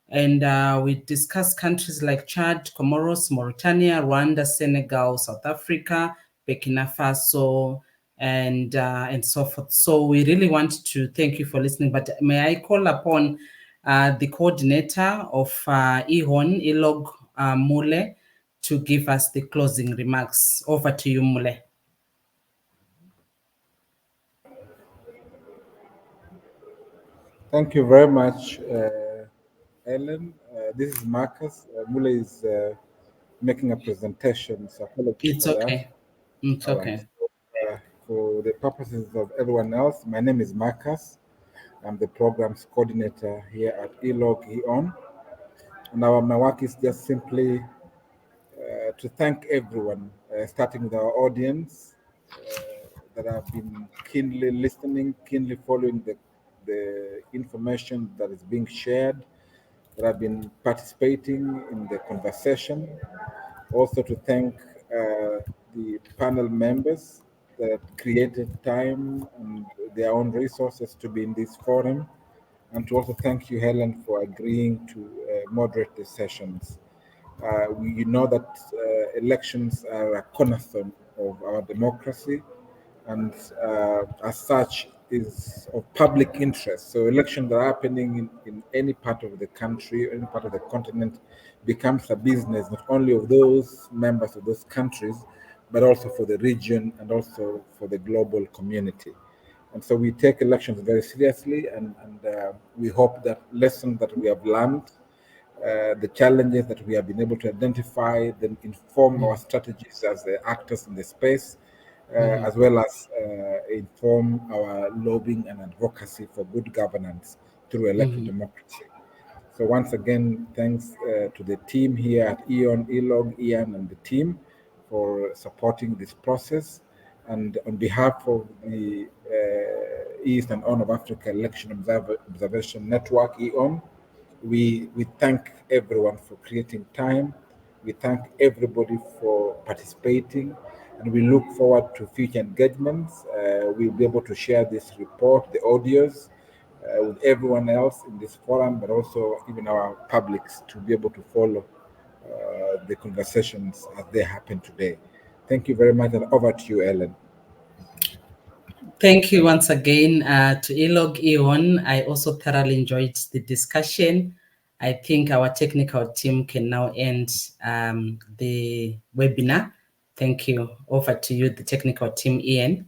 And we discussed countries like Chad, Comoros, Mauritania, Rwanda, Senegal, South Africa, Burkina Faso, and so forth. So we really want to thank you for listening. But may I call upon the coordinator of IHON, Ilog Mule, to give us the closing remarks. Over to you, Mule. Thank you very much, Ellen. This is Marcus. Mule is making a presentation, so apologies It's for okay. that. It's All okay. right. So, for the purposes of everyone else, my name is Marcus. I'm the programs coordinator here at ELOG EON. Now, my work is just simply to thank everyone, starting with our audience that have been keenly listening, keenly following the information that is being shared, that have been participating in the conversation. Also to thank the panel members that created time and their own resources to be in this forum, and to also thank you, Helen, for agreeing to moderate the sessions. We know that elections are a cornerstone of our democracy, and as such is of public interest. So elections that are happening in any part of the country, any part of the continent, becomes a business not only of those members of those countries, but also for the region and also for the global community. And so we take elections very seriously, and we hope that lessons that we have learned the challenges that we have been able to identify, then inform our strategies as the actors in the space, as well as inform our lobbying and advocacy for good governance through elected democracy. So once again, thanks to the team here at EON, ELOG, Ian, and the team for supporting this process. And on behalf of the East and Horn of Africa Election Observation Network, EON, we thank everyone for creating time. We thank everybody for participating, and we look forward to future engagements. We'll be able to share this report, the audios, with everyone else in this forum, but also even our publics to be able to follow the conversations as they happen today. Thank you very much, and over to you, Ellen. Thank you once again to ELOG EON. I also thoroughly enjoyed the discussion. I think our technical team can now end the webinar. Thank you. Over to you, the technical team, Ian.